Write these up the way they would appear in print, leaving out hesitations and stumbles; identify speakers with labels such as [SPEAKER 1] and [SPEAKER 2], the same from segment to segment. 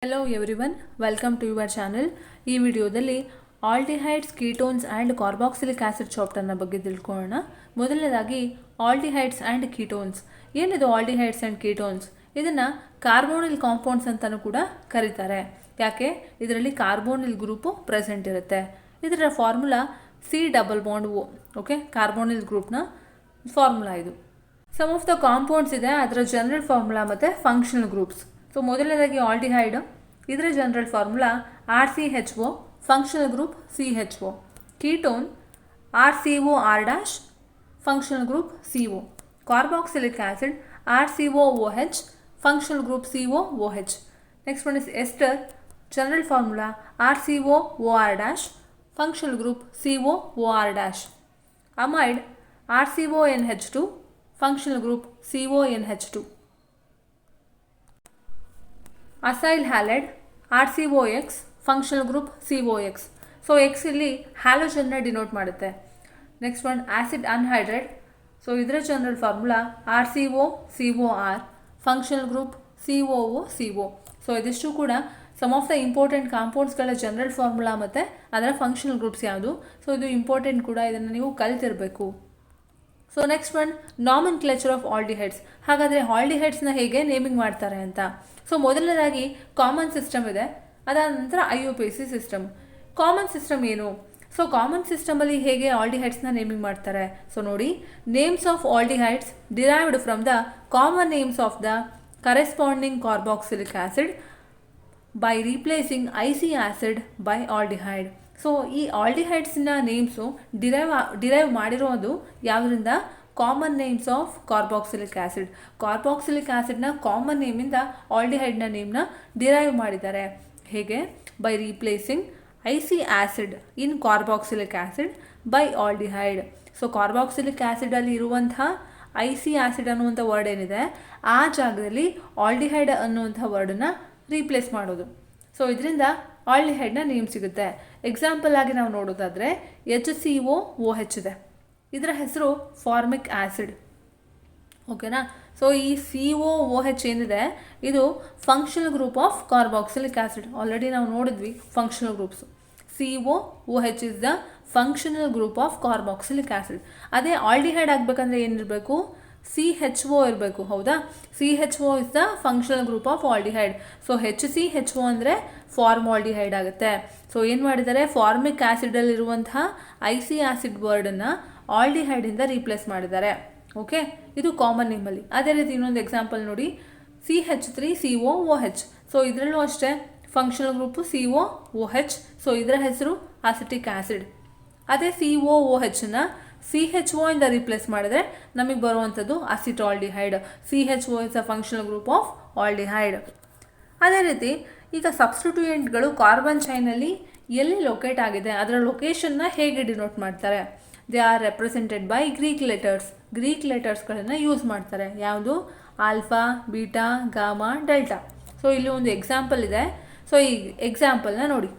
[SPEAKER 1] Hello everyone, welcome to your channel. ಈ ವಿಡಿಯೋದಲ್ಲಿ aldehydes, ketones and carboxylic acid ಚಾಪ್ಟರ್ನ ಬಗ್ಗೆ ತಿಳ್ಕೊಳ್ಳೋಣ. ಮೊದಲನೇದಾಗಿ ಆಲ್ಡಿಹೈಡ್ಸ್ ಆ್ಯಂಡ್ ಕೀಟೋನ್ಸ್. ಏನಿದು ಆಲ್ಡಿಹೈಡ್ಸ್ ಆ್ಯಂಡ್ ಕೀಟೋನ್ಸ್? ಇದನ್ನು ಕಾರ್ಬೋನಿಲ್ ಕಾಂಪೌಂಡ್ಸ್ ಅಂತಲೂ ಕೂಡ ಕರೀತಾರೆ. ಯಾಕೆ? ಇದರಲ್ಲಿ ಕಾರ್ಬೋನಿಲ್ ಗ್ರೂಪು ಪ್ರೆಸೆಂಟ್ ಇರುತ್ತೆ. ಇದರ ಫಾರ್ಮುಲಾ C+O. ಓಕೆ, ಕಾರ್ಬೋನಿಲ್ ಗ್ರೂಪ್ನ ಫಾರ್ಮುಲಾ ಇದು. ಸಮ್ ಆಫ್ ದ ಕಾಂಪೌಂಡ್ಸ್ ಇದೆ, ಅದರ ಜನರಲ್ ಫಾರ್ಮುಲಾ ಮತ್ತು ಫಂಕ್ಷನಲ್ ಗ್ರೂಪ್ಸ್. ಸೊ ಮೊದಲನೇದಾಗಿ ಆಲ್ಡಿಹೈಡ್, ಇದರ general formula RCHO, functional group CHO. Ketone RCOR', functional group CO. Carboxylic acid RCOOH, functional group COOH. Next one is ester, general formula RCOOR', functional group COOR'. Amide RCONH2, functional group CONH2. Acyl halide RCOX, functional group COX. So X ಇಲ್ಲಿ ಹ್ಯಾಲೋಜನ್ನ denote ಮಾಡುತ್ತೆ. Next one acid anhydride. So ಇದರ general formula RCOCOR, functional group COOCO. So ಇದಿಷ್ಟು ಕೂಡ some of the important ಕಾಂಪೌಂಡ್ಸ್ಗಳ general formula ಮತ್ತು ಅದರ functional groups ಯಾವುದು. So ಇದು ಇಂಪಾರ್ಟೆಂಟ್ ಕೂಡ, ಇದನ್ನು ನೀವು ಕಲಿತಿರಬೇಕು. So next one nomenclature of aldehydes. ಹಾಗಾದರೆ ಆಲ್ಡಿಹೈಡ್ಸ್ನ ಹೇಗೆ ನೇಮಿಂಗ್ ಮಾಡ್ತಾರೆ ಅಂತ. ಸೊ ಮೊದಲನೇದಾಗಿ ಕಾಮನ್ ಸಿಸ್ಟಮ್ ಇದೆ, ಅದಾದ ನಂತರ IUPAC ಸಿಸ್ಟಮ್. ಕಾಮನ್ ಸಿಸ್ಟಮ್ ಏನು? ಸೊ ಕಾಮನ್ ಸಿಸ್ಟಮಲ್ಲಿ ಹೇಗೆ ಆಲ್ಡಿಹೈಡ್ಸ್ನ ನೇಮಿಂಗ್ ಮಾಡ್ತಾರೆ? ಸೊ ನೋಡಿ, names of aldehydes derived from the common names of the corresponding carboxylic acid by replacing IC acid by aldehyde. So ಈ ಆಲ್ಡಿಹೈಡ್ಸ್ನ ನೇಮ್ಸು ಡಿರೈವ್ ಮಾಡಿರೋದು ಯಾವುದರಿಂದ? Common names of carboxylic acid. Carboxylic ಆಸಿಡ್ನ ಕಾಮನ್ ನೇಮಿಂದ ಆಲ್ಡಿಹೈಡ್ನ ನೇಮ್ನ ಡಿರೈವ್ ಮಾಡಿದ್ದಾರೆ. ಹೇಗೆ? By replacing IC acid in carboxylic acid by aldehyde. So carboxylic ಆಸಿಡಲ್ಲಿ ಇರುವಂಥ IC ಆಸಿಡ್ ಅನ್ನುವಂಥ ವರ್ಡ್ ಏನಿದೆ, ಆ ಜಾಗದಲ್ಲಿ ಆಲ್ಡಿಹೈಡ್ ಅನ್ನುವಂಥ ವರ್ಡನ್ನು ರೀಪ್ಲೇಸ್ ಮಾಡೋದು. ಸೊ ಇದರಿಂದ ಆಲ್ಡಿಹೈಡ್ನ ನೇಮ್ ಸಿಗುತ್ತೆ. ಎಕ್ಸಾಂಪಲ್ ಆಗಿ ನಾವು ನೋಡೋದಾದರೆ HCOOH ಇದೆ, ಇದರ ಹೆಸರು ಫಾರ್ಮಿಕ್ ಆಸಿಡ್. ಓಕೆನಾ? ಸೊ ಈ COOH ಏನಿದೆ, ಇದು functional group of carboxylic acid. Already ನಾವು ನೋಡಿದ್ವಿ functional groups. COOH is the functional group of carboxylic acid. ಅದೇ ಆಲ್ಡಿಹೈಡ್ ಆಗಬೇಕಂದ್ರೆ ಏನಿರಬೇಕು? CHO ಇರಬೇಕು. ಹೌದಾ? CHO is the functional group of aldehyde. So HCHO ಅಂದರೆ ಫಾರ್ಮಾಲ್ಡಿಹೈಡ್ ಆಗುತ್ತೆ. ಸೊ ಏನು ಮಾಡಿದ್ದಾರೆ? ಫಾರ್ಮಿಕ್ ಆಸಿಡಲ್ಲಿರುವಂತಹ IC ಆಸಿಡ್ ವರ್ಡನ್ನು ಆಲ್ಡಿಹೈಡಿಂದ ರೀಪ್ಲೇಸ್ ಮಾಡಿದ್ದಾರೆ. ಓಕೆ, ಇದು ಕಾಮನ್ ನೇಮಲ್ಲಿ. ಅದೇ ರೀತಿ ಇನ್ನೊಂದು ಎಕ್ಸಾಂಪಲ್ ನೋಡಿ, CH3COOH. ಸೊ ಇದರಲ್ಲೂ ಅಷ್ಟೇ ಫಂಕ್ಷನಲ್ ಗ್ರೂಪು COOH. ಸೊ ಇದರ ಹೆಸರು ಅಸಿಟಿಕ್ ಆಸಿಡ್. ಅದೇ COOHನ CHO ಇಂದ ರೀಪ್ಲೇಸ್ ಮಾಡಿದ್ರೆ ನಮಗೆ ಬರುವಂಥದ್ದು acetaldehyde. CHO is a functional group of aldehyde. ಅದೇ ರೀತಿ ಈಗ ಸಬ್ಸ್ಟಿಟ್ಯೂಯೆಂಟ್ಗಳು ಕಾರ್ಬನ್ ಚೈನಲ್ಲಿ ಎಲ್ಲಿ ಲೊಕೇಟ್ ಆಗಿದೆ, ಅದರ ಲೊಕೇಶನ್ನ ಹೇಗೆ ಡಿನೋಟ್ ಮಾಡ್ತಾರೆ? They are represented by Greek letters. Greek ಲೆಟರ್ಸ್ಗಳನ್ನು ಯೂಸ್ ಮಾಡ್ತಾರೆ. ಯಾವುದು? Alpha, beta, gamma, delta. So ಇಲ್ಲಿ ಒಂದು ಎಕ್ಸಾಂಪಲ್ ಇದೆ. ಸೊ ಈ ಎಕ್ಸಾಂಪಲ್ನ ನೋಡಿ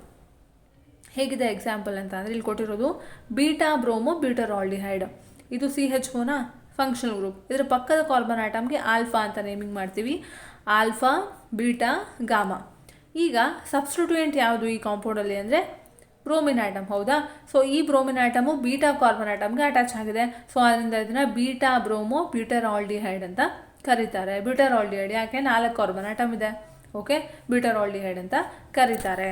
[SPEAKER 1] ಹೇಗಿದೆ ಎಕ್ಸಾಂಪಲ್ ಅಂತ ಅಂದರೆ, ಇಲ್ಲಿ ಕೊಟ್ಟಿರೋದು ಬೀಟಾ ಬ್ರೋಮೋ ಬ್ಯೂಟರ್ ಆಲ್ಡಿಹೈಡ್. ಇದು CHOನ ಫಂಕ್ಷನಲ್ ಗ್ರೂಪ್. ಇದರ ಪಕ್ಕದ ಕಾರ್ಬನ್ ಆಟಮ್ಗೆ ಆಲ್ಫಾ ಅಂತ ನೇಮಿಂಗ್ ಮಾಡ್ತೀವಿ. Alpha, beta, gamma. ಈಗ ಸಬ್ಸ್ಟಿಟ್ಯೂಯೆಂಟ್ ಯಾವುದು ಈ ಕಾಂಪೌಂಡಲ್ಲಿ ಅಂದರೆ ಬ್ರೋಮಿನ್ ಆಟಮ್. ಹೌದಾ? ಸೊ ಈ ಬ್ರೋಮಿನ್ ಆಟಮು ಬೀಟಾ ಕಾರ್ಬನ್ ಆಟಮ್ಗೆ ಅಟ್ಯಾಚ್ ಆಗಿದೆ. ಸೊ ಅದರಿಂದ ಇದನ್ನು ಬೀಟಾ ಬ್ರೋಮೋ ಬ್ಯೂಟರ್ ಆಲ್ಡಿಹೈಡ್ ಅಂತ ಕರೀತಾರೆ. ಬ್ಯೂಟರ್ ಆಲ್ಡಿಹೈಡ್ ಯಾಕೆ? 4 ಕಾರ್ಬನ್ ಆಟಮ್ ಇದೆ. ಓಕೆ, ಬ್ಯೂಟರ್ ಆಲ್ಡಿಹೈಡ್ ಅಂತ ಕರೀತಾರೆ.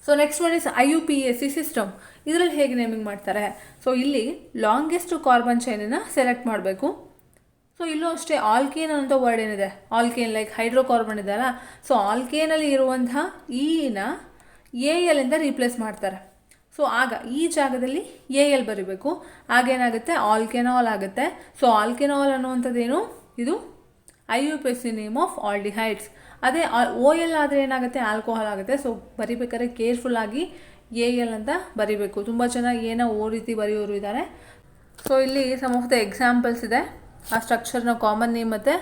[SPEAKER 1] So next one is IUPAC system. ಇದರಲ್ಲಿ ಹೇಗೆ ನೇಮಿಂಗ್ ಮಾಡ್ತಾರೆ? ಸೊ ಇಲ್ಲಿ ಲಾಂಗೆಸ್ಟ್ ಕಾರ್ಬನ್ ಚೈನನ್ನು ಸೆಲೆಕ್ಟ್ ಮಾಡಬೇಕು. ಸೊ ಇಲ್ಲೂ ಅಷ್ಟೇ ಆಲ್ಕೇನ್ ಅನ್ನೋ ವರ್ಡ್ ಏನಿದೆ, ಆಲ್ಕೇನ್ ಲೈಕ್ ಹೈಡ್ರೋಕಾರ್ಬನ್ ಇದೆ ಅಲ್ಲ, ಸೊ ಆಲ್ಕೇನಲ್ಲಿ ಇರುವಂತಹ Eನ AL ಇಂದ ರೀಪ್ಲೇಸ್ ಮಾಡ್ತಾರೆ. ಸೊ ಆಗ ಈ ಜಾಗದಲ್ಲಿ AL ಬರೀಬೇಕು. ಆಗೇನಾಗುತ್ತೆ? ಆಲ್ಕೆನಾಲ್ ಆಗುತ್ತೆ. ಸೊ ಆಲ್ಕೆನಾಲ್ ಅನ್ನುವಂಥದ್ದೇನು? ಇದು IUPAC ನೇಮ್ ಆಫ್ ಆಲ್ಡಿಹೈಡ್ಸ್. ಅದೇ OL ಆದರೆ ಏನಾಗುತ್ತೆ? ಆಲ್ಕೋಹಾಲ್ ಆಗುತ್ತೆ. ಸೊ ಬರಿಬೇಕಾದ್ರೆ ಕೇರ್ಫುಲ್ಲಾಗಿ AL ಅಂತ ಬರಿಬೇಕು. ತುಂಬ ಜನ ಏನೋ ಓ ರೀತಿ ಬರೆಯೋರು ಇದ್ದಾರೆ. ಸೊ ಇಲ್ಲಿ ಸಮ್ ಆಫ್ ದ ಎಕ್ಸಾಂಪಲ್ಸ್ ಇದೆ. ಆ ಸ್ಟ್ರಕ್ಚರ್ನ ಕಾಮನ್ ನೇಮ್ ಮತ್ತು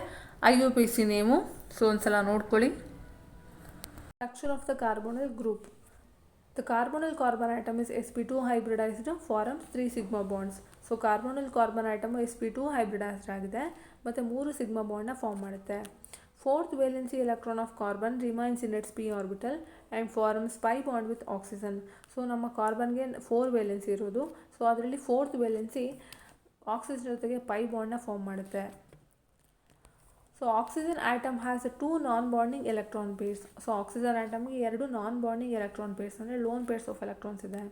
[SPEAKER 1] IUPAC ನೇಮು. ಸೊ ಒಂದ್ಸಲ ನೋಡ್ಕೊಳ್ಳಿ. Structure of the carbonyl group. The carbonyl carbon atom is sp2 hybridized forms 3 sigma bonds. So carbonyl carbon atom sp2 hybridised ಆಗಿದೆ ಮತ್ತು 3 sigma ಬಾಂಡ್ನ form ಮಾಡುತ್ತೆ. Fourth valency electron of carbon remains in its p orbital and forms pi bond with oxygen. So ನಮ್ಮ ಕಾರ್ಬನ್ಗೆ 4 valency ಇರೋದು. So ಅದರಲ್ಲಿ 4th valency oxygen ಜೊತೆಗೆ pi ಬಾಂಡ್ನ ಫಾರ್ಮ್ ಮಾಡುತ್ತೆ. So oxygen atom has 2 non bonding electron pairs. So oxygen ಆಟಮ್ಗೆ 2 non bonding electron pairs ಅಂದರೆ lone pairs of electrons ಇದೆ.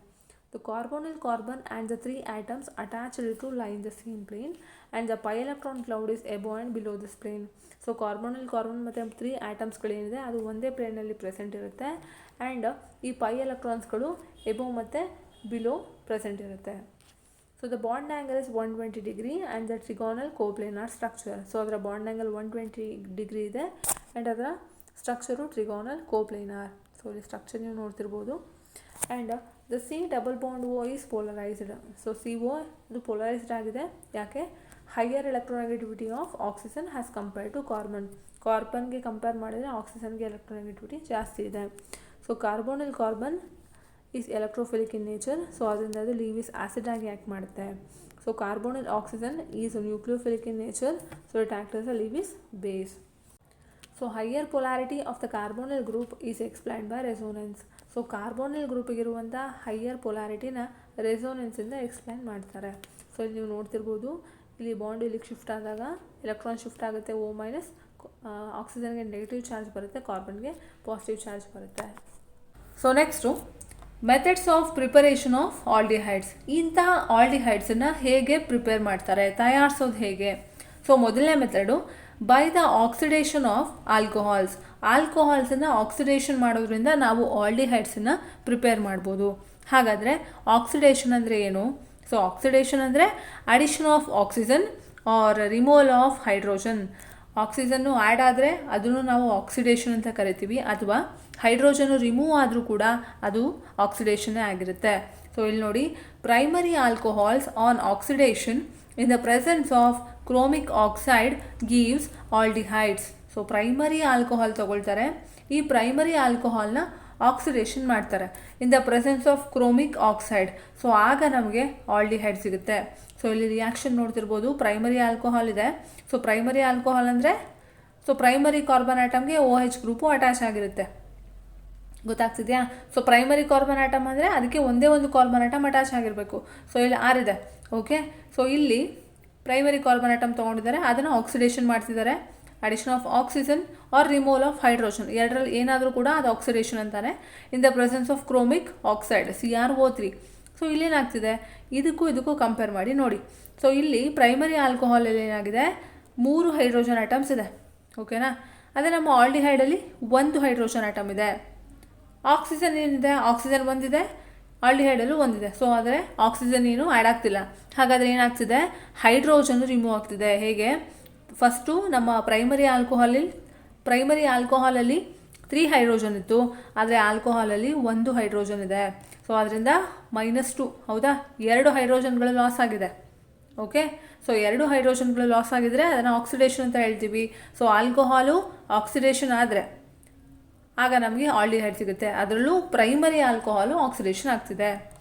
[SPEAKER 1] The carbonyl carbon and the 3 atoms attached to lie in the same plane and the pi electron cloud is above and below this plane. So carbonyl carbon ಮತ್ತು 3 ಆಟಮ್ಸ್ಗಳೇನಿದೆ ಅದು ಒಂದೇ ಪ್ಲೇನಲ್ಲಿ present ಇರುತ್ತೆ and ಈ pi ಎಲೆಕ್ಟ್ರಾನ್ಸ್ಗಳು above ಮತ್ತು below present ಇರುತ್ತೆ. So the bond angle is 120 degree and the trigonal coplanar structure. So ಅದರ ಬಾಂಡ್ ಆ್ಯಂಗಲ್ 120 ಡಿಗ್ರಿ ಇದೆ ಆ್ಯಂಡ್ ಅದರ ಸ್ಟ್ರಕ್ಚರು ಟ್ರಿಗೋನಲ್ ಕೋಪ್ಲೇನಾರ್. ಸೊ ಇಲ್ಲಿ ಸ್ಟ್ರಕ್ಚರ್ ನೀವು ನೋಡ್ತಿರ್ಬೋದು. And the C double bond O is polarised. So C O ಇದು polarised ಆಗಿದೆ. ಯಾಕೆ? Higher electronegativity of oxygen has compared to carbon. ಕಾರ್ಬನ್ಗೆ ಕಂಪೇರ್ ಮಾಡಿದರೆ ಆಕ್ಸಿಜನ್ಗೆ ಎಲೆಕ್ಟ್ರೋನೆಗೆಟಿವಿಟಿ ಜಾಸ್ತಿ ಇದೆ. So carbonyl carbon is electrophilic in nature. So ಅದರಿಂದ ಅದು ಲೀವಿಸ್ ಆ್ಯಸಿಡ್ ಆಗಿ ಆ್ಯಕ್ಟ್ ಮಾಡುತ್ತೆ. So carbonyl oxygen is nucleophilic in nature. So it act as a Lewis base. So higher polarity of the carbonyl group is explained by resonance. So carbonyl ಗ್ರೂಪಿಗಿರುವಂಥ higher ಪೊಲಾರಿಟಿನ ರೆಸೋನೆನ್ಸಿಂದ explain ಮಾಡ್ತಾರೆ. So ಇಲ್ಲಿ ನೀವು ನೋಡ್ತಿರ್ಬೋದು, ಇಲ್ಲಿ bond ಇಲ್ಲಿಗೆ shift ಆದಾಗ ಎಲೆಕ್ಟ್ರಾನ್ ಶಿಫ್ಟ್ ಆಗುತ್ತೆ, O ಮೈನಸ್ ಆಕ್ಸಿಜನ್ಗೆ ನೆಗೆಟಿವ್ ಚಾರ್ಜ್ ಬರುತ್ತೆ, ಕಾರ್ಬನ್ಗೆ ಪಾಸಿಟಿವ್ ಚಾರ್ಜ್ ಬರುತ್ತೆ. So next methods of preparation of aldehydes. ಇಂತಹ ಆಲ್ಡಿಹೈಡ್ಸನ್ನು ಹೇಗೆ ಪ್ರಿಪೇರ್ ಮಾಡ್ತಾರೆ, ತಯಾರಿಸೋದು ಹೇಗೆ? ಸೊ ಮೊದಲನೇ method by the oxidation of alcohols. ಆಲ್ಕೋಹಾಲ್ಸನ್ನು ಆಕ್ಸಿಡೇಷನ್ ಮಾಡೋದ್ರಿಂದ ನಾವು ಆಲ್ಡಿಹೈಡ್ಸನ್ನು ಪ್ರಿಪೇರ್ ಮಾಡ್ಬೋದು. ಹಾಗಾದರೆ ಆಕ್ಸಿಡೇಷನ್ ಅಂದರೆ ಏನು? ಸೊ ಆಕ್ಸಿಡೇಷನ್ ಅಂದರೆ addition of oxygen or removal of hydrogen. ಆಕ್ಸಿಜನ್ನು ಆ್ಯಡ್ ಆದರೆ ಅದನ್ನು ನಾವು ಆಕ್ಸಿಡೇಷನ್ ಅಂತ ಕರಿತೀವಿ, ಅಥವಾ ಹೈಡ್ರೋಜನ್ನು ರಿಮೂವ್ ಆದರೂ ಕೂಡ ಅದು ಆಕ್ಸಿಡೇಷನ್ನೇ ಆಗಿರುತ್ತೆ. ಸೊ ಇಲ್ಲಿ ನೋಡಿ, primary alcohols on oxidation in the presence of chromic oxide gives aldehydes. So primary alcohol ತಗೊಳ್ತಾರೆ, ಈ ಪ್ರೈಮರಿ ಆಲ್ಕೋಹಾಲ್ನ ಆಕ್ಸಿಡೇಷನ್ ಮಾಡ್ತಾರೆ in the presence of chromic oxide. So ಆಗ ನಮಗೆ ಆಲ್ಡಿಹೈಡ್ ಸಿಗುತ್ತೆ. ಸೊ ಇಲ್ಲಿ ರಿಯಾಕ್ಷನ್ ನೋಡ್ತಿರ್ಬೋದು, ಪ್ರೈಮರಿ ಆಲ್ಕೋಹಾಲ್ ಇದೆ. ಸೊ ಪ್ರೈಮರಿ ಆಲ್ಕೋಹಾಲ್ ಅಂದರೆ ಸೊ ಪ್ರೈಮರಿ ಕಾರ್ಬನ್ ಆಟಮ್ಗೆ OH ಗ್ರೂಪು ಅಟ್ಯಾಚ್ ಆಗಿರುತ್ತೆ, ಗೊತ್ತಾಗ್ತಿದೆಯಾ? ಸೊ ಪ್ರೈಮರಿ ಕಾರ್ಬನ್ ಆಟಮ್ ಅಂದರೆ ಅದಕ್ಕೆ ಒಂದೇ ಒಂದು ಕಾರ್ಬನ್ ಆಟಮ್ ಅಟ್ಯಾಚ್ ಆಗಿರಬೇಕು. ಸೊ ಇಲ್ಲಿ 6 ಇದೆ. ಓಕೆ, ಸೊ ಇಲ್ಲಿ ಪ್ರೈಮರಿ ಕಾರ್ಬನ್ ಆಟಮ್ ತೊಗೊಂಡಿದ್ದಾರೆ, ಅದನ್ನು ಆಕ್ಸಿಡೇಷನ್ ಮಾಡ್ತಿದ್ದಾರೆ. Addition of oxygen or removal of hydrogen, ಎರಡರಲ್ಲಿ ಏನಾದರೂ ಕೂಡ ಅದು ಆಕ್ಸಿಡೇಷನ್ ಅಂತಾರೆ in the presence of chromic oxide CrO3. So ಇಲ್ಲೇನಾಗ್ತಿದೆ, ಇದಕ್ಕೂ ಕಂಪೇರ್ ಮಾಡಿ ನೋಡಿ. ಸೊ ಇಲ್ಲಿ ಪ್ರೈಮರಿ ಆಲ್ಕೋಹಾಲಲ್ಲಿ ಏನಾಗಿದೆ, 3 ಹೈಡ್ರೋಜನ್ ಆಟಮ್ಸ್ ಇದೆ, ಓಕೆನಾ? ಅದೇ ನಮ್ಮ ಆಲ್ಡಿಹೈಡಲ್ಲಿ 1 ಹೈಡ್ರೋಜನ್ ಆಟಮ್ ಇದೆ. ಆಕ್ಸಿಜನ್ ಏನಿದೆ, ಆಕ್ಸಿಜನ್ ಒಂದಿದೆ, ಆಲ್ಡಿಹೈಡಲ್ಲೂ ಒಂದಿದೆ. ಸೊ ಆದರೆ ಆಕ್ಸಿಜನ್ ಏನು ಆ್ಯಡ್ ಆಗ್ತಿಲ್ಲ. ಹಾಗಾದರೆ ಏನಾಗ್ತಿದೆ, ಹೈಡ್ರೋಜನ್ ರಿಮೂವ್ ಆಗ್ತಿದೆ. ಹೇಗೆ? ಫಸ್ಟು ನಮ್ಮ ಪ್ರೈಮರಿ ಆಲ್ಕೋಹಾಲಲ್ಲಿ 3 ಹೈಡ್ರೋಜನ್ ಇತ್ತು, ಆದರೆ ಆಲ್ಕೋಹಾಲಲ್ಲಿ 1 ಹೈಡ್ರೋಜನ್ ಇದೆ. ಸೊ ಅದರಿಂದ -2, ಹೌದಾ? 2 ಹೈಡ್ರೋಜನ್ಗಳು ಲಾಸ್ ಆಗಿದೆ. ಓಕೆ, ಸೊ 2 ಹೈಡ್ರೋಜನ್ಗಳು ಲಾಸ್ ಆಗಿದ್ರೆ ಅದನ್ನು ಆಕ್ಸಿಡೇಷನ್ ಅಂತ ಹೇಳ್ತೀವಿ. ಸೊ ಆಲ್ಕೋಹಾಲು ಆಕ್ಸಿಡೇಷನ್ ಆದರೆ ಆಗ ನಮಗೆ ಆಲ್ಡಿಹೈಡ್ ಸಿಗುತ್ತೆ. ಅದರಲ್ಲೂ ಪ್ರೈಮರಿ ಆಲ್ಕೋಹಾಲು ಆಕ್ಸಿಡೇಷನ್ ಆಗ್ತಿದೆ.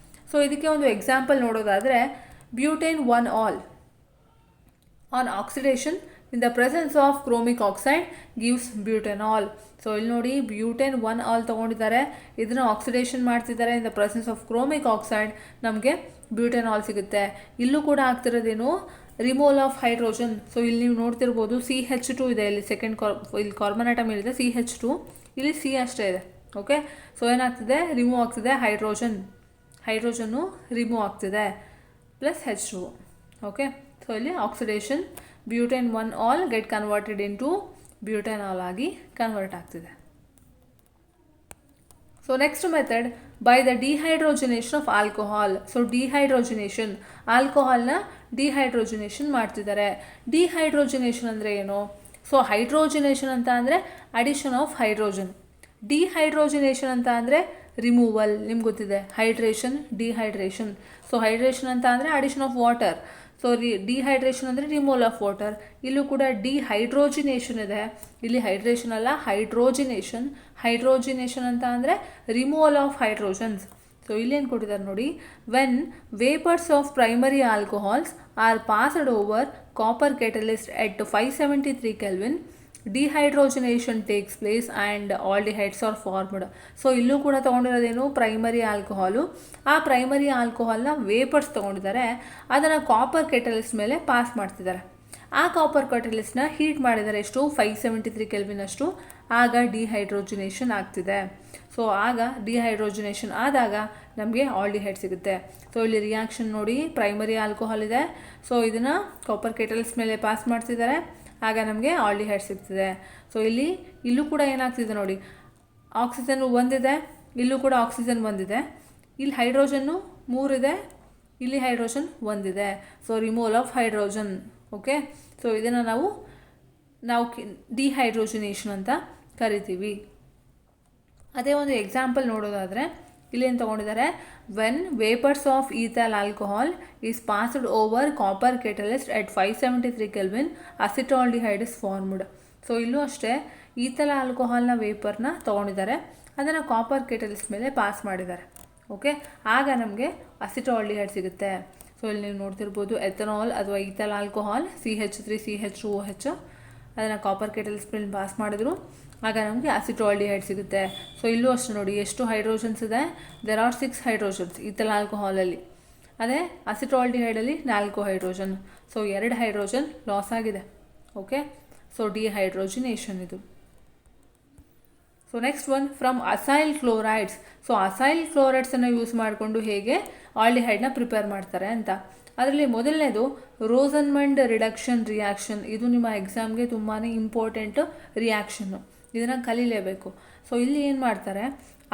[SPEAKER 1] ಸೊ ಇದಕ್ಕೆ ಒಂದು ಎಕ್ಸಾಂಪಲ್ ನೋಡೋದಾದರೆ, ಬ್ಯೂಟೇನ್ 1-ಆಲ್ on oxidation in the presence of chromic oxide gives butanal. So ಇಲ್ಲಿ ನೋಡಿ, ಬ್ಯೂಟೇನ್ 1-ಆಲ್ ತೊಗೊಂಡಿದ್ದಾರೆ, ಇದನ್ನು ಆಕ್ಸಿಡೇಷನ್ ಮಾಡ್ತಿದ್ದಾರೆ in the presence of chromic oxide, ನಮಗೆ ಬ್ಯೂಟೆನಾಲ್ ಸಿಗುತ್ತೆ. ಇಲ್ಲೂ ಕೂಡ ಆಗ್ತಿರೋದೇನು, ರಿಮೂವಲ್ ಆಫ್ ಹೈಡ್ರೋಜನ್. ಸೊ ಇಲ್ಲಿ ನೀವು ನೋಡ್ತಿರ್ಬೋದು, CH2 ಇದೆ, ಇಲ್ಲಿ ಇಲ್ಲಿ ಕಾರ್ಬನ್ ಆಟಮ್ ಏನಿದೆ CH2, ಇಲ್ಲಿ C ಅಷ್ಟೇ ಇದೆ. ಓಕೆ, ಸೊ ಏನಾಗ್ತಿದೆ, ರಿಮೂವ್ ಆಗ್ತಿದೆ ಹೈಡ್ರೋಜನ್ನು ರಿಮೂವ್ ಆಗ್ತಿದೆ ಪ್ಲಸ್ H2. ಓಕೆ, ಸೊ ಇಲ್ಲಿ ಆಕ್ಸಿಡೇಷನ್ ಬ್ಯೂಟೇನ್ 1-ಆಲ್ ಗೆಟ್ ಕನ್ವರ್ಟೆಡ್ ಇಂಟು ಬ್ಯೂಟೆನಾಲ್ ಆಗಿ ಕನ್ವರ್ಟ್ ಆಗ್ತಿದೆ. So next method by the dehydrogenation of alcohol. So dehydrogenation, ಆಲ್ಕೋಹಾಲ್ನ ಡಿಹೈಡ್ರೋಜನೇಷನ್ ಮಾಡ್ತಿದ್ದಾರೆ. ಡಿಹೈಡ್ರೋಜನೇಷನ್ ಅಂದರೆ ಏನು? ಸೊ ಹೈಡ್ರೋಜನೇಷನ್ ಅಂತ ಅಂದರೆ ಅಡಿಷನ್ ಆಫ್ ಹೈಡ್ರೋಜನ್, ಡಿಹೈಡ್ರೋಜನೇಷನ್ ಅಂತ ಅಂದರೆ ರಿಮೂವಲ್. ನಿಮ್ಗೆ ಗೊತ್ತಿದೆ, ಹೈಡ್ರೇಷನ್, ಡಿಹೈಡ್ರೇಷನ್. ಸೊ ಹೈಡ್ರೇಷನ್ ಅಂತ ಅಂದರೆ addition of water, so dehydration ಅಂದರೆ ರಿಮೂವಲ್ ಆಫ್ ವಾಟರ್. ಇಲ್ಲೂ ಕೂಡ ಡಿಹೈಡ್ರೋಜಿನೇಷನ್ ಇದೆ, ಇಲ್ಲಿ ಹೈಡ್ರೇಷನ್ ಅಲ್ಲ ಹೈಡ್ರೋಜಿನೇಷನ್. ಹೈಡ್ರೋಜಿನೇಷನ್ ಅಂತ ಅಂದರೆ ರಿಮೂವಲ್ ಆಫ್ ಹೈಡ್ರೋಜನ್ಸ್. ಸೊ ಇಲ್ಲೇನು ಕೊಟ್ಟಿದ್ದಾರೆ ನೋಡಿ, when vapours of primary alcohols are passed over copper catalyst at 573 Kelvin, dehydrogenation takes place and aldehydes are formed. So ಇಲ್ಲೂ ಕೂಡ ತೊಗೊಂಡಿರೋದೇನು ಪ್ರೈಮರಿ ಆಲ್ಕೋಹಾಲು. ಆ ಪ್ರೈಮರಿ ಆಲ್ಕೋಹಾಲ್ನ ವೇಪರ್ಸ್ ತೊಗೊಂಡಿದ್ದಾರೆ, ಅದನ್ನು ಕಾಪರ್ ಕೆಟಲಿಸ್ಟ್ ಮೇಲೆ ಪಾಸ್ ಮಾಡ್ತಿದ್ದಾರೆ. ಆ ಕಾಪರ್ ಕೆಟಲಿಸ್ಟ್ನ ಹೀಟ್ ಮಾಡಿದ್ದಾರೆ, ಎಷ್ಟು 573 ಕೆಲ್ವಿನಷ್ಟು. ಆಗ ಡಿಹೈಡ್ರೋಜನೇಷನ್ ಆಗ್ತಿದೆ. ಸೊ ಆಗ ಡಿಹೈಡ್ರೋಜನೇಷನ್ ಆದಾಗ ನಮಗೆ ಆಲ್ಡಿಹೈಡ್ ಸಿಗುತ್ತೆ. ಸೊ ಇಲ್ಲಿ ರಿಯಾಕ್ಷನ್ ನೋಡಿ, ಪ್ರೈಮರಿ ಆಲ್ಕೋಹಾಲ್ ಇದೆ, ಸೊ ಇದನ್ನು ಕಾಪರ್ ಕೆಟಲಿಸ್ಟ್ ಮೇಲೆ ಪಾಸ್ ಮಾಡ್ತಿದ್ದಾರೆ, ಆಗ ನಮಗೆ ಆಲ್ಡಿಹೈಡ್ ಸಿಗ್ತಿದೆ. ಸೊ ಇಲ್ಲೂ ಕೂಡ ಏನಾಗ್ತಿದೆ ನೋಡಿ, ಆಕ್ಸಿಜನ್ ಒಂದಿದೆ, ಇಲ್ಲೂ ಕೂಡ ಆಕ್ಸಿಜನ್ ಒಂದಿದೆ, ಇಲ್ಲಿ ಹೈಡ್ರೋಜನ್ನು 3 ಇದೆ, ಇಲ್ಲಿ ಹೈಡ್ರೋಜನ್ ಒಂದಿದೆ. So removal of hydrogen. Okay, so ಇದನ್ನು ನಾವು ಡಿಹೈಡ್ರೋಜನೇಷನ್ ಅಂತ ಕರಿತೀವಿ. ಅದೇ ಒಂದು ಎಕ್ಸಾಂಪಲ್ ನೋಡೋದಾದರೆ ಇಲ್ಲೇನು ತೊಗೊಂಡಿದ್ದಾರೆ, when vapours of ethyl alcohol is passed over copper catalyst at 573 kelvin acetaldehyde is formed. So ಇಲ್ಲೂ ಅಷ್ಟೇ ಈಥೈಲ್ ಆಲ್ಕೋಹಾಲ್ನ ವೇಪರ್ನ ತೊಗೊಂಡಿದ್ದಾರೆ, ಅದನ್ನು ಕಾಪರ್ ಕೆಟಲಿಸ್ಟ್ ಮೇಲೆ ಪಾಸ್ ಮಾಡಿದ್ದಾರೆ. ಓಕೆ, ಆಗ ನಮಗೆ ಅಸಿಟಾಲ್ಡಿಹೈಡ್ ಸಿಗುತ್ತೆ. ಸೊ ಇಲ್ಲಿ ನೀವು ನೋಡ್ತಿರ್ಬೋದು, ಎಥನಾಲ್ ಅಥವಾ ಈಥೈಲ್ ಆಲ್ಕೋಹಾಲ್ CH3CH2OH, ಅದನ್ನು ಕಾಪರ್ ಕೆಟಲಿಸ್ಟ್ ಮೇಲೆ ಪಾಸ್ ಮಾಡಿದ್ರು, ಆಗ ನಮಗೆ ಅಸಿಟಾಲ್ಡಿಹೈಡ್ ಸಿಗುತ್ತೆ. ಸೊ ಇಲ್ಲೂ ಅಷ್ಟು ನೋಡಿ, ಎಷ್ಟು ಹೈಡ್ರೋಜನ್ಸ್ ಇದೆ, ದೇರ್ ಆರ್ 6 ಹೈಡ್ರೋಜನ್ಸ್ ಈಥೈಲ್ ಆಲ್ಕೋಹಾಲಲ್ಲಿ. ಅದೇ ಅಸಿಟಾಲ್ಡಿಹೈಡಲ್ಲಿ 4 ಹೈಡ್ರೋಜನ್. ಸೊ 2 ಹೈಡ್ರೋಜನ್ ಲಾಸ್ ಆಗಿದೆ. ಓಕೆ, ಸೊ ಡಿಹೈಡ್ರೋಜನೇಷನ್ ಇದು. So next one, from acyl chlorides. So acyl ಕ್ಲೋರೈಡ್ಸನ್ನು ಯೂಸ್ ಮಾಡಿಕೊಂಡು ಹೇಗೆ ಆಲ್ಡಿಹೈಡ್ನ ಪ್ರಿಪೇರ್ ಮಾಡ್ತಾರೆ ಅಂತ. ಅದರಲ್ಲಿ ಮೊದಲನೇದು ರೋಸನ್ಮಂಡ್ ರಿಡಕ್ಷನ್ ರಿಯಾಕ್ಷನ್. ಇದು ನಿಮ್ಮ ಎಕ್ಸಾಮ್ಗೆ ತುಂಬಾ ಇಂಪಾರ್ಟೆಂಟ್ ರಿಯಾಕ್ಷನ್ನು, ಇದನ್ನು ಕಲೀಲೇಬೇಕು. ಸೊ ಇಲ್ಲಿ ಏನು ಮಾಡ್ತಾರೆ,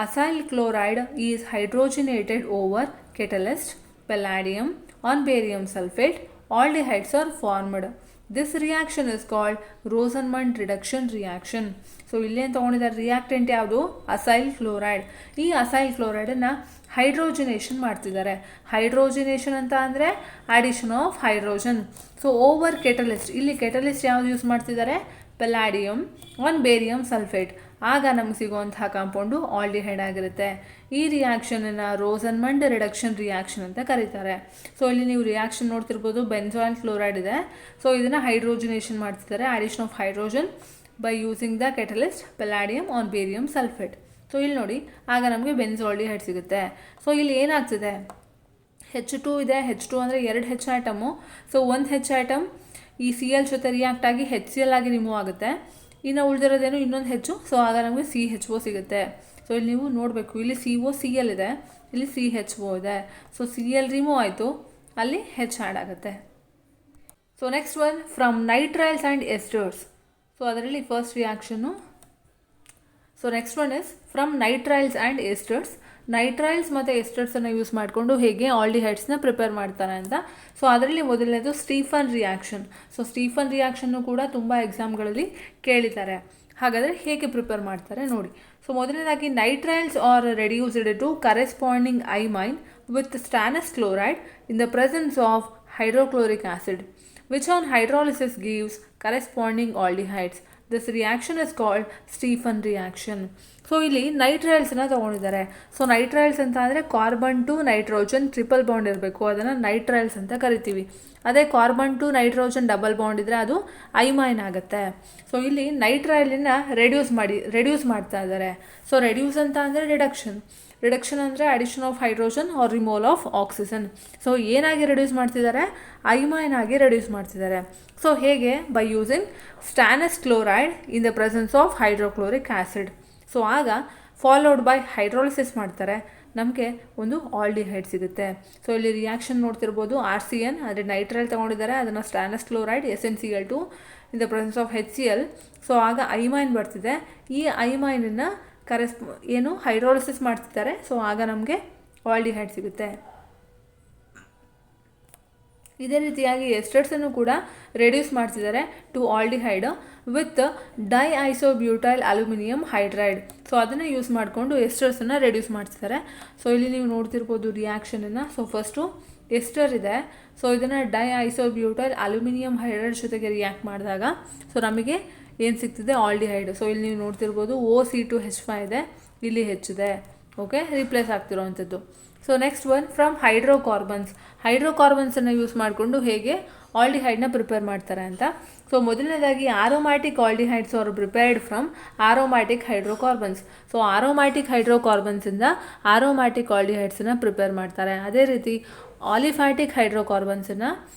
[SPEAKER 1] acyl chloride is hydrogenated over catalyst palladium on barium sulphate, aldehydes are formed. This reaction is called Rosenmund reduction reaction. So ಇಲ್ಲೇನು ತೊಗೊಂಡಿದ್ದಾರೆ, ರಿಯಾಕ್ಟೆಂಟ್ ಯಾವುದು, ಅಸೈಲ್ ಕ್ಲೋರೈಡ್. ಈ ಅಸೈಲ್ ಕ್ಲೋರೈಡನ್ನು ಹೈಡ್ರೋಜಿನೇಷನ್ ಮಾಡ್ತಿದ್ದಾರೆ. ಹೈಡ್ರೋಜಿನೇಷನ್ ಅಂತ ಅಂದರೆ addition of hydrogen. So over catalyst, ಇಲ್ಲಿ catalyst ಯಾವುದು ಯೂಸ್ ಮಾಡ್ತಿದ್ದಾರೆ, ಪೆಲ್ಲಾಡಿಯಮ್ ಆನ್ ಬೇರಿಯಮ್ ಸಲ್ಫೇಟ್. ಆಗ ನಮ್ಗೆ ಸಿಗುವಂತಹ ಕಾಂಪೌಂಡು ಆಲ್ಡಿಹೈಡ್ ಆಗಿರುತ್ತೆ. ಈ ರಿಯಾಕ್ಷನನ್ನು ರೋಸನ್ಮಂಡ್ ರಿಡಕ್ಷನ್ ರಿಯಾಕ್ಷನ್ ಅಂತ ಕರೀತಾರೆ. ಸೊ ಇಲ್ಲಿ ನೀವು ರಿಯಾಕ್ಷನ್ ನೋಡ್ತಿರ್ಬೋದು, ಬೆನ್ಜಾಯಿಲ್ ಕ್ಲೋರೈಡ್ ಇದೆ, ಸೊ ಇದನ್ನು ಹೈಡ್ರೋಜಿನೇಷನ್ ಮಾಡ್ತಿದ್ದಾರೆ, addition of hydrogen by using the catalyst palladium on barium sulphate. So ಇಲ್ಲಿ ನೋಡಿ, ಆಗ ನಮಗೆ ಬೆನ್ಜಾಲ್ಡಿಹೈಡ್ ಸಿಗುತ್ತೆ. ಸೊ ಇಲ್ಲಿ ಏನಾಗ್ತಿದೆ, H2 ಇದೆ, H2 ಅಂದರೆ 2 H item. So 1 H item ಈ Cl ಜೊತೆ ರಿಯಾಕ್ಟ್ ಆಗಿ HCl ಆಗಿ ರಿಮೂವ್ ಆಗುತ್ತೆ, ಇನ್ನು ಉಳಿದಿರೋದೇನು ಇನ್ನೊಂದು ಹೆಚ್ಚು. ಸೊ ಆಗ ನಮಗೆ CHO ಸಿಗುತ್ತೆ. ಸೊ ಇಲ್ಲಿ ನೀವು ನೋಡಬೇಕು, ಇಲ್ಲಿ CO Cl ಇದೆ, ಇಲ್ಲಿ CHO ಇದೆ. ಸೊ Cl ರಿಮೂವ್ ಆಯಿತು, ಅಲ್ಲಿ H ಆ್ಯಡ್ ಆಗುತ್ತೆ. So next one, from nitriles and esters. So ಅದರಲ್ಲಿ ಫಸ್ಟ್ ರಿಯಾಕ್ಷನ್ನು. So next one is from nitriles and esters. Nitriles ಮತ್ತು ಎಸ್ಟರ್ಸನ್ನು ಯೂಸ್ ಮಾಡಿಕೊಂಡು ಹೇಗೆ ಆಲ್ಡಿಹೈಡ್ಸ್ನ ಪ್ರಿಪೇರ್ ಮಾಡ್ತಾರೆ ಅಂತ. ಸೊ ಅದರಲ್ಲಿ ಮೊದಲನೇದು ಸ್ಟೀಫನ್ ರಿಯಾಕ್ಷನ್. ಸೊ ಸ್ಟೀಫನ್ ರಿಯಾಕ್ಷನ್ನು ಕೂಡ ತುಂಬ ಎಕ್ಸಾಮ್ಗಳಲ್ಲಿ ಕೇಳಿದ್ದಾರೆ. ಹಾಗಾದರೆ ಹೇಗೆ ಪ್ರಿಪೇರ್ ಮಾಡ್ತಾರೆ ನೋಡಿ. ಸೊ ಮೊದಲನೇದಾಗಿ nitriles are reduced to corresponding imine with stannous chloride in the presence of hydrochloric acid which on hydrolysis gives corresponding aldehydes. This reaction is called Stephan reaction. So ಇಲ್ಲಿ ನೈಟ್ರೈಲ್ಸನ್ನು ತೊಗೊಂಡಿದ್ದಾರೆ. ಸೊ ನೈಟ್ರೈಲ್ಸ್ ಅಂತ ಅಂದರೆ carbon to nitrogen triple bond ಇರಬೇಕು, ಅದನ್ನು nitriles ಅಂತ ಕರಿತೀವಿ. ಅದೇ carbon to nitrogen double bond ಇದ್ದರೆ ಅದು ಐಮೈನ್ ಆಗುತ್ತೆ. ಸೊ ಇಲ್ಲಿ ನೈಟ್ರೈಲನ್ನು ರೆಡ್ಯೂಸ್ ಮಾಡ್ತಾ ಇದ್ದಾರೆ. ಸೊ ರೆಡ್ಯೂಸ್ ಅಂತ ಅಂದರೆ ರಿಡಕ್ಷನ್ ಅಂದರೆ addition of hydrogen or removal of oxygen. So ಏನಾಗಿ ರೆಡ್ಯೂಸ್ ಮಾಡ್ತಿದ್ದಾರೆ, ಐಮೈನ್ ಆಗಿ ರೆಡ್ಯೂಸ್ ಮಾಡ್ತಿದ್ದಾರೆ. ಸೊ ಹೇಗೆ, by using stannous chloride in the presence of hydrochloric acid. So ಆಗ ಫಾಲೋಡ್ ಬೈ ಹೈಡ್ರೋಲಿಸಿಸ್ ಮಾಡ್ತಾರೆ, ನಮಗೆ ಒಂದು ಆಲ್ಡಿಹೈಡ್ ಸಿಗುತ್ತೆ. ಸೊ ಇಲ್ಲಿ ರಿಯಾಕ್ಷನ್ ನೋಡ್ತಿರ್ಬೋದು, RCN ಅಂದರೆ ನೈಟ್ರೈಲ್ ತೊಗೊಂಡಿದ್ದಾರೆ, ಅದನ್ನು stannous chloride SnCl2 in the presence of HCl. So ಆಗ ಐಮೈನ್ ಬರ್ತಿದೆ, ಈ ಐಮೈನನ್ನು ಹೈಡ್ರೋಲಿಸಿಸ್ ಮಾಡ್ತಿದ್ದಾರೆ. ಸೊ ಆಗ ನಮಗೆ ಆಲ್ಡಿಹೈಡ್ ಸಿಗುತ್ತೆ. ಇದೇ ರೀತಿಯಾಗಿ ಎಸ್ಟರ್ಸನ್ನು ಕೂಡ ರೆಡ್ಯೂಸ್ ಮಾಡ್ತಿದ್ದಾರೆ to aldehyde with diisobutyl aluminium hydride. So ಅದನ್ನು ಯೂಸ್ ಮಾಡಿಕೊಂಡು ಎಸ್ಟರ್ಸನ್ನು ರೆಡ್ಯೂಸ್ ಮಾಡ್ತಿದ್ದಾರೆ. ಸೊ ಇಲ್ಲಿ ನೀವು ನೋಡ್ತಿರ್ಬೋದು ರಿಯಾಕ್ಷನನ್ನು. ಸೊ ಫಸ್ಟು ಎಸ್ಟರ್ ಇದೆ, ಸೊ ಇದನ್ನು ಡೈಐಸೋಬ್ಯೂಟೈಲ್ ಅಲ್ಯೂಮಿನಿಯಂ ಹೈಡ್ರೈಡ್ ಜೊತೆಗೆ ರಿಯಾಕ್ಟ್ ಮಾಡಿದಾಗ ಸೊ ನಮಗೆ ಏನು ಸಿಗ್ತಿದೆ, ಆಲ್ಡಿಹೈಡ್. ಸೊ ಇಲ್ಲಿ ನೀವು ನೋಡ್ತಿರ್ಬೋದು OC2H5 ಇದೆ, ಇಲ್ಲಿ H ಇದೆ. ಓಕೆ, ರಿಪ್ಲೇಸ್ ಆಗ್ತಿರೋವಂಥದ್ದು. ಸೊ ನೆಕ್ಸ್ಟ್ ಒನ್, ಫ್ರಮ್ ಹೈಡ್ರೋಕಾರ್ಬನ್ಸನ್ನು ಯೂಸ್ ಮಾಡಿಕೊಂಡು ಹೇಗೆ ಆಲ್ಡಿಹೈಡ್ನ ಪ್ರಿಪೇರ್ ಮಾಡ್ತಾರೆ ಅಂತ. ಸೊ ಮೊದಲನೇದಾಗಿ aromatic aldehydes are prepared from aromatic hydrocarbons. So aromatic ಹೈಡ್ರೋಕಾರ್ಬನ್ಸಿಂದ ಆರೋಮ್ಯಾಟಿಕ್ ಆಲ್ಡಿಹೈಡ್ಸನ್ನು ಪ್ರಿಪೇರ್ ಮಾಡ್ತಾರೆ. ಅದೇ ರೀತಿ ಆಲಿಫ್ಯಾಟಿಕ್ ಹೈಡ್ರೋಕಾರ್ಬನ್ಸನ್ನು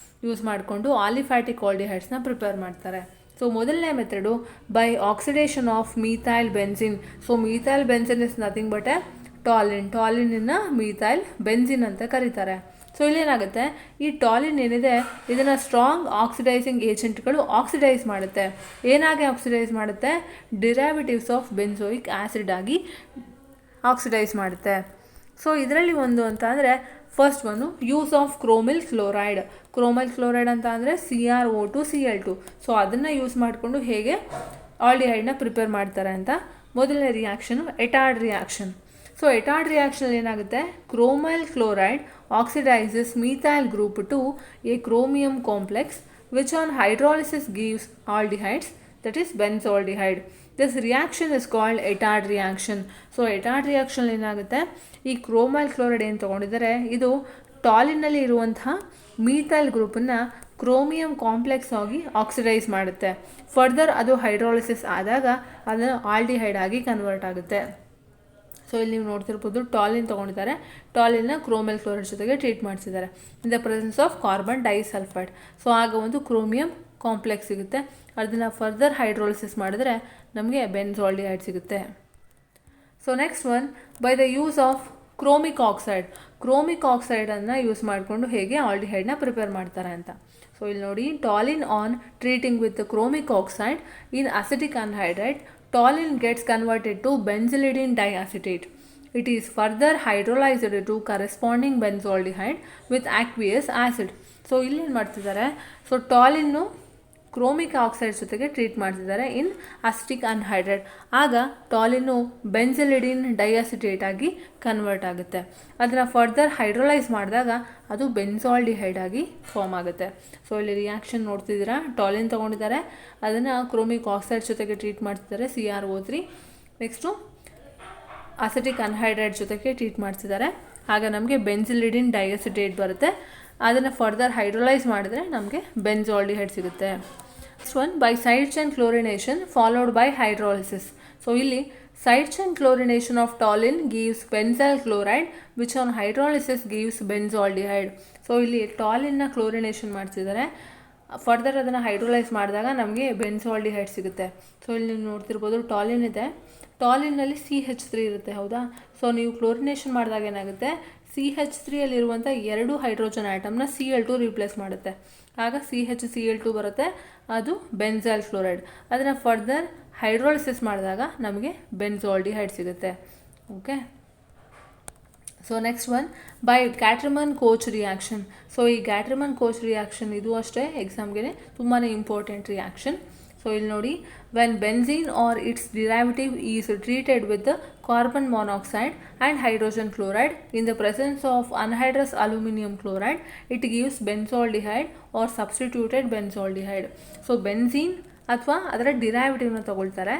[SPEAKER 1] ಯೂಸ್ ಮಾಡಿಕೊಂಡು ಆಲಿಫ್ಯಾಟಿಕ್ ಆಲ್ಡಿಹೈಡ್ಸ್ನ ಪ್ರಿಪೇರ್ ಮಾಡ್ತಾರೆ. ಸೊ ಮೊದಲನೇ method by oxidation of methyl benzene. So methyl benzene is nothing but a ಟಾಲಿನನ್ನು ಮೀಥೈಲ್ ಬೆನ್ಸಿನ್ ಅಂತ ಕರೀತಾರೆ. ಸೊ ಇಲ್ಲೇನಾಗುತ್ತೆ, ಈ ಟಾಲಿನ್ ಏನಿದೆ ಇದನ್ನು ಸ್ಟ್ರಾಂಗ್ ಆಕ್ಸಿಡೈಸಿಂಗ್ ಏಜೆಂಟ್ಗಳು ಆಕ್ಸಿಡೈಸ್ ಮಾಡುತ್ತೆ. ಏನಾಗಿ ಆಕ್ಸಿಡೈಸ್ ಮಾಡುತ್ತೆ? ಡಿರೈವೇಟಿವ್ಸ್ ಆಫ್ ಬೆನ್ಸೋಯಿಕ್ ಆ್ಯಸಿಡ್ ಆಗಿ ಆಕ್ಸಿಡೈಸ್ ಮಾಡುತ್ತೆ. ಸೊ ಇದರಲ್ಲಿ ಒಂದು ಅಂತ ಅಂದರೆ ಫಸ್ಟ್ ಒನ್ನು use of chromyl chloride. Chromyl chloride ಅಂತ ಅಂದರೆ CrO2Cl2. ಸೊ ಅದನ್ನು ಯೂಸ್ ಮಾಡಿಕೊಂಡು ಹೇಗೆ ಆಲ್ಡಿಹೈಡ್ನ ಪ್ರಿಪೇರ್ ಮಾಡ್ತಾರೆ ಅಂತ. ಮೊದಲನೇ reaction Etard reaction. So Etard reaction ಏನಾಗುತ್ತೆ, chromyl chloride oxidises methyl group to a chromium complex which on hydrolysis gives aldehydes, that is benzaldehyde. This reaction is called Etard reaction. So Etard reaction ಏನಾಗುತ್ತೆ, ಈ chromyl chloride ಏನು ತೊಗೊಂಡಿದ್ದಾರೆ ಇದು ಟಾಲಿನಲ್ಲಿ ಇರುವಂತಹ methyl ಗ್ರೂಪನ್ನು chromium complex ಆಗಿ oxidise ಮಾಡುತ್ತೆ. ಫರ್ದರ್ ಅದು ಹೈಡ್ರಾಲಿಸಿಸ್ ಆದಾಗ ಅದು ಆಲ್ಡಿಹೈಡ್ ಆಗಿ ಕನ್ವರ್ಟ್ ಆಗುತ್ತೆ. ಸೊ ಇಲ್ಲಿ ನೀವು ನೋಡ್ತಿರ್ಬೋದು ಟಾಲಿನ್ ತೊಗೊಂಡಿದ್ದಾರೆ, ಟಾಲಿನ್ನ ಕ್ರೋಮೈಲ್ ಕ್ಲೋರೈಡ್ ಜೊತೆಗೆ ಟ್ರೀಟ್ ಮಾಡಿಸಿದ್ದಾರೆ in the presence of carbon disulphide. So ಆಗ ಒಂದು ಕ್ರೋಮಿಯಂ ಕಾಂಪ್ಲೆಕ್ಸ್ ಸಿಗುತ್ತೆ. ಅದನ್ನು ಫರ್ದರ್ ಹೈಡ್ರೋಲಿಸಿಸ್ ಮಾಡಿದ್ರೆ ನಮಗೆ ಬೆನ್ಸಾಲ್ಡಿಹೈಡ್ ಸಿಗುತ್ತೆ. So next one by the use of chromic oxide. Chromic ಆಕ್ಸೈಡನ್ನು ಯೂಸ್ ಮಾಡಿಕೊಂಡು ಹೇಗೆ ಆಲ್ಡಿಹೈಡ್ನ ಪ್ರಿಪೇರ್ ಮಾಡ್ತಾರೆ ಅಂತ. ಸೊ ಇಲ್ಲಿ ನೋಡಿ, toluene on treating with chromic oxide in acetic anhydride, toluene gets converted to benzylidene diacetate. It is further hydrolyzed to corresponding benzaldehyde with aqueous acid. So ಇಲ್ಲಿ ಏನು ಮಾಡ್ತಿದ್ದಾರೆ, ಸೊ ಟಾಲಿನ್ನು ಕ್ರೋಮಿಕ್ ಆಕ್ಸೈಡ್ ಜೊತೆಗೆ ಟ್ರೀಟ್ ಮಾಡ್ತಿದ್ದಾರೆ ಇನ್ acetic anhydride. ಆಗ ಟಾಲಿನ್ನು ಬೆನ್ಸಿಲಿಡಿನ್ ಡೈಅಸಿಟೇಟ್ ಆಗಿ convert ಆಗುತ್ತೆ. ಅದನ್ನು further hydrolyse ಮಾಡಿದಾಗ ಅದು ಬೆನ್ಸಾಲ್ಡಿಹೈಡ್ ಆಗಿ ಫಾರ್ಮ್ ಆಗುತ್ತೆ. ಸೊ ಇಲ್ಲಿ ರಿಯಾಕ್ಷನ್ ನೋಡ್ತಿದ್ದೀರಾ, ಟಾಲಿನ್ ತೊಗೊಂಡಿದ್ದಾರೆ, ಅದನ್ನು ಕ್ರೋಮಿಕ್ ಆಕ್ಸೈಡ್ ಜೊತೆಗೆ ಟ್ರೀಟ್ ಮಾಡ್ತಿದ್ದಾರೆ CrO3. ನೆಕ್ಸ್ಟು ಅಸಿಟಿಕ್ ಅನ್ಹೈಡ್ರೈಡ್ ಜೊತೆಗೆ ಟ್ರೀಟ್ ಮಾಡ್ತಿದ್ದಾರೆ. ಆಗ ನಮಗೆ ಬೆನ್ಸಿಲಿಡಿನ್ ಡೈಅಸಿಟೇಟ್ ಬರುತ್ತೆ. ಅದನ್ನು ಫರ್ದರ್ ಹೈಡ್ರೋಲೈಸ್ ಮಾಡಿದ್ರೆ ನಮಗೆ ಬೆನ್ಸಾಲ್ಡಿಹೈಡ್ ಸಿಗುತ್ತೆ. Next one by side chain chlorination followed by hydrolysis. So ಇಲ್ಲಿ side chain chlorination of toluene gives benzyl chloride which on hydrolysis gives benzaldehyde. So ಇಲ್ಲಿ ಟಾಲಿನ್ನ ಕ್ಲೋರಿನೇಷನ್ ಮಾಡ್ತಿದ್ದಾರೆ, ಫರ್ದರ್ ಅದನ್ನು ಹೈಡ್ರೋಲೈಸ್ ಮಾಡಿದಾಗ ನಮಗೆ ಬೆನ್ಸಾಲ್ಡಿಹೈಡ್ ಸಿಗುತ್ತೆ. ಸೊ ಇಲ್ಲಿ ನೀವು ನೋಡ್ತಿರ್ಬೋದು ಟಾಲಿನ್ ಇದೆ, ಟಾಲಿನಲ್ಲಿ CH3 ಇರುತ್ತೆ, ಹೌದಾ. ಸೊ ನೀವು ಕ್ಲೋರಿನೇಷನ್ ಮಾಡಿದಾಗ ಏನಾಗುತ್ತೆ, CH3ಯಲ್ಲಿರುವಂಥ 2 ಹೈಡ್ರೋಜನ್ ಆಟಮ್ನ Cl2 ರಿಪ್ಲೇಸ್ ಮಾಡುತ್ತೆ. ಆಗ CHCl2 ಬರುತ್ತೆ, ಅದು ಬೆನ್ಸೈಲ್ ಕ್ಲೋರೈಡ್. ಅದನ್ನು ಫರ್ದರ್ ಹೈಡ್ರೋಲಿಸಿಸ್ ಮಾಡಿದಾಗ ನಮಗೆ ಬೆನ್ಸಾಲ್ಡಿಹೈಡ್ ಸಿಗುತ್ತೆ. Okay. So next one by Gattermann Koch reaction. So ಈ ಗ್ಯಾಟ್ರಮನ್ ಕೋಚ್ ರಿಯಾಕ್ಷನ್ ಇದು ಅಷ್ಟೇ ಎಕ್ಸಾಮ್ಗೆ ತುಂಬಾ ಇಂಪಾರ್ಟೆಂಟ್ ರಿಯಾಕ್ಷನ್. ಸೊ ಇಲ್ಲಿ ನೋಡಿ, when benzene or its derivative is treated with carbon monoxide and hydrogen chloride in the presence of anhydrous aluminum chloride, it gives benzaldehyde or substituted benzaldehyde. So benzene ಅಥವಾ ಅದರ ಡಿರೈವೇಟಿವ್ನ ತಗೊಳ್ತಾರೆ,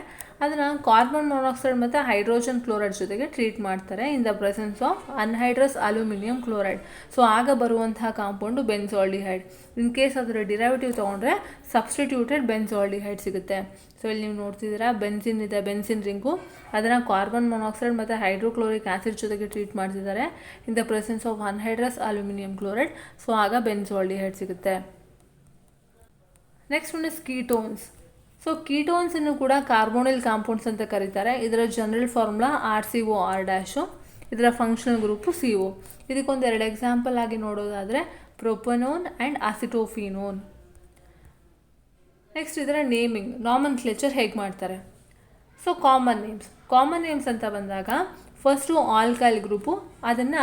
[SPEAKER 1] ಅದನ್ನು carbon monoxide ಮತ್ತು hydrogen chloride ಜೊತೆಗೆ treat ಮಾಡ್ತಾರೆ in the presence of anhydrous aluminium chloride. So ಆಗ ಬರುವಂತಹ ಕಾಂಪೌಂಡು ಬೆನ್ಸಾಲ್ಡಿಹೈಡ್. ಇನ್ ಕೇಸ್ ಅದರ ಡಿರೈವೇಟಿವ್ ತೊಗೊಂಡ್ರೆ ಸಬ್ಸ್ಟಿಟ್ಯೂಟೆಡ್ ಬೆನ್ಸಾಲ್ಡಿಹೈಡ್ ಸಿಗುತ್ತೆ. ಸೊ ಇಲ್ಲಿ ನೀವು ನೋಡ್ತಿದ್ದೀರಾ, ಬೆನ್ಸಿನ್ ಇದೆ, ಬೆನ್ಸಿನ್ ರಿಂಗು, ಅದನ್ನು ಕಾರ್ಬನ್ ಮೊನಾಕ್ಸೈಡ್ ಮತ್ತು ಹೈಡ್ರೋಕ್ಲೋರಿಕ್ ಆ್ಯಸಿಡ್ ಜೊತೆಗೆ ಟ್ರೀಟ್ ಮಾಡ್ತಿದ್ದಾರೆ in the presence of anhydrous aluminium chloride. So ಆಗ ಬೆನ್ಸಾಲ್ಡಿಹೈಡ್ ಸಿಗುತ್ತೆ. Next one is ketones. So ಕೀಟೋನ್ಸನ್ನು ಕೂಡ ಕಾರ್ಬೋನಿಲ್ ಕಾಂಪೌಂಡ್ಸ್ ಅಂತ ಕರೀತಾರೆ. ಇದರ ಜನರಲ್ ಫಾರ್ಮುಲಾ RCOR-. ಇದರ ಫಂಕ್ಷನಲ್ ಗ್ರೂಪು CO. ಇದಕ್ಕೊಂದು 2 ಎಕ್ಸಾಂಪಲ್ ಆಗಿ ನೋಡೋದಾದರೆ ಪ್ರೊಪನೋನ್ ಆ್ಯಂಡ್ ಅಸಿಟೋಫಿನೋನ್. ನೆಕ್ಸ್ಟ್ ಇದರ ನೇಮಿಂಗ್, ನಾಮನ್ಕ್ಲೇಚರ್ ಹೇಗೆ ಮಾಡ್ತಾರೆ. ಸೊ ಕಾಮನ್ ನೇಮ್ಸ್ ಅಂತ ಬಂದಾಗ ಫಸ್ಟು ಆಲ್ಕೈಲ್ ಗ್ರೂಪು, ಅದನ್ನು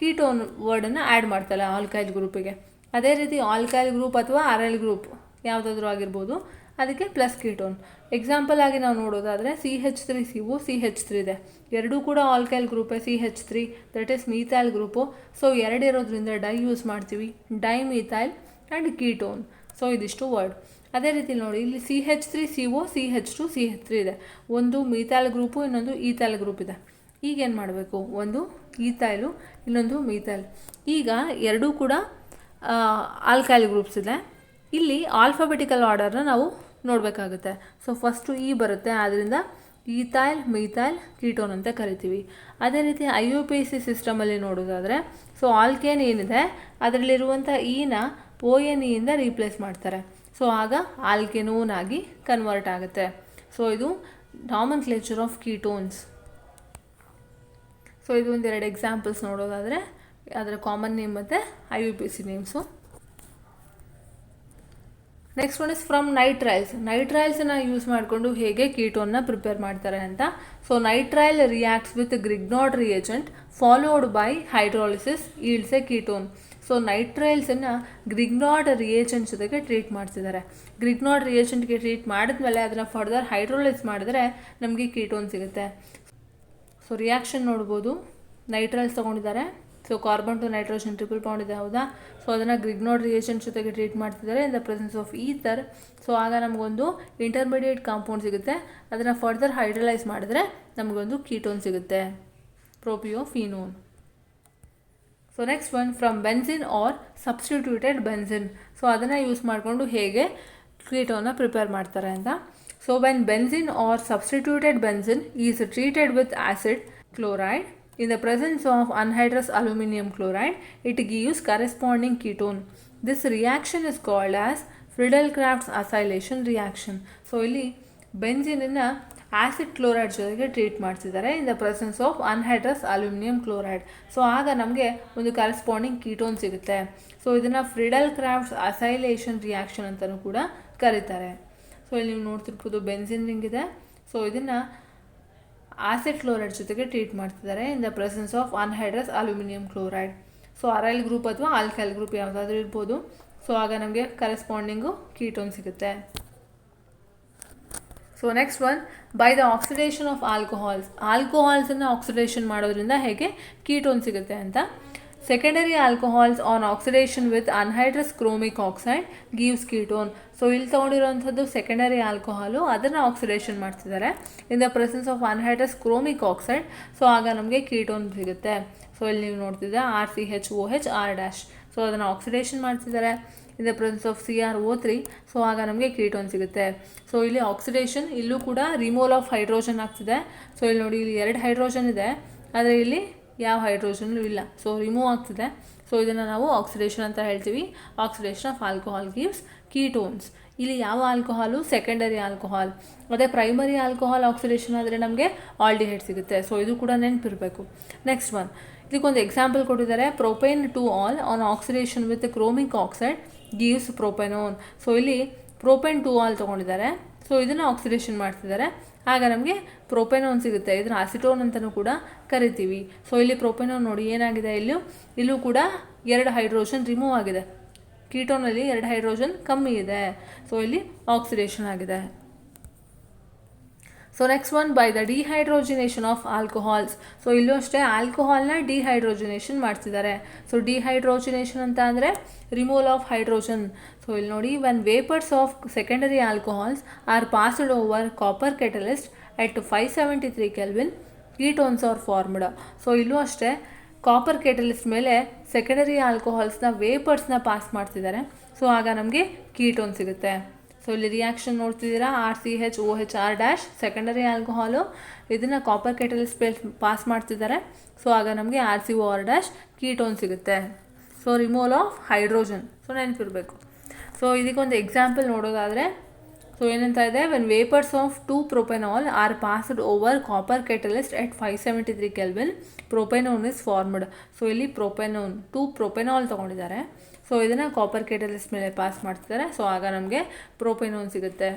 [SPEAKER 1] ಕೀಟೋನ್ ವರ್ಡನ್ನು ಆ್ಯಡ್ ಮಾಡ್ತಾರೆ ಆಲ್ಕೈಲ್ ಗ್ರೂಪಿಗೆ. ಅದೇ ರೀತಿ ಆಲ್ಕೈಲ್ ಗ್ರೂಪ್ ಅಥವಾ ಅರೈಲ್ ಗ್ರೂಪ್ ಯಾವುದಾದ್ರೂ ಆಗಿರ್ಬೋದು, ಅದಕ್ಕೆ ಪ್ಲಸ್ ಕೀಟೋನ್. ಎಕ್ಸಾಂಪಲ್ ಆಗಿ ನಾವು ನೋಡೋದಾದರೆ CH3CO CH3 ಇದೆ, ಎರಡೂ ಕೂಡ ಆಲ್ಕೈಲ್ ಗ್ರೂಪೇ. CH3 that is methyl group. So 2 ಇರೋದ್ರಿಂದ ಡೈ ಯೂಸ್ ಮಾಡ್ತೀವಿ, di methyl and ketone. So ಇದಿಷ್ಟು ವರ್ಡ್. ಅದೇ ರೀತಿ ನೋಡಿ, ಇಲ್ಲಿ CH3CO CH2 CH3 ಇದೆ, ಒಂದು ಮೀಥೈಲ್ ಗ್ರೂಪು, ಇನ್ನೊಂದು ಈಥೈಲ್ ಗ್ರೂಪ್ ಇದೆ. ಈಗೇನು ಮಾಡಬೇಕು, ಒಂದು ಈಥೈಲು, ಇನ್ನೊಂದು ಮೀಥೈಲ್. ಈಗ ಎರಡೂ ಕೂಡ ಆಲ್ಕೈಲ್ ಗ್ರೂಪ್ಸ್ ಇದೆ. ಇಲ್ಲಿ ಆಲ್ಫಾಬೆಟಿಕಲ್ ಆರ್ಡರ್ನ ನಾವು ನೋಡಬೇಕಾಗುತ್ತೆ. ಸೊ ಫಸ್ಟು ಇ ಬರುತ್ತೆ, ಆದ್ದರಿಂದ ಈಥೈಲ್ ಮೀಥೈಲ್ ಕೀಟೋನ್ ಅಂತ ಕರಿತೀವಿ. ಅದೇ ರೀತಿ IUPAC ಸಿಸ್ಟಮಲ್ಲಿ ನೋಡೋದಾದರೆ ಸೊ ಆಲ್ಕೇನ್ ಏನಿದೆ ಅದರಲ್ಲಿರುವಂಥ ಇನ ONE ಇಂದ ರೀಪ್ಲೇಸ್ ಮಾಡ್ತಾರೆ. ಸೊ ಆಗ ಆಲ್ಕೆನೋನ್ ಆಗಿ ಕನ್ವರ್ಟ್ ಆಗುತ್ತೆ. ಸೊ ಇದು ನಾಮನ್ಕ್ಲೇಚರ್ ಆಫ್ ಕೀಟೋನ್ಸ್. ಸೊ ಇದು ಒಂದೆರಡು ಎಕ್ಸಾಂಪಲ್ಸ್ ನೋಡೋದಾದರೆ ಅದರ ಕಾಮನ್ ನೇಮ್ ಮತ್ತು IUPAC names. Next one is from nitriles. ನೈಟ್ರೈಲ್ಸನ್ನು ಯೂಸ್ ಮಾಡಿಕೊಂಡು ಹೇಗೆ ಕೀಟೋನ್ನ ಪ್ರಿಪೇರ್ ಮಾಡ್ತಾರೆ ಅಂತ. So nitrile reacts with Grignard reagent followed by hydrolysis yields a ketone. So ನೈಟ್ರೈಲ್ಸನ್ನು ಗ್ರಿಗ್ನಾರ್ಡ್ ರಿಯೇಜೆಂಟ್ ಜೊತೆಗೆ ಟ್ರೀಟ್ ಮಾಡ್ತಿದ್ದಾರೆ. ಗ್ರಿಗ್ನಾರ್ಡ್ ರಿಯೇಜೆಂಟ್ಗೆ ಟ್ರೀಟ್ ಮಾಡಿದ್ಮೇಲೆ ಅದನ್ನು ಫರ್ದರ್ ಹೈಡ್ರಾಲಿಸ್ ಮಾಡಿದ್ರೆ ನಮಗೆ ಕೀಟೋನ್ ಸಿಗುತ್ತೆ. ಸೊ ರಿಯಾಕ್ಷನ್ ನೋಡ್ಬೋದು, ನೈಟ್ರೈಲ್ಸ್ ತೊಗೊಂಡಿದ್ದಾರೆ. So carbon to nitrogen triple bond ಇದೆ, ಹೌದಾ. ಸೊ ಅದನ್ನು ಗ್ರಿಗ್ನಾರ್ಡ್ ರಿಯೇಜೆಂಟ್ ಜೊತೆಗೆ ಟ್ರೀಟ್ ಮಾಡ್ತಿದ್ದಾರೆ in the presence of ether. So ಆಗ ನಮಗೊಂದು ಇಂಟರ್ಮೀಡಿಯೇಟ್ ಕಾಂಪೌಂಡ್ ಸಿಗುತ್ತೆ. ಅದನ್ನು ಫರ್ದರ್ ಹೈಡ್ರಲೈಸ್ ಮಾಡಿದ್ರೆ ನಮಗೊಂದು ಕೀಟೋನ್ ಸಿಗುತ್ತೆ, propiophenone. So next one from benzene or substituted benzene. So ಅದನ್ನು ಯೂಸ್ ಮಾಡಿಕೊಂಡು ಹೇಗೆ ಕೀಟೋನ್ನ ಪ್ರಿಪೇರ್ ಮಾಡ್ತಾರೆ ಅಂತ. So when benzene or substituted benzene is treated with acid chloride in the presence of anhydrous aluminum chloride, it gives corresponding ketone. This reaction is called as Friedel-Crafts acylation reaction. So ಇಲ್ಲಿ ಬೆನ್ಸಿನನ್ನು acid chloride ಜೊತೆಗೆ treat ಮಾಡ್ತಿದ್ದಾರೆ in the presence of anhydrous aluminium chloride. So ಆಗ ನಮಗೆ ಒಂದು corresponding ketone ಸಿಗುತ್ತೆ. So ಇದನ್ನು ಫ್ರಿಡೆಲ್-ಕ್ರಾಫ್ಟ್ಸ್ acylation reaction ಅಂತಲೂ ಕೂಡ ಕರೀತಾರೆ. ಸೊ ಇಲ್ಲಿ ನೀವು ನೋಡ್ತಿರ್ಬೋದು ಬೆನ್ಸಿನ್ ರಿಂಗ್ ಇದೆ. ಸೊ ಇದನ್ನು ಆಸಿಡ್ ಕ್ಲೋರೈಡ್ ಜೊತೆಗೆ ಟ್ರೀಟ್ ಮಾಡ್ತಿದ್ದಾರೆ in the presence of anhydrous aluminium chloride. So aryl group ಅಥವಾ ಆಲ್ಕೈಲ್ ಗ್ರೂಪ್ ಯಾವುದಾದ್ರೂ ಇರ್ಬೋದು. ಸೊ ಆಗ ನಮಗೆ ಕರೆಸ್ಪಾಂಡಿಂಗು ಕೀಟೋನ್ ಸಿಗುತ್ತೆ. So next one by the oxidation of alcohols. ಆಲ್ಕೋಹಾಲ್ಸನ್ನು ಆಕ್ಸಿಡೇಷನ್ ಮಾಡೋದ್ರಿಂದ ಹೇಗೆ ಕೀಟೋನ್ ಸಿಗುತ್ತೆ ಅಂತ. Secondary alcohols on oxidation with anhydrous chromic oxide gives ketone. So ಇಲ್ಲಿ ತೊಗೊಂಡಿರೋಂಥದ್ದು ಸೆಕೆಂಡರಿ ಆಲ್ಕೋಹಾಲು, ಅದನ್ನು ಆಕ್ಸಿಡೇಷನ್ ಮಾಡ್ತಿದ್ದಾರೆ in the presence of anhydrous chromic oxide. So ಆಗ ನಮಗೆ ಕೀಟೋನ್ ಸಿಗುತ್ತೆ. ಸೊ ಇಲ್ಲಿ ನೀವು ನೋಡ್ತಿದ್ದೆ RCHOH R'. ಸೊ ಅದನ್ನು ಆಕ್ಸಿಡೇಷನ್ ಮಾಡ್ತಿದ್ದಾರೆ in the presence of CrO3. So ಆಗ ನಮಗೆ ಕೀಟೋನ್ ಸಿಗುತ್ತೆ. ಸೊ ಇಲ್ಲಿ ಆಕ್ಸಿಡೇಷನ್, ಇಲ್ಲೂ ಕೂಡ ರಿಮೂವಲ್ ಆಫ್ ಹೈಡ್ರೋಜನ್ ಆಗ್ತಿದೆ. ಸೊ ಇಲ್ಲಿ ನೋಡಿ, ಇಲ್ಲಿ 2 ಹೈಡ್ರೋಜನ್ ಇದೆ, ಆದರೆ ಇಲ್ಲಿ ಯಾವ ಹೈಡ್ರೋಜನ್ನು ಇಲ್ಲ. ಸೊ ರಿಮೂವ್ ಆಗ್ತಿದೆ. ಸೊ ಇದನ್ನು ನಾವು ಆಕ್ಸಿಡೇಷನ್ ಅಂತ ಹೇಳ್ತೀವಿ. Oxidation of alcohol gives ketones. ಇಲ್ಲಿ ಯಾವ ಆಲ್ಕೋಹಾಲು? Secondary alcohol. ಅದೇ ಪ್ರೈಮರಿ ಆಲ್ಕೋಹಾಲ್ ಆಕ್ಸಿಡೇಷನ್ ಆದರೆ ನಮಗೆ ಆಲ್ಡಿಹೈಡ್ ಸಿಗುತ್ತೆ. ಸೊ ಇದು ಕೂಡ ನೆನಪಿರಬೇಕು. ನೆಕ್ಸ್ಟ್ ಒನ್, ಇದಕ್ಕೊಂದು ಎಕ್ಸಾಂಪಲ್ ಕೊಟ್ಟಿದ್ದಾರೆ. Propan two ol on oxidation with chromic oxide gives propanone. So ಇಲ್ಲಿ ಪ್ರೊಪೇನ್ ಟು ಆಲ್ ತೊಗೊಂಡಿದ್ದಾರೆ. ಸೊ ಇದನ್ನು ಆಕ್ಸಿಡೇಷನ್ ಮಾಡ್ತಿದ್ದಾರೆ, ಆಗ ನಮಗೆ ಪ್ರೊಪೆನೋನ್ ಸಿಗುತ್ತೆ. ಇದನ್ನು ಅಸಿಟೋನ್ ಅಂತಲೂ ಕೂಡ ಕರಿತೀವಿ. ಸೊ ಇಲ್ಲಿ ಪ್ರೊಪೆನೋನ್ ನೋಡಿ ಏನಾಗಿದೆ, ಇಲ್ಲೂ ಕೂಡ 2 ಹೈಡ್ರೋಜನ್ ರಿಮೂವ್ ಆಗಿದೆ. ಕೀಟೋನಲ್ಲಿ 2 ಹೈಡ್ರೋಜನ್ ಕಮ್ಮಿ ಇದೆ. ಸೊ ಇಲ್ಲಿ ಆಕ್ಸಿಡೇಷನ್ ಆಗಿದೆ. So next one by the dehydrogenation of alcohols. So ಇಲ್ಲೂ ಅಷ್ಟೇ ಆಲ್ಕೋಹಾಲ್ನ ಡಿಹೈಡ್ರೋಜಿನೇಷನ್ ಮಾಡ್ತಿದ್ದಾರೆ. ಸೊ ಡಿಹೈಡ್ರೋಜಿನೇಷನ್ ಅಂತ ಅಂದರೆ ರಿಮೂವಲ್ ಆಫ್ ಹೈಡ್ರೋಜನ್. ಸೊ ಇಲ್ಲಿ ನೋಡಿ, when vapours of secondary alcohols are passed over copper catalyst at 573 kelvin ketones are formed. So ಇಲ್ಲೂ ಅಷ್ಟೇ ಕಾಪರ್ ಕೆಟಲಿಸ್ಟ್ ಮೇಲೆ ಸೆಕೆಂಡರಿ ಆಲ್ಕೋಹಾಲ್ಸ್ನ ವೇಪರ್ಸ್ನ ಪಾಸ್ ಮಾಡ್ತಿದ್ದಾರೆ. ಸೊ ಆಗ ನಮಗೆ ಕೀಟೋನ್ ಸಿಗುತ್ತೆ. ಸೊ ಇಲ್ಲಿ ರಿಯಾಕ್ಷನ್ ನೋಡ್ತಿದ್ದೀರಾ, RCHOH R', ಸೆಕೆಂಡರಿ ಆಲ್ಕೋಹಾಲು, ಇದನ್ನು ಕಾಪರ್ ಕೆಟಲಿಸ್ಟ್ ಪಾಸ್ ಮಾಡ್ತಿದ್ದಾರೆ. ಸೊ ಆಗ ನಮಗೆ RCOR' ಕೀಟೋನ್ ಸಿಗುತ್ತೆ. So removal of hydrogen. So ನೆನಪಿರಬೇಕು. ಸೊ ಇದಕ್ಕೊಂದು ಎಕ್ಸಾಂಪಲ್ ನೋಡೋದಾದರೆ, ಸೊ ಏನಂತ ಇದೆ, ವೆನ್ ವೇಪರ್ಸ್ ಆಫ್ 2-ಪ್ರೊಪೆನಾಲ್ are passed over copper catalyst at 573 kelvin propanone is formed. So ಇಲ್ಲಿ ಪ್ರೊಪೆನೋನ್ 2-ಪ್ರೊಪೆನಾಲ್ ತೊಗೊಂಡಿದ್ದಾರೆ. ಸೊ ಇದನ್ನು ಕಾಪರ್ ಕೆಟಲಿಸ್ಟ್ ಮೇಲೆ ಪಾಸ್ ಮಾಡ್ತಿದ್ದಾರೆ. ಸೊ ಆಗ ನಮಗೆ ಪ್ರೊಪೆನೋನ್ ಸಿಗುತ್ತೆ.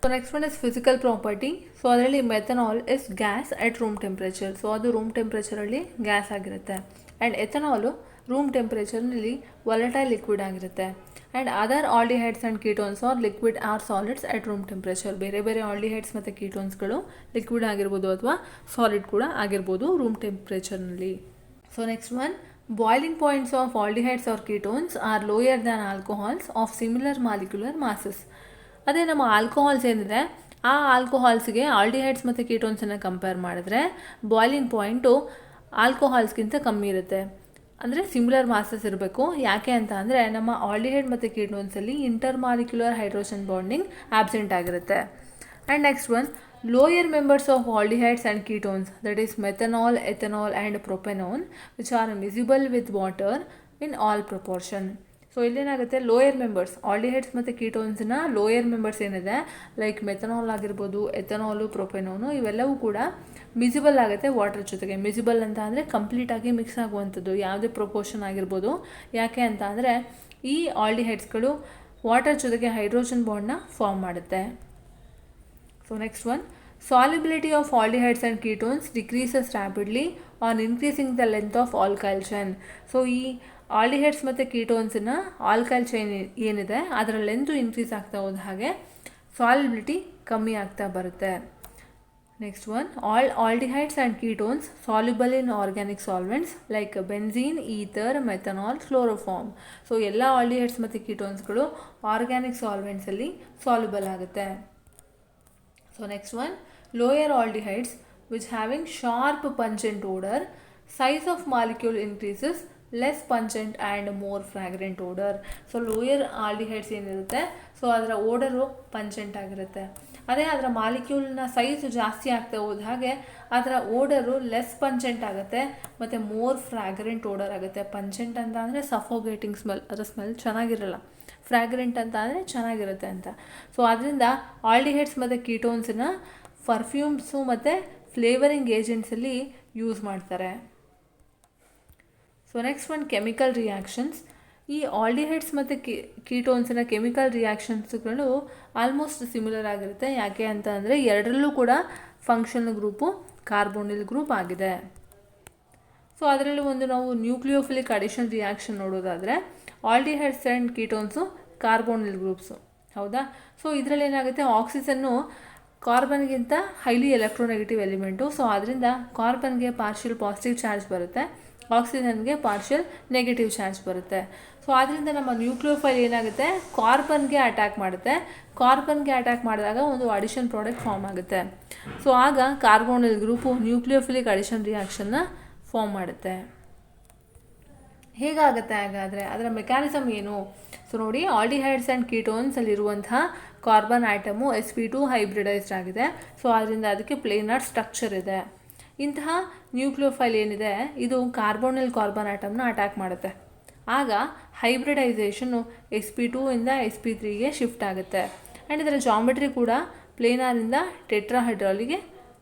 [SPEAKER 1] So next one is physical property. So ಅದರಲ್ಲಿ methanol is gas at room temperature. So ಅದು ರೂಮ್ ಟೆಂಪ್ರೇಚರಲ್ಲಿ ಗ್ಯಾಸ್ ಆಗಿರುತ್ತೆ. ಆ್ಯಂಡ್ ಎಥನಾಲು ರೂಮ್ ಟೆಂಪ್ರೇಚರ್ನಲ್ಲಿ ವಾಲಟೈಲ್ ಲಿಕ್ವಿಡ್ ಆಗಿರುತ್ತೆ. And other aldehydes and ketones are liquid or solids at room temperature. ಬೇರೆ ಬೇರೆ aldehydes ಮತ್ತು ಕೀಟೋನ್ಸ್ಗಳು liquid ಆಗಿರ್ಬೋದು ಅಥವಾ ಸಾಲಿಡ್ ಕೂಡ ಆಗಿರ್ಬೋದು ರೂಮ್ ಟೆಂಪ್ರೇಚರ್ನಲ್ಲಿ. So next one, boiling points of aldehydes or ketones are lower than alcohols of similar molecular masses. ಅದೇ ನಮ್ಮ ಆಲ್ಕೋಹಾಲ್ಸ್ ಏನಿದೆ, ಆ ಆಲ್ಕೋಹಾಲ್ಸ್ಗೆ ಆಲ್ಡಿಹೈಡ್ಸ್ ಮತ್ತು ಕೀಟೋನ್ಸನ್ನು ಕಂಪೇರ್ ಮಾಡಿದ್ರೆ ಬಾಯ್ಲಿಂಗ್ ಪಾಯಿಂಟು ಆಲ್ಕೋಹಾಲ್ಸ್ಗಿಂತ ಕಮ್ಮಿ ಇರುತ್ತೆ. ಅಂದರೆ ಸಿಮಿಲರ್ ಮಾಸಸ್ ಇರಬೇಕು. ಯಾಕೆ ಅಂತ ಅಂದರೆ ನಮ್ಮ ಆಲ್ಡಿಹೈಡ್ ಮತ್ತು ಕೀಟೋನ್ಸಲ್ಲಿ intermolecular hydrogen bonding absent ಆಗಿರುತ್ತೆ. And next one, lower members of aldehydes and ketones, that is methanal, ethanal and propanone, which are miscible with water in all proportion. So ಇಲ್ಲೇನಾಗುತ್ತೆ, lower members aldehydes ಮತ್ತು ಕೀಟೋನ್ಸ್ನ lower members ಏನಿದೆ like methanal ಆಗಿರ್ಬೋದು, ethanal, ಪ್ರೊಪೆನೋನು, ಇವೆಲ್ಲವೂ ಕೂಡ ಮಿಸಿಬಲ್ ಆಗುತ್ತೆ water ಜೊತೆಗೆ. ಮಿಸಿಬಲ್ ಅಂತ ಅಂದರೆ ಕಂಪ್ಲೀಟಾಗಿ ಮಿಕ್ಸ್ ಆಗುವಂಥದ್ದು, ಯಾವುದೇ ಪ್ರೊಪೋರ್ಷನ್ ಆಗಿರ್ಬೋದು. ಯಾಕೆ ಅಂತ ಅಂದರೆ ಈ ಆಲ್ಡಿಹೈಡ್ಸ್ಗಳು ವಾಟರ್ ಜೊತೆಗೆ ಹೈಡ್ರೋಜನ್ ಬಾಂಡ್ನ ಫಾರ್ಮ್ ಮಾಡುತ್ತೆ. So next one, solubility of aldehydes and ketones decreases rapidly on increasing the length of alkyl chain. So ಈ ಆಲ್ಡಿಹೈಡ್ಸ್ ಮತ್ತು ಕೀಟೋನ್ಸ್ನ ಆಲ್ಕೈಲ್ ಚೈನ್ ಏನಿದೆ ಅದರ ಲೆಂತು ಇನ್ಕ್ರೀಸ್ ಆಗ್ತಾ ಹೋದ ಹಾಗೆ ಸಾಲ್ಯುಬಿಲಿಟಿ ಕಮ್ಮಿ ಆಗ್ತಾ ಬರುತ್ತೆ. Next one, all aldehydes and ketones soluble in organic solvents like benzene, ether, methanol, chloroform. So ಎಲ್ಲ ಆಲ್ಡಿಹೈಡ್ಸ್ ಮತ್ತು ಕೀಟೋನ್ಸ್ಗಳು ಆರ್ಗ್ಯಾನಿಕ್ ಸಾಲ್ವೆಂಟ್ಸಲ್ಲಿ ಸಾಲ್ಯುಬಲ್ ಆಗುತ್ತೆ. So next one, lower aldehydes which having sharp pungent odor, size of molecule increases, less pungent and more fragrant odor. So lower aldehydes ಏನಿರುತ್ತೆ so ಅದರ ಓಡರು pungent ಆಗಿರುತ್ತೆ. ಅದೇ ಅದರ ಮಾಲಿಕ್ಯೂಲ್ನ ಸೈಜ್ ಜಾಸ್ತಿ ಆಗ್ತಾ ಹೋದ ಹಾಗೆ ಅದರ ಓಡರು ಲೆಸ್ ಪಂಜೆಂಟ್ ಆಗುತ್ತೆ ಮತ್ತು ಮೋರ್ ಫ್ರಾಗ್ರೆಂಟ್ ಓಡರ್ ಆಗುತ್ತೆ. ಪಂಜೆಂಟ್ ಅಂತ ಅಂದರೆ ಸಫೋಗೇಟಿಂಗ್ ಸ್ಮೆಲ್, ಅದರ ಸ್ಮೆಲ್ ಚೆನ್ನಾಗಿರಲ್ಲ. ಫ್ರಾಗ್ರೆಂಟ್ ಅಂತ ಅಂದರೆ ಚೆನ್ನಾಗಿರುತ್ತೆ ಅಂತ. ಸೊ ಅದರಿಂದ ಆಲ್ಡಿಹೈಡ್ಸ್ ಮತ್ತು ಕೀಟೋನ್ಸನ್ನ ಪರ್ಫ್ಯೂಮ್ಸು ಮತ್ತು ಫ್ಲೇವರಿಂಗ್ ಏಜೆಂಟ್ಸಲ್ಲಿ ಯೂಸ್ ಮಾಡ್ತಾರೆ. So next one, chemical reactions. ಈ ಆಲ್ಡಿಹೈಡ್ಸ್ ಮತ್ತು ಕೀಟೋನ್ಸಿನ ಕೆಮಿಕಲ್ ರಿಯಾಕ್ಷನ್ಸ್ಗಳು ಆಲ್ಮೋಸ್ಟ್ ಸಿಮಿಲರ್ ಆಗಿರುತ್ತೆ. ಯಾಕೆ ಅಂತ ಅಂದರೆ ಎರಡರಲ್ಲೂ ಕೂಡ ಫಂಕ್ಷನಲ್ ಗ್ರೂಪು ಕಾರ್ಬೋನಿಲ್ ಗ್ರೂಪ್ ಆಗಿದೆ. ಸೊ ಅದರಲ್ಲಿ ಒಂದು ನಾವು ನ್ಯೂಕ್ಲಿಯೋಫಿಲಿಕ್ ಅಡಿಷನ್ ರಿಯಾಕ್ಷನ್ ನೋಡೋದಾದರೆ ಆಲ್ಡಿಹೈಡ್ಸ್ ಆ್ಯಂಡ್ ಕೀಟೋನ್ಸು ಕಾರ್ಬೋನಿಲ್ ಗ್ರೂಪ್ಸು, ಹೌದಾ. ಸೊ ಇದರಲ್ಲಿ ಏನಾಗುತ್ತೆ, ಆಕ್ಸಿಜನ್ನು ಕಾರ್ಬನ್ಗಿಂತ ಹೈಲಿ ಎಲೆಕ್ಟ್ರೋನೆಗೆಟಿವ್ ಎಲಿಮೆಂಟು. ಸೊ ಅದರಿಂದ ಕಾರ್ಬನ್ಗೆ ಪಾರ್ಷಿಯಲ್ ಪಾಸಿಟಿವ್ ಚಾರ್ಜ್ ಬರುತ್ತೆ, ಆಕ್ಸಿಜನ್ಗೆ ಪಾರ್ಷಿಯಲ್ ನೆಗೆಟಿವ್ ಚಾರ್ಜ್ ಬರುತ್ತೆ. ಸೊ ಆದ್ದರಿಂದ ನಮ್ಮ ನ್ಯೂಕ್ಲಿಯೋಫೈಲ್ ಏನಾಗುತ್ತೆ, ಕಾರ್ಬನ್ಗೆ ಅಟ್ಯಾಕ್ ಮಾಡುತ್ತೆ. ಕಾರ್ಬನ್ಗೆ ಅಟ್ಯಾಕ್ ಮಾಡಿದಾಗ ಒಂದು ಅಡಿಷನ್ ಪ್ರಾಡಕ್ಟ್ ಫಾರ್ಮ್ ಆಗುತ್ತೆ. ಸೊ ಆಗ ಕಾರ್ಬೋನಿಲ್ ಗ್ರೂಪು ನ್ಯೂಕ್ಲಿಯೋಫಿಲಿಕ್ ಅಡಿಷನ್ ರಿಯಾಕ್ಷನ್ನ ಫಾರ್ಮ್ ಮಾಡುತ್ತೆ. ಹೇಗಾಗುತ್ತೆ ಹಾಗಾದರೆ, ಅದರ ಮೆಕ್ಯಾನಿಸಮ್ ಏನು? ಸೊ ನೋಡಿ, ಆಲ್ಡಿಹೈಡ್ಸ್ ಆ್ಯಂಡ್ ಕೀಟೋನ್ಸಲ್ಲಿರುವಂತಹ ಕಾರ್ಬನ್ ಆಟಮು sp2 ಹೈಬ್ರಿಡೈಸ್ಡ್ ಆಗಿದೆ. ಸೊ ಅದರಿಂದ ಅದಕ್ಕೆ ಪ್ಲೇನಾರ್ ಸ್ಟ್ರಕ್ಚರ್ ಇದೆ. ಇಂತಹ ನ್ಯೂಕ್ಲಿಯೋಫೈಲ್ ಏನಿದೆ ಇದು ಕಾರ್ಬೋನಿಲ್ ಕಾರ್ಬನ್ ಆಟಮ್ನ ಅಟ್ಯಾಕ್ ಮಾಡುತ್ತೆ. ಆಗ ಹೈಬ್ರಿಡೈಸೇಷನ್ನು sp2 ಇಂದ sp3ಗೆ ಶಿಫ್ಟ್ ಆಗುತ್ತೆ. ಆ್ಯಂಡ್ ಇದರ ಜಾಮೆಟ್ರಿ ಕೂಡ ಪ್ಲೇನಾರಿಂದ ಟೆಟ್ರಾಹೈಡ್ರಾಲಿಗೆ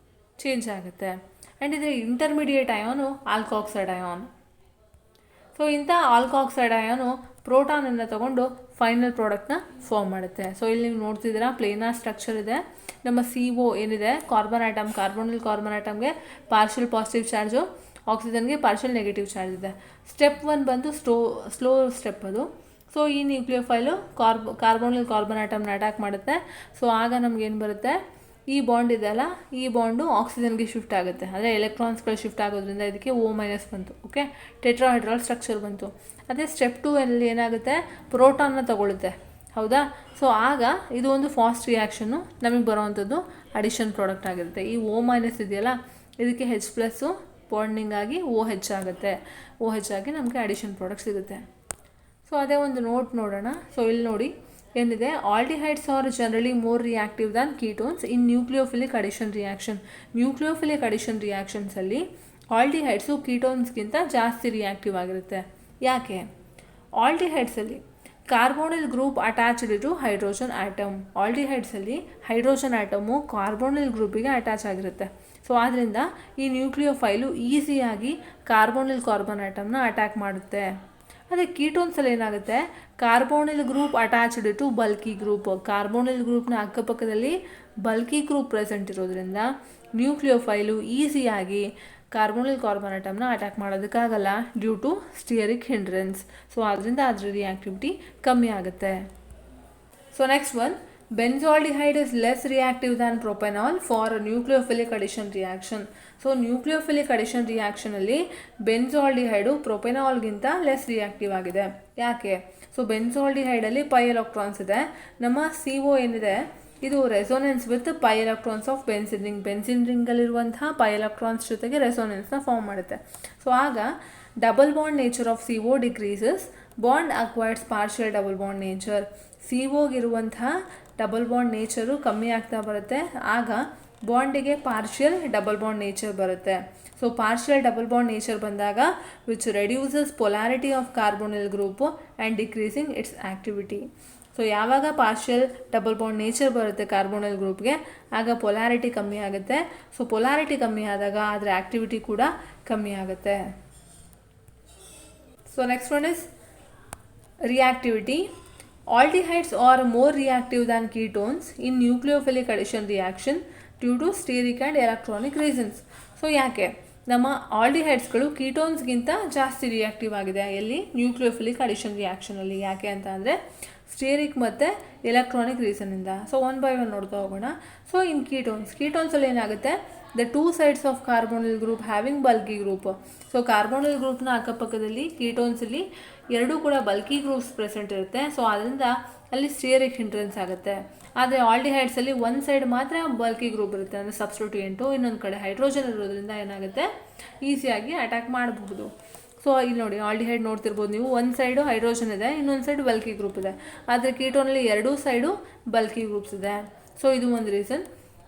[SPEAKER 1] ಚೇಂಜ್ ಆಗುತ್ತೆ. ಆ್ಯಂಡ್ ಇದರ ಇಂಟರ್ಮೀಡಿಯೇಟ್ ಅಯಾನು ಆಲ್ಕಾಕ್ಸೈಡ್ ಅಯಾನ್. ಸೊ ಇಂಥ ಆಲ್ಕಾಕ್ಸೈಡ್ ಅಯಾನು ಪ್ರೋಟಾನನ್ನು ತಗೊಂಡು ಫೈನಲ್ ಪ್ರಾಡಕ್ಟ್ನ ಫಾರ್ಮ್ ಮಾಡುತ್ತೆ. ಸೊ ಇಲ್ಲಿ ನೀವು ನೋಡ್ತಿದ್ದೀರಾ ಪ್ಲೇನಾರ್ ಸ್ಟ್ರಕ್ಚರ್ ಇದೆ. ನಮ್ಮ CO ಏನಿದೆ ಕಾರ್ಬನ್ ಆಟಮ್, ಕಾರ್ಬೋನಿಲ್ ಕಾರ್ಬನ್ ಆಟಮ್ಗೆ ಪಾರ್ಷಿಯಲ್ ಪಾಸಿಟಿವ್ ಚಾರ್ಜು, ಆಕ್ಸಿಜನ್ಗೆ ಪಾರ್ಷಿಯಲ್ ನೆಗೆಟಿವ್ ಚಾರ್ಜ್ ಇದೆ. ಸ್ಟೆಪ್ 1 ಬಂದು ಸ್ಲೋ ಸ್ಟೆಪ್ ಅದು. ಸೊ ಈ ನ್ಯೂಕ್ಲಿಯೋಫೈಲು ಕಾರ್ಬೋನಿಲ್ ಕಾರ್ಬನ್ ಆಟಮ್ನ ಅಟ್ಯಾಕ್ ಮಾಡುತ್ತೆ. ಸೊ ಆಗ ನಮಗೇನು ಬರುತ್ತೆ, ಈ ಬಾಂಡ್ ಇದೆಯಲ್ಲ, ಈ ಬಾಂಡು ಆಕ್ಸಿಜನ್ಗೆ ಶಿಫ್ಟ್ ಆಗುತ್ತೆ. ಅಂದರೆ ಎಲೆಕ್ಟ್ರಾನ್ಸ್ಗಳು ಶಿಫ್ಟ್ ಆಗೋದ್ರಿಂದ ಇದಕ್ಕೆ O- ಬಂತು. ಓಕೆ, ಟೆಟ್ರಾಹೈಡ್ರಾಲ್ ಸ್ಟ್ರಕ್ಚರ್ ಬಂತು. ಅದೇ ಸ್ಟೆಪ್ 2 ಅಲ್ಲಿ ಏನಾಗುತ್ತೆ, ಪ್ರೋಟಾನ್ನ ತಗೊಳುತ್ತೆ, ಹೌದಾ. ಸೊ ಆಗ ಇದು ಒಂದು ಫಾಸ್ಟ್ ರಿಯಾಕ್ಷನ್ನು ನಮಗೆ ಬರೋವಂಥದ್ದು ಅಡಿಷನ್ ಪ್ರಾಡಕ್ಟ್ ಆಗಿರುತ್ತೆ. ಈ O- ಇದೆಯಲ್ಲ, ಇದಕ್ಕೆ H+ ಬಾಂಡಿಂಗ್ ಆಗಿ OH ಆಗುತ್ತೆ. OH ಆಗಿ ನಮಗೆ ಅಡಿಷನ್ ಪ್ರಾಡಕ್ಟ್ ಸಿಗುತ್ತೆ. ಸೊ ಅದೇ ಒಂದು ನೋಟ್ ನೋಡೋಣ. ಸೊ ಇಲ್ಲಿ ನೋಡಿ ಏನಿದೆ, aldehydes are generally more reactive than ketones in nucleophilic addition reaction. Nucleophilic addition ರಿಯಾಕ್ಷನ್ಸಲ್ಲಿ ಆಲ್ಡಿಹೈಡ್ಸು ಕೀಟೋನ್ಸ್ಗಿಂತ ಜಾಸ್ತಿ ರಿಯಾಕ್ಟಿವ್ ಆಗಿರುತ್ತೆ. ಯಾಕೆ? ಆಲ್ಡಿಹೈಡ್ಸಲ್ಲಿ carbonyl group attached to hydrogen atom. ಆಲ್ಡಿಹೈಡ್ಸಲ್ಲಿ ಹೈಡ್ರೋಜನ್ ಆಟಮು ಕಾರ್ಬೋನಿಲ್ ಗ್ರೂಪಿಗೆ ಅಟ್ಯಾಚ್ ಆಗಿರುತ್ತೆ. ಸೊ ಆದ್ದರಿಂದ ಈ ನ್ಯೂಕ್ಲಿಯೋಫೈಲು ಈಸಿಯಾಗಿ ಕಾರ್ಬೋನಿಲ್ ಕಾರ್ಬನ್ ಆಟಮ್ನ ಅಟ್ಯಾಕ್ ಮಾಡುತ್ತೆ. ಅದೇ ಕೀಟೋನ್ಸಲ್ಲಿ ಏನಾಗುತ್ತೆ, carbonyl group attached to bulky group. Carbonyl ಗ್ರೂಪ್ನ ಅಕ್ಕಪಕ್ಕದಲ್ಲಿ ಬಲ್ಕಿ ಗ್ರೂಪ್ ಪ್ರೆಸೆಂಟ್ ಇರೋದ್ರಿಂದ ನ್ಯೂಕ್ಲಿಯೋಫೈಲು ಈಸಿಯಾಗಿ ಕಾರ್ಬೋನಿಲ್ ಕಾರ್ಬನ್ ಆಟಮ್ನ ಅಟ್ಯಾಕ್ ಮಾಡೋದಕ್ಕಾಗಲ್ಲ, due to steric hindrance. So ಅದರಿಂದ ಅದರ ರಿಯಾಕ್ಟಿವಿಟಿ ಕಮ್ಮಿ ಆಗುತ್ತೆ. So next one, benzaldehyde is less reactive than propanal for nucleophilic addition reaction. So nucleophilic addition ರಿಯಾಕ್ಷನಲ್ಲಿ ಬೆನ್ಜಾಲ್ಡಿಹೈಡು ಪ್ರೊಪೆನಾಲ್ಗಿಂತ ಲೆಸ್ ರಿಯಾಕ್ಟಿವ್ ಆಗಿದೆ. ಯಾಕೆ? ಸೊ ಬೆನ್ಜಾಲ್ಡಿಹೈಡಲ್ಲಿ ಪೈ ಎಲೆಕ್ಟ್ರಾನ್ಸ್ ಇದೆ. ನಮ್ಮ CO ಏನಿದೆ ಇದು resonance with pi electrons of benzene ring. Benzene ರಿಂಗಲ್ಲಿರುವಂತಹ pi electrons ಜೊತೆಗೆ ರೆಸೋನೆನ್ಸ್ನ ಫಾರ್ಮ್ ಮಾಡುತ್ತೆ. ಸೊ ಆಗ double bond nature of CO decreases, bond acquires partial double bond nature. COಗಿರುವಂತಹ ಡಬಲ್ ಬಾಂಡ್ ನೇಚರು ಕಮ್ಮಿ ಆಗ್ತಾ ಬರುತ್ತೆ, ಆಗ ಬಾಂಡಿಗೆ ಪಾರ್ಷಿಯಲ್ ಡಬಲ್ ಬಾಂಡ್ ನೇಚರ್ ಬರುತ್ತೆ. So partial double bond nature ಬಂದಾಗ which reduces polarity of carbonyl group and decreasing its activity. So ಯಾವಾಗ partial double bond nature ಬರುತ್ತೆ ಕಾರ್ಬೋನಿಲ್ ಗ್ರೂಪ್ಗೆ, ಆಗ ಪೊಲಾರಿಟಿ ಕಮ್ಮಿ ಆಗುತ್ತೆ. ಸೊ ಪೊಲಾರಿಟಿ ಕಮ್ಮಿ ಆದಾಗ ಅದರ ಆ್ಯಕ್ಟಿವಿಟಿ ಕೂಡ ಕಮ್ಮಿ ಆಗುತ್ತೆ. So next one is reactivity. Aldehydes are more reactive than ketones in nucleophilic addition reaction due to steric and electronic reasons. So ಯಾಕೆ ನಮ್ಮ ಆಲ್ಡಿಹೈಡ್ಸ್ಗಳು ಕೀಟೋನ್ಸ್ಗಿಂತ ಜಾಸ್ತಿ ರಿಯಾಕ್ಟಿವ್ ಆಗಿದೆ ಎಲ್ಲಿ? ನ್ಯೂಕ್ಲಿಯೋಫಿಲಿಕ್ ಅಡಿಷನ್ ರಿಯಾಕ್ಷನಲ್ಲಿ. ಯಾಕೆ ಅಂತ ಅಂದರೆ ಸ್ಟೇರಿಕ್ ಮತ್ತು ಎಲೆಕ್ಟ್ರಾನಿಕ್ ರೀಸನಿಂದ. ಸೊ ಒನ್ ಬೈ ಒನ್ ನೋಡ್ತಾ ಹೋಗೋಣ. ಸೊ ಇನ್ ಕೀಟೋನ್ಸಲ್ಲಿ ಏನಾಗುತ್ತೆ, the two sides of carbonyl group having bulky group. So carbonyl ಗ್ರೂಪ್ನ ಅಕ್ಕಪಕ್ಕದಲ್ಲಿ ಕೀಟೋನ್ಸಲ್ಲಿ ಎರಡೂ ಕೂಡ ಬಲ್ಕಿ ಗ್ರೂಪ್ಸ್ ಪ್ರೆಸೆಂಟ್ ಇರುತ್ತೆ. ಸೊ ಅದರಿಂದ ಅಲ್ಲಿ ಸ್ಟಿಯರಿಕ್ ಹಿಂಡ್ರೆನ್ಸ್ ಆಗುತ್ತೆ. ಆದರೆ ಆಲ್ಡಿಹೈಡ್ಸಲ್ಲಿ ಒಂದು ಸೈಡ್ ಮಾತ್ರ ಬಲ್ಕಿ ಗ್ರೂಪ್ ಇರುತ್ತೆ, ಅಂದರೆ ಸಬ್ಸ್ಟಿಟ್ಯೂಯೆಂಟು. ಇನ್ನೊಂದು ಕಡೆ ಹೈಡ್ರೋಜನ್ ಇರೋದ್ರಿಂದ ಏನಾಗುತ್ತೆ, ಈಸಿಯಾಗಿ ಅಟ್ಯಾಕ್ ಮಾಡಬಹುದು. ಸೊ ಇಲ್ಲಿ ನೋಡಿ ಆಲ್ಡಿಹೈಡ್ ನೋಡ್ತಿರ್ಬೋದು ನೀವು, ಒಂದು ಸೈಡು ಹೈಡ್ರೋಜನ್ ಇದೆ, ಇನ್ನೊಂದು ಸೈಡು ಬಲ್ಕಿ ಗ್ರೂಪ್ ಇದೆ. ಆದರೆ ಕೀಟೋನಲ್ಲಿ ಎರಡೂ ಸೈಡು ಬಲ್ಕಿ ಗ್ರೂಪ್ಸ್ ಇದೆ. ಸೊ ಇದು ಒಂದು ರೀಸನ್.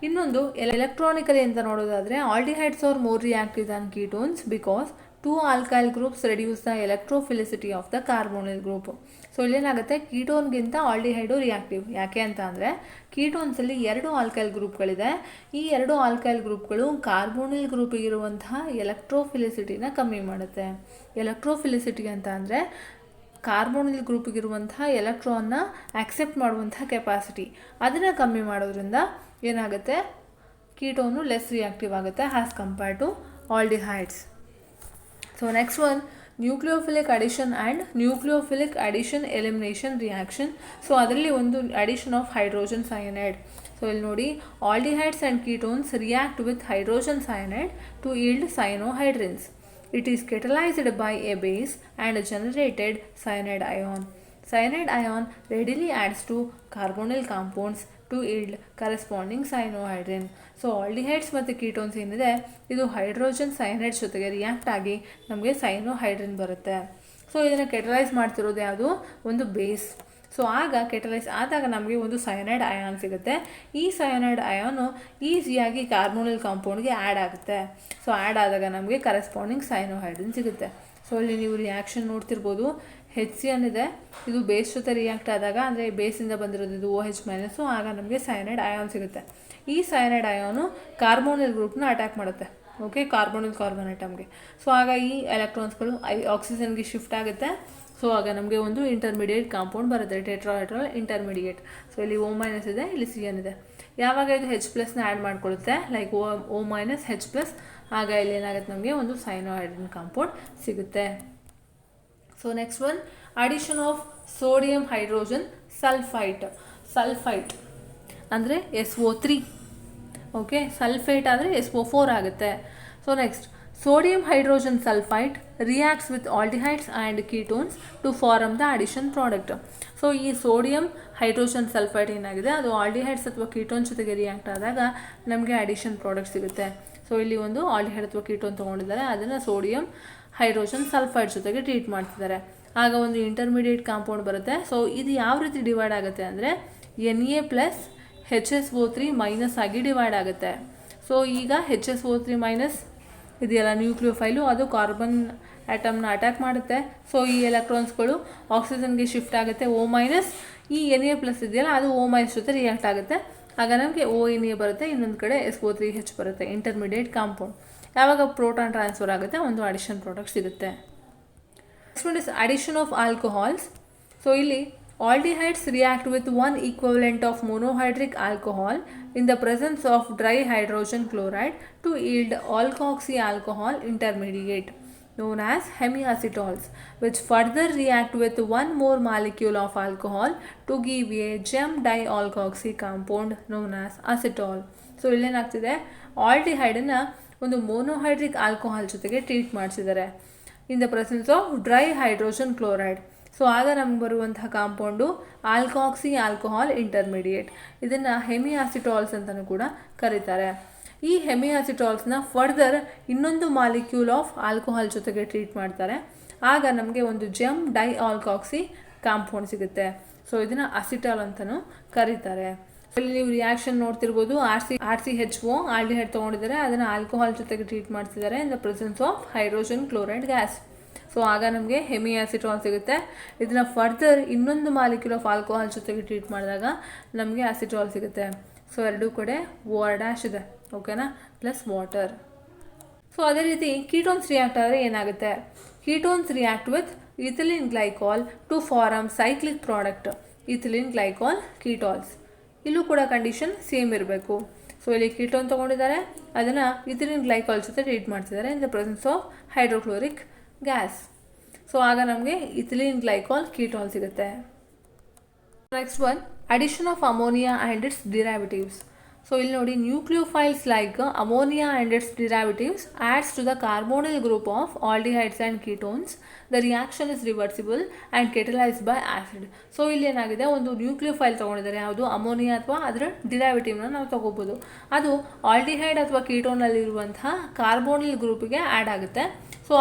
[SPEAKER 1] ಇನ್ನೊಂದು ಎಲೆಕ್ಟ್ರಾನಿಕಲಿ ಅಂತ ನೋಡೋದಾದರೆ aldehydes are more reactive than ketones because two alkyl groups reduce the electrophilicity of the carbonyl group. So ಇಲ್ಲೇನಾಗುತ್ತೆ, ಕೀಟೋನ್ಗಿಂತ ಆಲ್ಡಿಹೈಡು ರಿಯಾಕ್ಟಿವ್. ಯಾಕೆ ಅಂತ ಅಂದರೆ ಕೀಟೋನ್ಸಲ್ಲಿ ಎರಡು ಆಲ್ಕೈಲ್ ಗ್ರೂಪ್ಗಳಿದೆ. ಈ ಎರಡು ಆಲ್ಕೈಲ್ ಗ್ರೂಪ್ಗಳು ಕಾರ್ಬೋನಿಲ್ ಗ್ರೂಪಿಗಿರುವಂತಹ ಎಲೆಕ್ಟ್ರೋಫಿಲಿಸಿಟಿನ ಕಮ್ಮಿ ಮಾಡುತ್ತೆ. ಎಲೆಕ್ಟ್ರೋಫಿಲಿಸಿಟಿ ಅಂತ ಅಂದರೆ ಕಾರ್ಬೋನಿಲ್ ಗ್ರೂಪಿಗಿರುವಂತಹ ಎಲೆಕ್ಟ್ರಾನ್ನ ಆಕ್ಸೆಪ್ಟ್ ಮಾಡುವಂತಹ ಕೆಪಾಸಿಟಿ, ಅದನ್ನು ಕಮ್ಮಿ ಮಾಡೋದ್ರಿಂದ ಏನಾಗುತ್ತೆ, ಕೀಟೋನು ಲೆಸ್ ರಿಯಾಕ್ಟಿವ್ ಆಗುತ್ತೆ as compared to aldehydes. So next one nucleophilic addition and nucleophilic addition elimination reaction. So ಅದರಲ್ಲಿ ಒಂದು addition of hydrogen cyanide. So ಇಲ್ಲಿ ನೋಡಿ, aldehydes and ketones react with hydrogen cyanide to yield cyanohydrins. It is catalyzed by a base and generated cyanide ion. Cyanide ion readily adds to carbonyl compounds to yield corresponding cyanohydrin. So aldehydes ಮತ್ತು ketones ಏನಿದೆ, ಇದು hydrogen cyanide ಜೊತೆಗೆ react ಆಗಿ ನಮಗೆ ಸೈನೋಹೈಡ್ರಿನ್ ಬರುತ್ತೆ. So ಇದನ್ನು ಕೆಟಲೈಸ್ ಮಾಡ್ತಿರೋದು ಯಾವುದು, ಒಂದು ಬೇಸ್. ಸೊ ಆಗ ಕೆಟಲೈಸ್ ಆದಾಗ ನಮಗೆ ಒಂದು ಸಯನೈಡ್ ಅಯಾನ್ ಸಿಗುತ್ತೆ. ಈ ಸಯನೈಡ್ ಅಯಾನು ಈಸಿಯಾಗಿ ಕಾರ್ಬೋನಿಲ್ ಕಾಂಪೌಂಡ್ಗೆ ಆ್ಯಡ್ ಆಗುತ್ತೆ. ಸೊ ಆ್ಯಡ್ ಆದಾಗ ನಮಗೆ ಕರೆಸ್ಪಾಂಡಿಂಗ್ ಸೈನೋಹೈಡ್ರಿನ್ ಸಿಗುತ್ತೆ. ಸೊ ಇಲ್ಲಿ ನೀವು ರಿಯಾಕ್ಷನ್ ನೋಡ್ತಿರ್ಬೋದು, HCN ಇದೆ, ಇದು ಬೇಸ್ ಜೊತೆ ರಿಯಾಕ್ಟ್ ಆದಾಗ, ಅಂದರೆ ಬೇಸಿಂದ ಬಂದಿರೋದು ಇದು OH-, ಆಗ ನಮಗೆ ಸಯನೈಡ್ ಅಯಾನ್ ಸಿಗುತ್ತೆ. ಈ ಸಯನೈಡ್ ಅಯಾನು ಕಾರ್ಬೋನಿಲ್ ಗ್ರೂಪ್ನ ಅಟ್ಯಾಕ್ ಮಾಡುತ್ತೆ. ಓಕೆ, ಕಾರ್ಬೋನಿಲ್ ಕಾರ್ಬನ್ ಐಟಮ್ಗೆ. ಸೊ ಆಗ ಈ ಎಲೆಕ್ಟ್ರಾನ್ಸ್ಗಳು ಆಕ್ಸಿಜನ್ಗೆ ಶಿಫ್ಟ್ ಆಗುತ್ತೆ. ಸೊ ಆಗ ನಮಗೆ ಒಂದು ಇಂಟರ್ಮೀಡಿಯೇಟ್ ಕಾಂಪೌಂಡ್ ಬರುತ್ತೆ, ಟೆಟ್ರಾಹೈಡ್ರಲ್ ಇಂಟರ್ಮೀಡಿಯೇಟ್. ಸೊ ಇಲ್ಲಿ O- ಇದೆ, ಇಲ್ಲಿ CN ಇದೆ. ಯಾವಾಗ ಇದು H+ನ ಆ್ಯಡ್ ಮಾಡ್ಕೊಳ್ಳುತ್ತೆ, ಲೈಕ್ O-H+, ಆಗ ಇಲ್ಲಿ ಏನಾಗುತ್ತೆ, ನಮಗೆ ಒಂದು ಸೈನೋಹೈಡ್ರಿನ್ ಕಾಂಪೌಂಡ್ ಸಿಗುತ್ತೆ. So next one addition of sodium hydrogen sulphite. Sulphite ಅಂದರೆ SO3. ಓಕೆ, ಸಲ್ಫೇಟ್ ಆದರೆ SO4 ಆಗುತ್ತೆ. So next sodium hydrogen sulfide reacts with aldehydes and ketones to form the addition product. So ಈ ಸೋಡಿಯಂ ಹೈಡ್ರೋಜನ್ ಸಲ್ಫೈಡ್ ಏನಾಗಿದೆ, ಅದು aldehydes ಅಥವಾ ketone ಜೊತೆಗೆ react ಆದಾಗ ನಮಗೆ ಅಡಿಷನ್ ಪ್ರಾಡಕ್ಟ್ ಸಿಗುತ್ತೆ. ಸೊ ಇಲ್ಲಿ ಒಂದು ಆಲ್ಡಿಹೈಡ್ ಅಥವಾ ಕೀಟೋನ್ ತೊಗೊಂಡಿದ್ದಾರೆ, ಅದನ್ನು ಸೋಡಿಯಂ ಹೈಡ್ರೋಜನ್ ಸಲ್ಫೈಡ್ ಜೊತೆಗೆ ಟ್ರೀಟ್ ಮಾಡ್ತಿದ್ದಾರೆ. ಆಗ ಒಂದು ಇಂಟರ್ಮೀಡಿಯೇಟ್ ಕಾಂಪೌಂಡ್ ಬರುತ್ತೆ. ಸೊ ಇದು ಯಾವ ರೀತಿ ಡಿವೈಡ್ ಆಗುತ್ತೆ ಅಂದರೆ Na+HSO3- ಆಗಿ ಡಿವೈಡ್ ಆಗುತ್ತೆ. ಸೊ ಈಗ HSO3- ಇದೆಯಲ್ಲ ನ್ಯೂಕ್ಲಿಯೋಫೈಲು, ಅದು ಕಾರ್ಬನ್ ಆಟಮ್ನ ಅಟ್ಯಾಕ್ ಮಾಡುತ್ತೆ. ಸೊ ಈ ಎಲೆಕ್ಟ್ರಾನ್ಸ್ಗಳು ಆಕ್ಸಿಜನ್ಗೆ ಶಿಫ್ಟ್ ಆಗುತ್ತೆ. O-, ಈ Na+ ಇದೆಯಲ್ಲ, ಅದು O- ಜೊತೆ ರಿಯಾಕ್ಟ್ ಆಗುತ್ತೆ. ಆಗ ನಮಗೆ ONA ಬರುತ್ತೆ, ಇನ್ನೊಂದು ಕಡೆ SO3H ಬರುತ್ತೆ, ಇಂಟರ್ಮೀಡಿಯೇಟ್ ಕಾಂಪೌಂಡ್. ಯಾವಾಗ ಪ್ರೋಟಾನ್ ಟ್ರಾನ್ಸ್ಫರ್ ಆಗುತ್ತೆ, ಒಂದು ಅಡಿಷನ್ ಪ್ರಾಡಕ್ಟ್ ಸಿಗುತ್ತೆ. Next one is addition of alcohols. So ಇಲ್ಲಿ aldehydes react with one equivalent of monohydric alcohol in the presence of dry hydrogen chloride to yield alkoxy alcohol intermediate known as hemiacetols, which further react with one more molecule of alcohol to give a gem dialkoxy compound known as acetol. So ಇಲ್ಲೇನಾಗ್ತಿದೆ, ಆಲ್ಡಿಹೈಡನ್ನು ಒಂದು monohydric alcohol ಜೊತೆಗೆ treat ಮಾಡಿಸಿದ್ದಾರೆ in the presence of dry hydrogen chloride. So ಆಗ ನಮ್ಗೆ ಬರುವಂತಹ compound ಆಲ್ಕಾಕ್ಸಿ alcohol intermediate. ಇದನ್ನು ಹೆಮಿಯಾಸಿಟಾಲ್ಸ್ ಅಂತಲೂ ಕೂಡ ಕರೀತಾರೆ. ಈ ಹೆಮಿಯಾಸಿಟಾಲ್ಸ್ನ ಫರ್ದರ್ ಇನ್ನೊಂದು ಮಾಲಿಕ್ಯೂಲ್ ಆಫ್ ಆಲ್ಕೋಹಾಲ್ ಜೊತೆಗೆ ಟ್ರೀಟ್ ಮಾಡ್ತಾರೆ. ಆಗ ನಮಗೆ ಒಂದು ಜೆಮ್ ಡೈ ಆಲ್ಕಾಕ್ಸಿ ಕಾಂಪೌಂಡ್ ಸಿಗುತ್ತೆ. ಸೊ ಇದನ್ನು ಅಸಿಟಾಲ್ ಅಂತಲೂ ಕರೀತಾರೆ. ಇಲ್ಲಿ ನೀವು ರಿಯಾಕ್ಷನ್ ನೋಡ್ತಿರ್ಬೋದು, RCHO ಆಲ್ಡಿಹೈಡ್ ತೊಗೊಂಡಿದ್ದಾರೆ, ಅದನ್ನು ಆಲ್ಕೋಹಾಲ್ ಜೊತೆಗೆ ಟ್ರೀಟ್ ಮಾಡ್ತಿದ್ದಾರೆ in the presence of hydrogen chloride gas. So ಆಗ ನಮಗೆ ಹೆಮಿಯಾಸಿಟಾಲ್ ಸಿಗುತ್ತೆ. ಇದನ್ನು ಫರ್ದರ್ ಇನ್ನೊಂದು ಮಾಲಿಕ್ಯೂಲ್ ಆಫ್ ಆಲ್ಕೋಹಾಲ್ ಜೊತೆಗೆ ಟ್ರೀಟ್ ಮಾಡಿದಾಗ ನಮಗೆ ಅಸಿಟಾಲ್ ಸಿಗುತ್ತೆ. ಸೊ ಎರಡೂ ಕಡೆ OR- ಇದೆ, ಓಕೆನಾ, ಪ್ಲಸ್ ವಾಟರ್. ಸೊ ಅದೇ ರೀತಿ ಕೀಟೋನ್ಸ್ ರಿಯಾಕ್ಟ್ ಆದರೆ ಏನಾಗುತ್ತೆ? Ketones react with ethylene glycol to form cyclic product ethylene glycol ketals. ಇಲ್ಲೂ ಕೂಡ ಕಂಡೀಷನ್ ಸೇಮ್ ಇರಬೇಕು. ಸೊ ಇಲ್ಲಿ ಕೀಟೋನ್ ತೊಗೊಂಡಿದ್ದಾರೆ, ಅದನ್ನು ಇಥಿಲಿನ್ ಗ್ಲೈಕಾಲ್ ಜೊತೆ ಟ್ರೀಟ್ ಮಾಡ್ತಿದ್ದಾರೆ in the presence of hydrochloric gas. So ಆಗ ನಮಗೆ ಇಥಿಲಿನ್ ಗ್ಲೈಕಾಲ್ ಕೀಟಾಲ್ ಸಿಗುತ್ತೆ. Next one, addition of ammonia and its derivatives. So ಇಲ್ಲಿ ನೋಡಿ, nucleophiles like ammonia and its derivatives adds to the carbonyl group of aldehydes and ketones. The reaction is reversible and catalysed by acid. So ಇಲ್ಲಿ ಏನಾಗಿದೆ, ಒಂದು nucleophile ತೊಗೊಂಡಿದ್ದಾರೆ, ಯಾವುದು ammonia ಅಥವಾ ಅದರ ಡಿರೈವೇಟಿವ್ನ ನಾವು ತೊಗೋಬೋದು. ಅದು ಆಲ್ಡಿಹೈಡ್ ಅಥವಾ ಕೀಟೋನಲ್ಲಿರುವಂತಹ ಕಾರ್ಬೋನಿಲ್ ಗ್ರೂಪಿಗೆ ಆ್ಯಡ್ ಆಗುತ್ತೆ. ಸೊ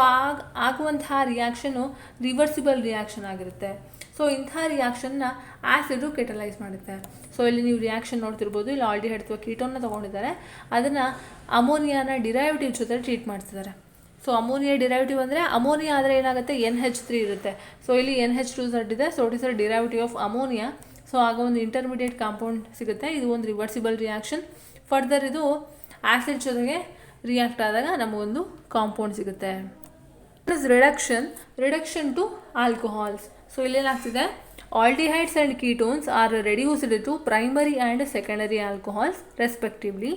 [SPEAKER 1] ಆಗುವಂತಹ ರಿಯಾಕ್ಷನು ರಿವರ್ಸಿಬಲ್ ರಿಯಾಕ್ಷನ್ ಆಗಿರುತ್ತೆ. ಸೊ ಇಂಥ ರಿಯಾಕ್ಷನ್ನ ಆ್ಯಸಿಡು ಕೆಟಲೈಸ್ ಮಾಡುತ್ತೆ. ಸೊ ಇಲ್ಲಿ ನೀವು ರಿಯಾಕ್ಷನ್ ನೋಡ್ತಿರ್ಬೋದು, ಇಲ್ಲಿ ಆಲ್ಡಿಹೈಡ್ ಅಥವಾ ಕೀಟೋನ್ನ ತೊಗೊಂಡಿದ್ದಾರೆ, ಅದನ್ನು ಅಮೋನಿಯಾನ ಡಿರೈವೇಟಿವ್ ಜೊತೆ ಟ್ರೀಟ್ ಮಾಡ್ತಿದ್ದಾರೆ. ಸೊ ಅಮೋನಿಯಾ ಡಿರೈವೇಟಿವ್ ಅಂದರೆ ಅಮೋನಿಯಾ ಆದರೆ ಏನಾಗುತ್ತೆ, NH3 ಇರುತ್ತೆ. ಸೊ ಇಲ್ಲಿ NH2Z ಇದೆ. So it is a derivative of ammonia. So ಆಗ ಒಂದು ಇಂಟರ್ಮೀಡಿಯೇಟ್ ಕಾಂಪೌಂಡ್ ಸಿಗುತ್ತೆ. ಇದು ಒಂದು ರಿವರ್ಸಿಬಲ್ ರಿಯಾಕ್ಷನ್. ಫರ್ದರ್ ಇದು ಆ್ಯಸಿಡ್ ಜೊತೆಗೆ ರಿಯಾಕ್ಟ್ ಆದಾಗ ನಮಗೊಂದು ಕಾಂಪೌಂಡ್ ಸಿಗುತ್ತೆ. Reduction to alcohols. ಸೊ ಇಲ್ಲೇನಾಗ್ತಿದೆ, aldehydes and ketones are reduced to primary and secondary alcohols respectively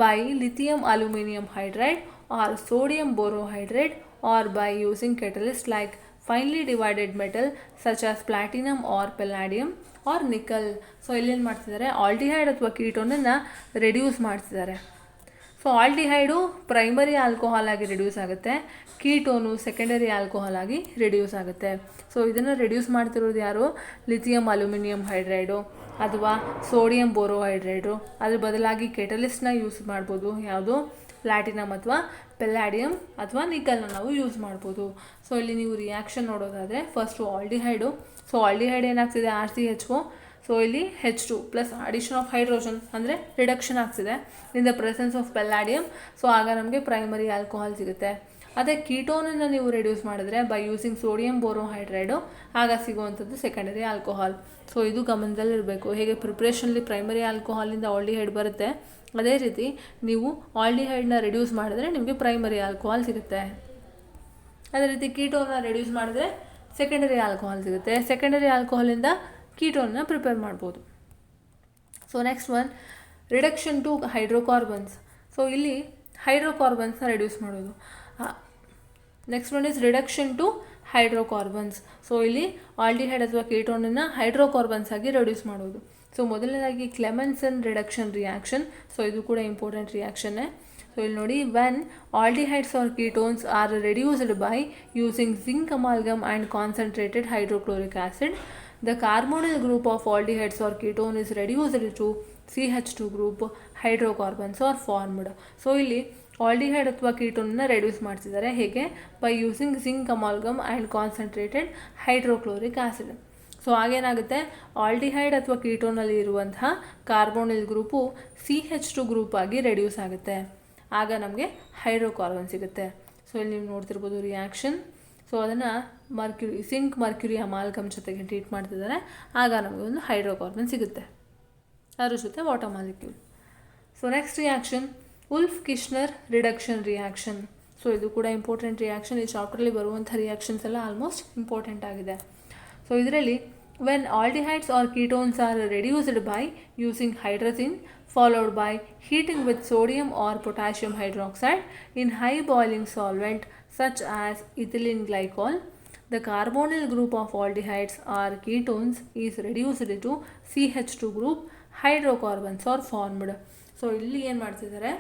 [SPEAKER 1] by lithium aluminium hydride or sodium ಬೋರೋಹೈಡ್ರೈಡ್ or by using catalysts like finely divided metal such as platinum or palladium or nickel. So ಇಲ್ಲೇನು ಮಾಡ್ತಿದ್ದಾರೆ, aldehyde ಅಥವಾ ಕೀಟೋನನ್ನು reduce ಮಾಡ್ತಿದ್ದಾರೆ. So ಆಲ್ಡಿಹೈಡು primary alcohol ಆಗಿ reduce ಆಗುತ್ತೆ, ಕೀಟೋನು secondary alcohol ಆಗಿ reduce ಆಗುತ್ತೆ. So ಇದನ್ನು ರಿಡ್ಯೂಸ್ ಮಾಡ್ತಿರೋದು ಯಾರು? ಲಿಥಿಯಂ ಅಲ್ಯೂಮಿನಿಯಂ ಹೈಡ್ರೈಡು ಅಥವಾ ಸೋಡಿಯಂ ಬೋರೋಹೈಡ್ರೈಡು. ಅದ್ರ ಬದಲಾಗಿ ಕೆಟಲಿಸ್ಟ್ನ ಯೂಸ್ ಮಾಡ್ಬೋದು, ಯಾವುದು ಪ್ಲಾಟಿನಮ್ ಅಥವಾ ಪೆಲ್ಲಾಡಿಯಮ್ ಅಥವಾ ನಿಕಲ್ನ ನಾವು ಯೂಸ್ ಮಾಡ್ಬೋದು. ಸೊ ಇಲ್ಲಿ ನೀವು ರಿಯಾಕ್ಷನ್ ನೋಡೋದಾದರೆ ಫಸ್ಟು ಆಲ್ಡಿಹೈಡು. ಸೊ ಆಲ್ಡಿಹೈಡ್ ಏನಾಗ್ತಿದೆ, RCHO. ಸೊ ಇಲ್ಲಿ H2 plus addition of hydrogen ಅಂದರೆ ರಿಡಕ್ಷನ್ ಆಗ್ತಿದೆ in the presence of palladium. So ಆಗ ನಮಗೆ ಪ್ರೈಮರಿ ಆಲ್ಕೋಹಾಲ್ ಸಿಗುತ್ತೆ. ಅದೇ ಕೀಟೋನನ್ನು ನೀವು ರೆಡ್ಯೂಸ್ ಮಾಡಿದ್ರೆ ಬೈ ಯೂಸಿಂಗ್ ಸೋಡಿಯಂ ಬೋರೋಹೈಡ್ರೈಡು, ಆಗ ಸಿಗುವಂಥದ್ದು ಸೆಕೆಂಡರಿ ಆಲ್ಕೋಹಾಲ್. ಸೊ ಇದು ಗಮನದಲ್ಲಿರಬೇಕು. ಹೇಗೆ ಪ್ರಿಪ್ರೇಷನಲ್ಲಿ ಪ್ರೈಮರಿ ಆಲ್ಕೋಹಾಲಿಂದ ಆಲ್ಡಿಹೈಡ್ ಬರುತ್ತೆ, ಅದೇ ರೀತಿ ನೀವು ಆಲ್ಡಿಹೈಡ್ನ ರೆಡ್ಯೂಸ್ ಮಾಡಿದ್ರೆ ನಿಮಗೆ ಪ್ರೈಮರಿ ಆಲ್ಕೋಹಾಲ್ ಸಿಗುತ್ತೆ. ಅದೇ ರೀತಿ ಕೀಟೋನ್ನ ರೆಡ್ಯೂಸ್ ಮಾಡಿದ್ರೆ ಸೆಕೆಂಡರಿ ಆಲ್ಕೋಹಾಲ್ ಸಿಗುತ್ತೆ. ಸೆಕೆಂಡರಿ ಆಲ್ಕೋಹಾಲಿಂದ ಕೀಟೋನ್ನ ಪ್ರಿಪೇರ್ ಮಾಡ್ಬೋದು. So next one, reduction to hydrocarbons. So ಇಲ್ಲಿ ಹೈಡ್ರೋಕಾರ್ಬನ್ಸ್ನ ರೆಡ್ಯೂಸ್ ಮಾಡೋದು. Next one is reduction to hydrocarbons. So ಇಲ್ಲಿ ಆಲ್ಡಿಹೈಡ್ ಅಥವಾ ಕೀಟೋನನ್ನು ಹೈಡ್ರೋಕಾರ್ಬನ್ಸ್ ಆಗಿ ರೆಡ್ಯೂಸ್ ಮಾಡೋದು. ಸೊ ಮೊದಲನೇದಾಗಿ ಕ್ಲೆಮೆನ್ಸನ್ ರಿಡಕ್ಷನ್ ರಿಯಾಕ್ಷನ್. ಸೊ ಇದು ಕೂಡ ಇಂಪಾರ್ಟೆಂಟ್ ರಿಯಾಕ್ಷನ್ನೇ. ಸೊ ಇಲ್ಲಿ ನೋಡಿ, when aldehydes or ketones are reduced by using zinc amalgam and concentrated hydrochloric acid, the carbonyl group of aldehydes or ketone is reduced to CH2 group, hydrocarbons are formed. So ಇಲ್ಲಿ aldehyde ಅಥವಾ ಕೀಟೋನನ್ನು reduce ಮಾಡ್ತಿದ್ದಾರೆ. ಹೇಗೆ? By using zinc amalgam and concentrated hydrochloric acid. So ಆಗೇನಾಗುತ್ತೆ, aldehyde ಅಥವಾ ಕೀಟೋನಲ್ಲಿ ಇರುವಂತಹ carbonyl group CH2 group ಆಗಿ ರೆಡ್ಯೂಸ್ ಆಗುತ್ತೆ. ಆಗ ನಮಗೆ ಹೈಡ್ರೋಕಾರ್ಬನ್ ಸಿಗುತ್ತೆ. ಸೊ ಇಲ್ಲಿ ನೀವು ನೋಡ್ತಿರ್ಬೋದು ರಿಯಾಕ್ಷನ್. ಸೊ ಅದನ್ನು ಜಿಂಕ್ ಮರ್ಕ್ಯುರಿ ಅಮಾಲ್ಗಮ್ ಜೊತೆಗೆ ಟ್ರೀಟ್ ಮಾಡ್ತಿದ್ದಾರೆ, ಆಗ ನಮಗೆ ಒಂದು ಹೈಡ್ರೋಕಾರ್ಬನ್ ಸಿಗುತ್ತೆ, ಅದ್ರ ಜೊತೆ water molecule. So next reaction, Wolff Kishner reduction reaction. So ಇದು ಕೂಡ ಇಂಪಾರ್ಟೆಂಟ್ ರಿಯಾಕ್ಷನ್. ಈ ಚಾಪ್ಟ್ರಲ್ಲಿ ಬರುವಂಥ ರಿಯಾಕ್ಷನ್ಸ್ ಎಲ್ಲ ಆಲ್ಮೋಸ್ಟ್ ಇಂಪಾರ್ಟೆಂಟ್ ಆಗಿದೆ. ಸೊ ಇದರಲ್ಲಿ when aldehydes or ketones are reduced by using hydrazine followed by heating with sodium or potassium hydroxide in high boiling solvent such as ethylene glycol, the carbonyl group of aldehydes or ketones is reduced to CH2 group, hydrocarbons are formed. So ಇಲ್ಲಿ ಏನು ಮಾಡ್ತಿದ್ದಾರೆ,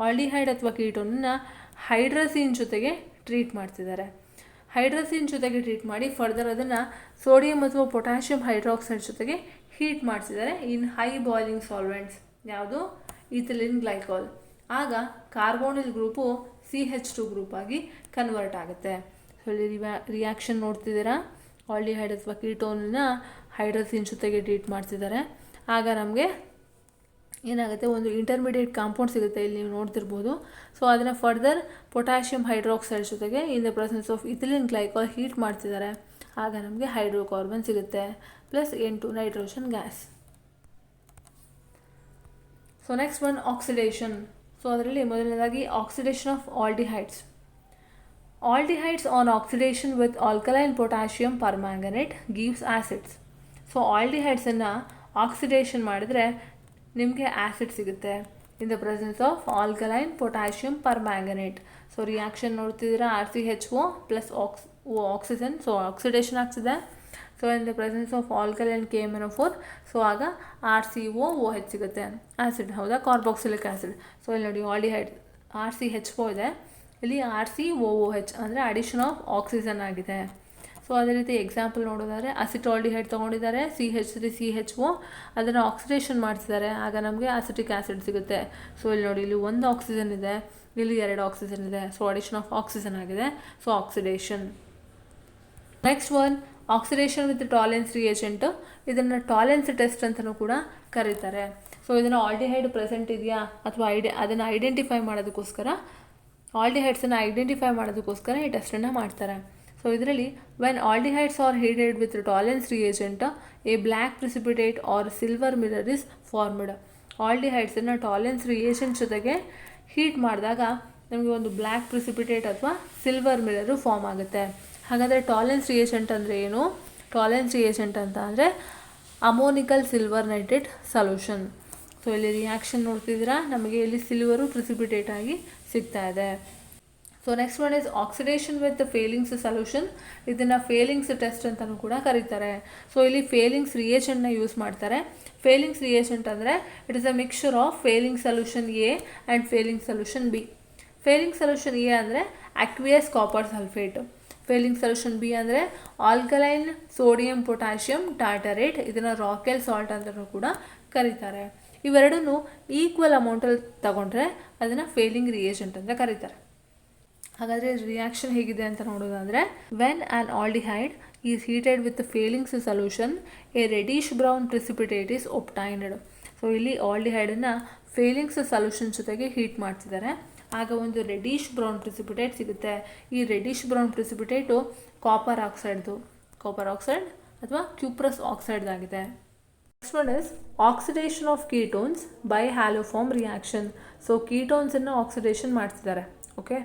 [SPEAKER 1] aldehyde ಅಥವಾ ಕೀಟೋನನ್ನು ಹೈಡ್ರಸಿನ್ ಜೊತೆಗೆ treat ಮಾಡ್ತಿದ್ದಾರೆ. ಹೈಡ್ರಸಿನ್ ಜೊತೆಗೆ treat ಮಾಡಿ further ಅದನ್ನು sodium ಅಥವಾ ಪೊಟ್ಯಾಷಿಯಂ ಹೈಡ್ರಾಕ್ಸೈಡ್ ಜೊತೆಗೆ ಹೀಟ್ ಮಾಡಿಸಿದ್ದಾರೆ ಇನ್ ಹೈ ಬಾಯ್ಲಿಂಗ್ ಸಾಲ್ವೆಂಟ್ಸ್. ಯಾವುದು? Ethylene glycol. ಆಗ ಕಾರ್ಬೋನಿಲ್ ಗ್ರೂಪು CH2 ಗ್ರೂಪ್ ಆಗಿ ಕನ್ವರ್ಟ್ ಆಗುತ್ತೆ. ಸೊ ಇಲ್ಲಿ ರಿಯಾಕ್ಷನ್ ನೋಡ್ತಿದ್ದೀರಾ, ಆಲ್ಡಿಹೈಡ್ ಅಥವಾ ಕೀಟೋನನ್ನ ಹೈಡ್ರೋಸಿನ್ ಜೊತೆಗೆ ಟ್ರೀಟ್ ಮಾಡ್ತಿದ್ದಾರೆ. ಆಗ ನಮಗೆ ಏನಾಗುತ್ತೆ, ಒಂದು ಇಂಟರ್ಮೀಡಿಯೇಟ್ ಕಾಂಪೌಂಡ್ ಸಿಗುತ್ತೆ, ಇಲ್ಲಿ ನೀವು ನೋಡ್ತಿರ್ಬೋದು. ಸೊ ಅದನ್ನು ಫರ್ದರ್ ಪೊಟ್ಯಾಷಿಯಂ ಹೈಡ್ರಾಕ್ಸೈಡ್ ಜೊತೆಗೆ in the presence of ethylene glycol heat ಮಾಡ್ತಿದ್ದಾರೆ. ಆಗ ನಮಗೆ ಹೈಡ್ರೋಕಾರ್ಬನ್ ಸಿಗುತ್ತೆ plus N2 nitrogen gas. So next one oxidation. So ಅದರಲ್ಲಿ ಮೊದಲನೇದಾಗಿ oxidation of aldehydes. Aldehydes on oxidation with alkaline potassium permanganate gives acids. So ಆಲ್ಡಿಹೈಡ್ಸನ್ನು oxidation ಮಾಡಿದರೆ ನಿಮಗೆ acid ಸಿಗುತ್ತೆ in the presence of alkaline potassium permanganate. So reaction ನೋಡ್ತಿದ್ದೀರಾ, RCHO plus oxygen. So oxidation ಆಗ್ತಿದೆ. So in the presence of alkaline KMnO4. So ಆಗ RCOOH ಸಿಗುತ್ತೆ, acid. ಹೌದಾ, carboxylic acid. So ಇಲ್ಲಿ ನೋಡಿ, ಆಲ್ಡಿಹೈಡ್ RCHO ಇದೆ, ಇಲ್ಲಿ RCOOH ಅಂದರೆ ಅಡಿಷನ್ ಆಫ್ ಆಕ್ಸಿಜನ್ ಆಗಿದೆ. ಸೊ ಅದೇ ರೀತಿ ಎಕ್ಸಾಂಪಲ್ ನೋಡೋದಾದರೆ ಅಸಿಟಾಲ್ಡಿಹೈಡ್ ತೊಗೊಂಡಿದ್ದಾರೆ, CH3CHO, ಅದನ್ನು ಆಕ್ಸಿಡೇಷನ್ ಮಾಡ್ತಿದ್ದಾರೆ. ಆಗ ನಮಗೆ ಅಸಿಟಿಕ್ ಆ್ಯಸಿಡ್ ಸಿಗುತ್ತೆ. ಸೊ ಇಲ್ಲಿ ನೋಡಿ, ಇಲ್ಲಿ ಒಂದು ಆಕ್ಸಿಜನ್ ಇದೆ, ಇಲ್ಲಿ 2 ಆಕ್ಸಿಜನ್ ಇದೆ. ಸೊ ಅಡಿಷನ್ ಆಫ್ ಆಕ್ಸಿಜನ್ ಆಗಿದೆ. So oxidation. Next one oxidation with Tollens reagent. ಇದನ್ನು ಟಾಲೆನ್ಸ್ ಟೆಸ್ಟ್ ಅಂತಲೂ ಕೂಡ ಕರೀತಾರೆ. ಸೊ ಇದನ್ನು ಆಲ್ಡಿಹೈಡ್ ಪ್ರೆಸೆಂಟ್ ಇದೆಯಾ ಅಥವಾ ಅದನ್ನು ಐಡೆಂಟಿಫೈ ಮಾಡೋದಕ್ಕೋಸ್ಕರ, ಆಲ್ಡಿಹೈಡ್ಸನ್ನು ಐಡೆಂಟಿಫೈ ಮಾಡೋದಕ್ಕೋಸ್ಕರ ಈ ಟೆಸ್ಟನ್ನು ಮಾಡ್ತಾರೆ. ಸೊ ಇದರಲ್ಲಿ when aldehydes are heated with Tollens reagent a black precipitate or silver mirror is formed. ಆಲ್ಡಿಹೈಡ್ಸನ್ನು ಟಾಲೆನ್ಸ್ ರಿಯೇಜೆಂಟ್ ಜೊತೆಗೆ ಹೀಟ್ ಮಾಡಿದಾಗ ನಮಗೆ ಒಂದು ಬ್ಲ್ಯಾಕ್ ಪ್ರಿಸಿಪಿಟೇಟ್ ಅಥವಾ ಸಿಲ್ವರ್ ಮಿರರು ಫಾರ್ಮ್ ಆಗುತ್ತೆ. ಹಾಗಾದರೆ ಟಾಲೆನ್ಸ್ ರಿಯೇಜೆಂಟ್ ಅಂದರೆ ಏನು? ಟಾಲೆನ್ಸ್ ರಿಯೇಜೆಂಟ್ ಅಂತ ಅಂದರೆ ammoniacal silver nitrate solution. So ಇಲ್ಲಿ ರಿಯಾಕ್ಷನ್ ನೋಡ್ತಿದ್ದೀರಾ, ನಮಗೆ ಇಲ್ಲಿ ಸಿಲ್ವರು ಪ್ರಿಸಿಪಿಟೇಟ್ ಆಗಿ ಸಿಗ್ತಾ ಇದೆ. So next one is oxidation with Fehling's solution. ಇದನ್ನು ಫೇಲಿಂಗ್ಸ್ ಟೆಸ್ಟ್ ಅಂತಲೂ ಕೂಡ ಕರೀತಾರೆ. ಸೊ ಇಲ್ಲಿ ಫೇಲಿಂಗ್ಸ್ ರಿಯೇಜೆಂಟ್ನ ಯೂಸ್ ಮಾಡ್ತಾರೆ. ಫೇಲಿಂಗ್ಸ್ ರಿಯೇಜೆಂಟ್ ಅಂದರೆ it is a mixture of failing solution A and failing solution B. Failing solution A ಅಂದರೆ aqueous copper sulphate. Failing solution B ಅಂದರೆ alkaline sodium potassium tartrate. ಇದನ್ನು ರಾಕೆಲ್ ಸಾಲ್ಟ್ ಅಂತಲೂ ಕೂಡ ಕರೀತಾರೆ. ಇವೆರಡೂ ಈಕ್ವಲ್ ಅಮೌಂಟಲ್ಲಿ ತಗೊಂಡ್ರೆ ಅದನ್ನು ಫೇಲಿಂಗ್ ರಿಯೇಜೆಂಟ್ ಅಂತ ಕರೀತಾರೆ. ಹಾಗಾದರೆ ರಿಯಾಕ್ಷನ್ ಹೇಗಿದೆ ಅಂತ ನೋಡೋದಾದರೆ, when an aldehyde is heated with Fehling's solution a reddish brown precipitate is obtained. So ಇಲ್ಲಿ ಆಲ್ಡಿಹೈಡನ್ನು ಫೇಲಿಂಗ್ಸ್ ಸೊಲ್ಯೂಷನ್ ಜೊತೆಗೆ ಹೀಟ್ ಮಾಡ್ತಿದ್ದಾರೆ. ಆಗ ಒಂದು ರೆಡಿಶ್ ಬ್ರೌನ್ ಪ್ರಿಸಿಪಿಟೇಟ್ ಸಿಗುತ್ತೆ. ಈ reddish brown precipitate copper oxide ಅಥವಾ ಕ್ಯೂಪ್ರಸ್ ಆಕ್ಸೈಡ್ದಾಗಿದೆ. Next one is oxidation of ketones by haloform reaction. So ಕೀಟೋನ್ಸನ್ನು ಆಕ್ಸಿಡೇಷನ್ ಮಾಡ್ತಿದ್ದಾರೆ. Okay,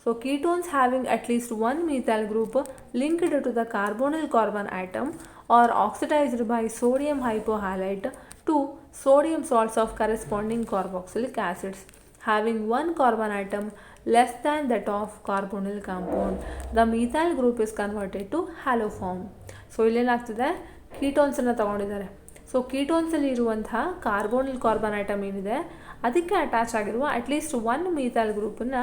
[SPEAKER 1] so ketones having at least one methyl group linked to the carbonyl carbon atom are oxidized by sodium hypohalite to sodium salts of corresponding carboxylic acids having one carbon atom less than that of carbonyl compound. The methyl group is converted to haloform. So ಇಲ್ಲೇನಾಗ್ತದೆ, ಕೀಟೋನ್ಸನ್ನು ತಗೊಂಡಿದ್ದಾರೆ. So ಕೀಟೋನ್ಸಲ್ಲಿ ಇರುವಂತಹ carbonyl carbon atom ಏನಿದೆ ಅದಕ್ಕೆ attach ಆಗಿರುವ at least one methyl ಗ್ರೂಪನ್ನು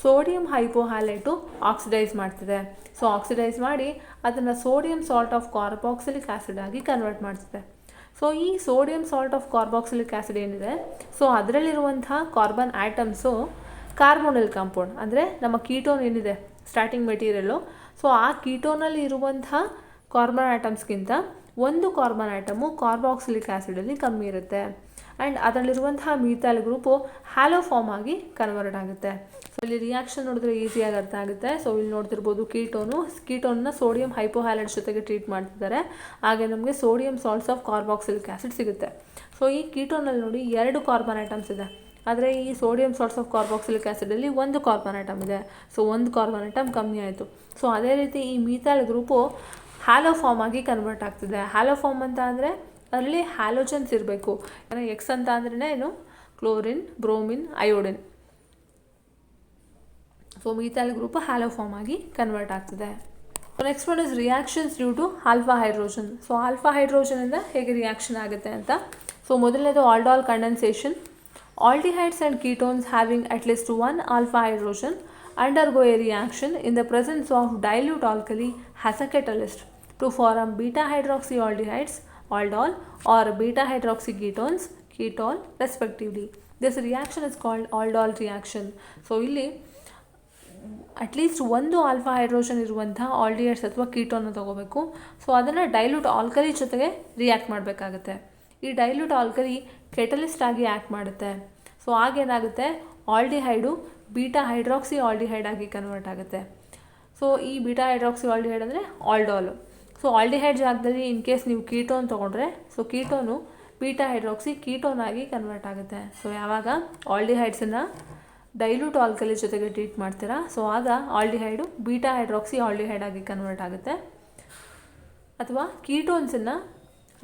[SPEAKER 1] sodium hypohalite oxidise ಮಾಡ್ತಿದೆ. So oxidise ಮಾಡಿ ಅದನ್ನು sodium salt of carboxylic acid ಆಗಿ ಕನ್ವರ್ಟ್ ಮಾಡ್ತಿದೆ. ಸೊ ಈ sodium salt of carboxylic acid ಏನಿದೆ, ಸೊ ಅದರಲ್ಲಿರುವಂತಹ ಕಾರ್ಬನ್ ಆಟಮ್ಸು ಕಾರ್ಬೋನಿಲ್ ಕಾಂಪೌಂಡ್ ಅಂದರೆ ನಮ್ಮ ಕೀಟೋನ್ ಏನಿದೆ ಸ್ಟಾರ್ಟಿಂಗ್ ಮೆಟೀರಿಯಲ್ಲು, ಸೊ ಆ ಕೀಟೋನಲ್ಲಿ ಇರುವಂತಹ ಕಾರ್ಬನ್ ಆಟಮ್ಸ್ಗಿಂತ ಒಂದು ಕಾರ್ಬನ್ ಆಟಮು ಕಾರ್ಬಾಕ್ಸಿಲಿಕ್ ಆ್ಯಸಿಡಲ್ಲಿ ಕಮ್ಮಿ ಇರುತ್ತೆ. ಆ್ಯಂಡ್ ಅದರಲ್ಲಿರುವಂತಹ ಮೀಥೈಲ್ ಗ್ರೂಪು ಹ್ಯಾಲೋಫಾರ್ಮ್ ಆಗಿ ಕನ್ವರ್ಟ್ ಆಗುತ್ತೆ. ಸೊ ಇಲ್ಲಿ ರಿಯಾಕ್ಷನ್ ನೋಡಿದ್ರೆ ಈಸಿಯಾಗಿ ಅರ್ಥ ಆಗುತ್ತೆ. ಸೊ ಇಲ್ಲಿ ನೋಡ್ತಿರ್ಬೋದು, ಕೀಟೋನ್ನ ಸೋಡಿಯಂ ಹೈಪೋಹ್ಯಾಲೈಡ್ ಜೊತೆಗೆ ಟ್ರೀಟ್ ಮಾಡ್ತಿದ್ದಾರೆ. ಹಾಗೆ ನಮಗೆ sodium salts of carboxylic acid ಸಿಗುತ್ತೆ. ಸೊ ಈ ಕೀಟೋನಲ್ಲಿ ನೋಡಿ 2 ಕಾರ್ಬನ್ ಆಟಮ್ಸ್ ಇದೆ, ಆದರೆ ಈ ಸೋಡಿಯಂ ಸಾಲ್ಟ್ಸ್ ಆಫ್ ಕಾರ್ಬಾಕ್ಸಿಲಿಕ್ ಆ್ಯಸಿಡಲ್ಲಿ 1 ಕಾರ್ಬನ್ ಆಟಮ್ ಇದೆ. ಸೊ 1 ಕಾರ್ಬನ್ ಆಟಮ್ ಕಮ್ಮಿ ಆಯಿತು. ಸೊ ಅದೇ ರೀತಿ ಈ ಮೀಥೈಲ್ ಗ್ರೂಪು ಹ್ಯಾಲೋಫಾರ್ಮ್ ಆಗಿ ಕನ್ವರ್ಟ್ ಆಗ್ತಿದೆ. ಹ್ಯಾಲೋಫಾರ್ಮ್ ಅಂತ ಅಂದರೆ ಅದರಲ್ಲಿ ಹ್ಯಾಲೋಜನ್ಸ್ ಇರಬೇಕು. ಎಕ್ಸ್ ಅಂತ ಅಂದ್ರೆ ಏನು, chlorine, bromine, iodine. So methyl group haloform ಆಗಿ ಕನ್ವರ್ಟ್ ಆಗ್ತಿದೆ. Next one is reactions due to alpha hydrogen. So alpha ಹೈಡ್ರೋಜನಿಂದ ಹೇಗೆ ರಿಯಾಕ್ಷನ್ ಆಗುತ್ತೆ ಅಂತ. ಸೊ ಮೊದಲನೇದು aldol condensation. Aldehydes and ketones having at least one alpha hydrogen undergo a reaction in the presence of dilute alkali as a catalyst to form beta hydroxyaldehydes, aldol, or beta hydroxy ketones, ketol respectively. This reaction is called aldol reaction. So ಇಲ್ಲಿ at least ಒಂದು alpha hydrogen ಇರುವಂಥ aldehydes ಅಥವಾ ಕೀಟೋನ ತೊಗೋಬೇಕು. So ಅದನ್ನು dilute alkali ಜೊತೆಗೆ react ಮಾಡಬೇಕಾಗುತ್ತೆ. ಈ ಡೈಲ್ಯೂಟ್ ಆಲ್ಕಲಿ ಕೆಟಲಿಸ್ಟ್ ಆಗಿ ಆ್ಯಕ್ಟ್ ಮಾಡುತ್ತೆ. ಸೊ ಆಗೇನಾಗುತ್ತೆ, ಆಲ್ಡಿಹೈಡು ಬೀಟಾ ಹೈಡ್ರಾಕ್ಸಿ ಆಲ್ಡಿಹೈಡ್ ಆಗಿ ಕನ್ವರ್ಟ್ ಆಗುತ್ತೆ. ಸೊ ಈ ಬೀಟಾ ಹೈಡ್ರಾಕ್ಸಿ ಆಲ್ಡಿಹೈಡ್ ಅಂದರೆ ಆಲ್ಡಾಲು. ಸೊ ಆಲ್ಡಿಹೈಡ್ ಜಾಗದಲ್ಲಿ ಇನ್ ಕೇಸ್ ನೀವು ಕೀಟೋನ್ ತೊಗೊಂಡ್ರೆ, ಸೊ ಕೀಟೋನು ಬೀಟಾ ಹೈಡ್ರಾಕ್ಸಿ ಕೀಟೋನ್ ಆಗಿ ಕನ್ವರ್ಟ್ ಆಗುತ್ತೆ. ಸೊ ಯಾವಾಗ ಆಲ್ಡಿಹೈಡ್ಸನ್ನು ಡೈಲ್ಯೂಟ್ ಆಲ್ಕಲಿ ಜೊತೆಗೆ ಟ್ರೀಟ್ ಮಾಡ್ತೀರಾ, ಸೊ ಆಗ ಆಲ್ಡಿಹೈಡು ಬೀಟಾ ಹೈಡ್ರಾಕ್ಸಿ ಆಲ್ಡಿಹೈಡ್ ಆಗಿ ಕನ್ವರ್ಟ್ ಆಗುತ್ತೆ. ಅಥವಾ ಕೀಟೋನ್ಸನ್ನು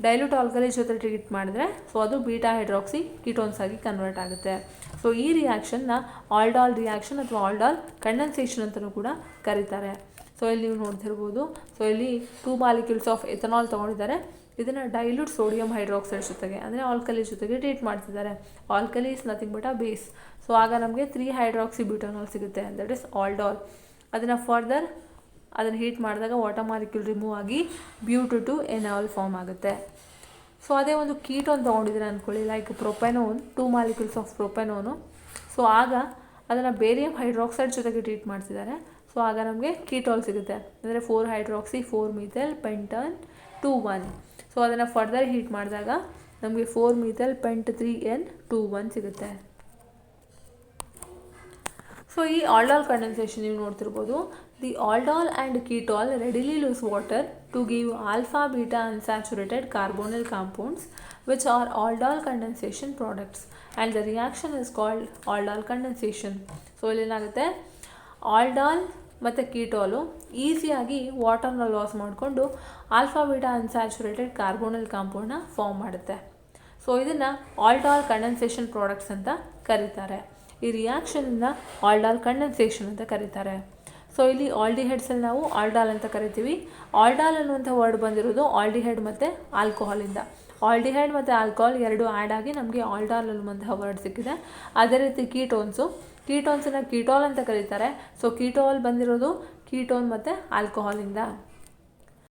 [SPEAKER 1] ಡೈಲ್ಯೂಟ್ ಆಲ್ಕಲಿ ಜೊತೆ ಟ್ರೀಟ್ ಮಾಡಿದ್ರೆ ಸೊ ಅದು ಬೀಟಾ ಹೈಡ್ರಾಕ್ಸಿ ಕೀಟೋನ್ಸ್ ಆಗಿ ಕನ್ವರ್ಟ್ ಆಗುತ್ತೆ. ಸೊ ಈ ರಿಯಾಕ್ಷನ್ನ ಆಲ್ಡಾಲ್ ರಿಯಾಕ್ಷನ್ ಅಥವಾ ಆಲ್ಡಾಲ್ ಕಂಡೆನ್ಸೇಷನ್ ಅಂತಲೂ ಕೂಡ ಕರೀತಾರೆ. ಸೊ ಇಲ್ಲಿ ನೀವು ನೋಡ್ತಿರ್ಬೋದು, ಸೊ ಇಲ್ಲಿ 2 ಮಾಲಿಕ್ಯೂಲ್ಸ್ ಆಫ್ ಎಥನಾಲ್ ತೊಗೊಂಡಿದ್ದಾರೆ. ಇದನ್ನು ಡೈಲ್ಯೂಟ್ ಸೋಡಿಯಂ ಹೈಡ್ರಾಕ್ಸೈಡ್ ಜೊತೆಗೆ ಅಂದರೆ ಆಲ್ಕಲಿ ಜೊತೆಗೆ ಟ್ರೀಟ್ ಮಾಡ್ತಿದ್ದಾರೆ. Alkali is nothing but a base. So ಆಗ ನಮಗೆ 3 ಹೈಡ್ರಾಕ್ಸಿ ಬ್ಯೂಟನಾಲ್ ಸಿಗುತ್ತೆ, ದಟ್ ಇಸ್ ಆಲ್ಡಾಲ್. ಅದನ್ನು ಫರ್ದರ್ ಅದನ್ನು ಹೀಟ್ ಮಾಡಿದಾಗ ವಾಟರ್ ಮಾಲಿಕ್ಯೂಲ್ ರಿಮೂವ್ ಆಗಿ ಬ್ಯೂಟು ಎನಾಲ್ ಫಾರ್ಮ್ ಆಗುತ್ತೆ. ಸೊ ಅದೇ ಒಂದು ಕೀಟೋನ್ ತೊಗೊಂಡಿದ್ರೆ ಅಂದ್ಕೊಳ್ಳಿ, like propanone, 2 molecules of propanone. So ಆಗ ಅದನ್ನು ಬೇರಿಯಂ ಹೈಡ್ರಾಕ್ಸೈಡ್ ಜೊತೆಗೆ ಟ್ರೀಟ್ ಮಾಡ್ತಿದ್ದಾರೆ. ಸೊ ಆಗ ನಮಗೆ ಕೀಟೋಲ್ ಸಿಗುತ್ತೆ, ಅಂದರೆ 4 ಹೈಡ್ರಾಕ್ಸಿ 4 ಮಿಥೈಲ್ ಪೆಂಟನ್ 2,1. ಸೊ ಅದನ್ನು ಫರ್ದರ್ ಹೀಟ್ ಮಾಡಿದಾಗ ನಮಗೆ 4 ಮಿಥೈಲ್ ಪೆಂಟ್ 3N2,1 ಸಿಗುತ್ತೆ. ಸೊ ಈ ಆಲ್ಡಾಲ್ ಕಂಡೆನ್ಸೇಷನ್ ನೀವು ನೋಡ್ತಿರ್ಬೋದು. The aldol and ketol readily lose water to give alpha beta unsaturated carbonyl compounds which are aldol condensation products and the reaction is called aldol condensation. So ಇಲ್ಲೇನಾಗುತ್ತೆ, aldol ಮತ್ತು ketol ಈಸಿಯಾಗಿ ವಾಟರ್ನ loss ಮಾಡಿಕೊಂಡು alpha beta unsaturated carbonyl ಕಾಂಪೌಂಡ್ನ form ಮಾಡುತ್ತೆ. So ಇದನ್ನು aldol condensation products ಅಂತ ಕರೀತಾರೆ. ಈ ರಿಯಾಕ್ಷನನ್ನು ಆಲ್ಡಾಲ್ ಕಂಡೆನ್ಸೇಷನ್ ಅಂತ ಕರೀತಾರೆ. ಸೊ ಇಲ್ಲಿ ಆಲ್ಡಿಹೈಡ್ಸಲ್ಲಿ ನಾವು ಆಲ್ಡಾಲ್ ಅಂತ ಕರಿತೀವಿ. ಆಲ್ಡಾಲ್ ಅನ್ನುವಂಥ ವರ್ಡ್ ಬಂದಿರೋದು ಆಲ್ಡಿಹೈಡ್ ಮತ್ತು ಆಲ್ಕೋಹಾಲಿಂದ. ಆಲ್ಡಿಹೈಡ್ ಮತ್ತು ಆಲ್ಕೋಹಾಲ್ ಎರಡು ಆ್ಯಡ್ ಆಗಿ ನಮಗೆ ಆಲ್ಡಾಲ್ ಅನ್ನುವಂತಹ ವರ್ಡ್ ಸಿಕ್ಕಿದೆ. ಅದೇ ರೀತಿ ಕೀಟೋನ್ಸನ್ನು ಕೀಟಾಲ್ ಅಂತ ಕರೀತಾರೆ. ಸೊ ಕೀಟಾಲ್ ಬಂದಿರೋದು ಕೀಟೋನ್ ಮತ್ತು ಆಲ್ಕೋಹಾಲಿಂದ.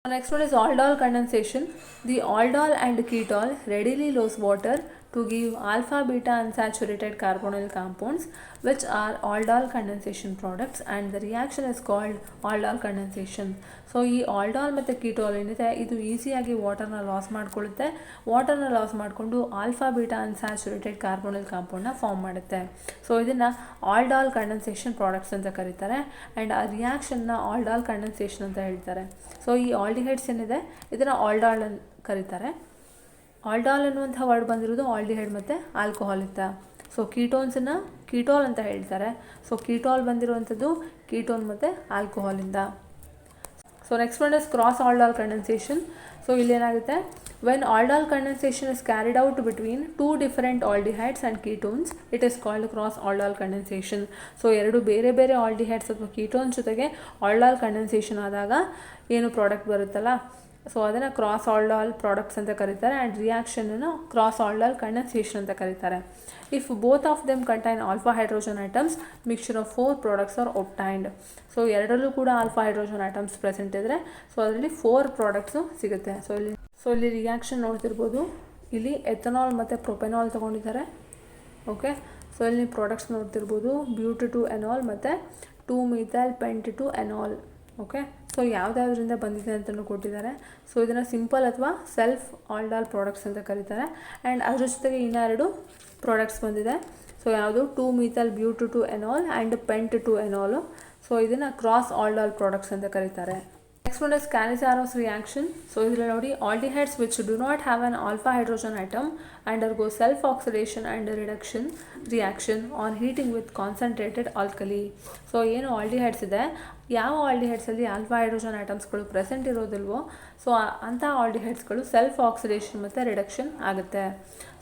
[SPEAKER 1] Next one is aldol condensation. The aldol and ketol readily lose water to give alpha beta unsaturated carbonyl compounds which are aldol condensation products and the reaction is called aldol condensation. So ಈ aldol ಮತ್ತು ketol ಏನಿದೆ ಇದು ಈಸಿಯಾಗಿ ವಾಟರ್ನ loss ಮಾಡಿಕೊಳ್ಳುತ್ತೆ. ವಾಟರ್ನ loss ಮಾಡಿಕೊಂಡು alpha beta unsaturated carbonyl ಕಾಂಪೌಂಡ್ನ ಫಾರ್ಮ್ ಮಾಡುತ್ತೆ. ಸೊ ಇದನ್ನು ಆಲ್ಡಾಲ್ ಕಂಡೆನ್ಸೇಷನ್ ಪ್ರಾಡಕ್ಟ್ಸ್ ಅಂತ ಕರೀತಾರೆ ಆ್ಯಂಡ್ ಆ ರಿಯಾಕ್ಷನ್ನ ಆಲ್ಡಾಲ್ ಕಂಡೆನ್ಸೇಷನ್ ಅಂತ ಹೇಳ್ತಾರೆ. ಸೊ ಈ ಆಲ್ಡಿಹೈಡ್ಸ್ ಏನಿದೆ ಇದನ್ನು ಆಲ್ಡಾಲ್ ಅಂತ ಕರೀತಾರೆ. ಆಲ್ಡಾಲ್ ಅನ್ನುವಂಥ ವರ್ಡ್ ಬಂದಿರೋದು ಆಲ್ಡಿಹೈಡ್ ಮತ್ತು ಆಲ್ಕೋಹಾಲ್ ಅಂತ. ಸೊ ಕೀಟೋನ್ಸನ್ನು ಕೀಟೋಲ್ ಅಂತ ಹೇಳ್ತಾರೆ. ಸೊ ಕೀಟಾಲ್ ಬಂದಿರುವಂಥದ್ದು ಕೀಟೋನ್ ಮತ್ತು ಆಲ್ಕೋಹಾಲಿಂದ. So next one is cross aldol condensation. So ಇಲ್ಲೇನಾಗುತ್ತೆ, when aldol condensation is carried out between 2 different aldehydes and ketones it is called cross aldol condensation. So ಎರಡು ಬೇರೆ ಬೇರೆ ಆಲ್ಡಿಹೈಡ್ಸ್ ಅಥವಾ ಕೀಟೋನ್ಸ್ ಜೊತೆಗೆ ಆಲ್ಡಾಲ್ ಕಂಡೆನ್ಸೇಷನ್ ಆದಾಗ ಏನು ಪ್ರಾಡಕ್ಟ್ ಬರುತ್ತಲ್ಲ, ಸೊ ಅದನ್ನು ಕ್ರಾಸ್ ಆಲ್ಡಾಲ್ ಪ್ರಾಡಕ್ಟ್ಸ್ ಅಂತ ಕರೀತಾರೆ ಆ್ಯಂಡ್ ರಿಯಾಕ್ಷನನ್ನು ಕ್ರಾಸ್ ಆಲ್ಡಾಲ್ ಕಂಡೆನ್ಸೇಷನ್ ಅಂತ ಕರೀತಾರೆ. If both of them contain alpha hydrogen atoms mixture of 4 products are obtained. So ಎರಡರಲ್ಲೂ ಕೂಡ ಆಲ್ಫಾ ಹೈಡ್ರೋಜನ್ ಐಟಮ್ಸ್ ಪ್ರೆಸೆಂಟ್ ಇದ್ದರೆ ಸೊ ಅದರಲ್ಲಿ 4 ಪ್ರಾಡಕ್ಟ್ಸು ಸಿಗುತ್ತೆ. ಸೊ ಇಲ್ಲಿ ರಿಯಾಕ್ಷನ್ ನೋಡ್ತಿರ್ಬೋದು, ಇಲ್ಲಿ ಎಥನಾಲ್ ಮತ್ತು ಪ್ರೊಪೆನಾಲ್ ತೊಗೊಂಡಿದ್ದಾರೆ. ಓಕೆ, ಸೊ ಇಲ್ಲಿ ಪ್ರಾಡಕ್ಟ್ಸ್ ನೋಡ್ತಿರ್ಬೋದು, ಬ್ಯೂಟು ಎನಾಲ್ ಮತ್ತು 2 ಮಿಥೈಲ್ ಪೆಂಟ್ ಎನಾಲ್. ಓಕೆ, ಸೊ ಯಾವುದ್ಯಾವುದರಿಂದ ಬಂದಿದೆ ಅಂತಲೂ ಕೊಟ್ಟಿದ್ದಾರೆ. ಸೊ ಇದನ್ನು ಸಿಂಪಲ್ ಅಥವಾ ಸೆಲ್ಫ್ ಆಲ್ಡಾಲ್ ಪ್ರಾಡಕ್ಟ್ಸ್ ಅಂತ ಕರೀತಾರೆ ಆ್ಯಂಡ್ ಅದ್ರ ಜೊತೆಗೆ ಇನ್ನೆರಡು ಪ್ರಾಡಕ್ಟ್ಸ್ ಬಂದಿದೆ. ಸೊ ಯಾವುದು 2 methyl but enal and pent enal. So ಇದನ್ನು ಕ್ರಾಸ್ ಆಲ್ಡಾಲ್ ಪ್ರಾಡಕ್ಟ್ಸ್ ಅಂತ ಕರೀತಾರೆ. Next one is Cannizzaro's reaction. So ಇದರಲ್ಲಿ ನೋಡಿ, aldehydes which do not have an alpha hydrogen atom undergo self oxidation and reduction reaction on heating with concentrated alkali. So ಏನು aldehydes ಇದೆ, ಯಾವ ಆಲ್ಡಿಹೈಡ್ಸಲ್ಲಿ alpha hydrogen ಐಟಮ್ಸ್ಗಳು present ಇರೋದಿಲ್ವೋ so ಅಂಥ ಆಲ್ಡಿಹೈಡ್ಸ್ಗಳು ಸೆಲ್ಫ್ ಆಕ್ಸಿಡೇಷನ್ ಮತ್ತು ರಿಡಕ್ಷನ್ ಆಗುತ್ತೆ.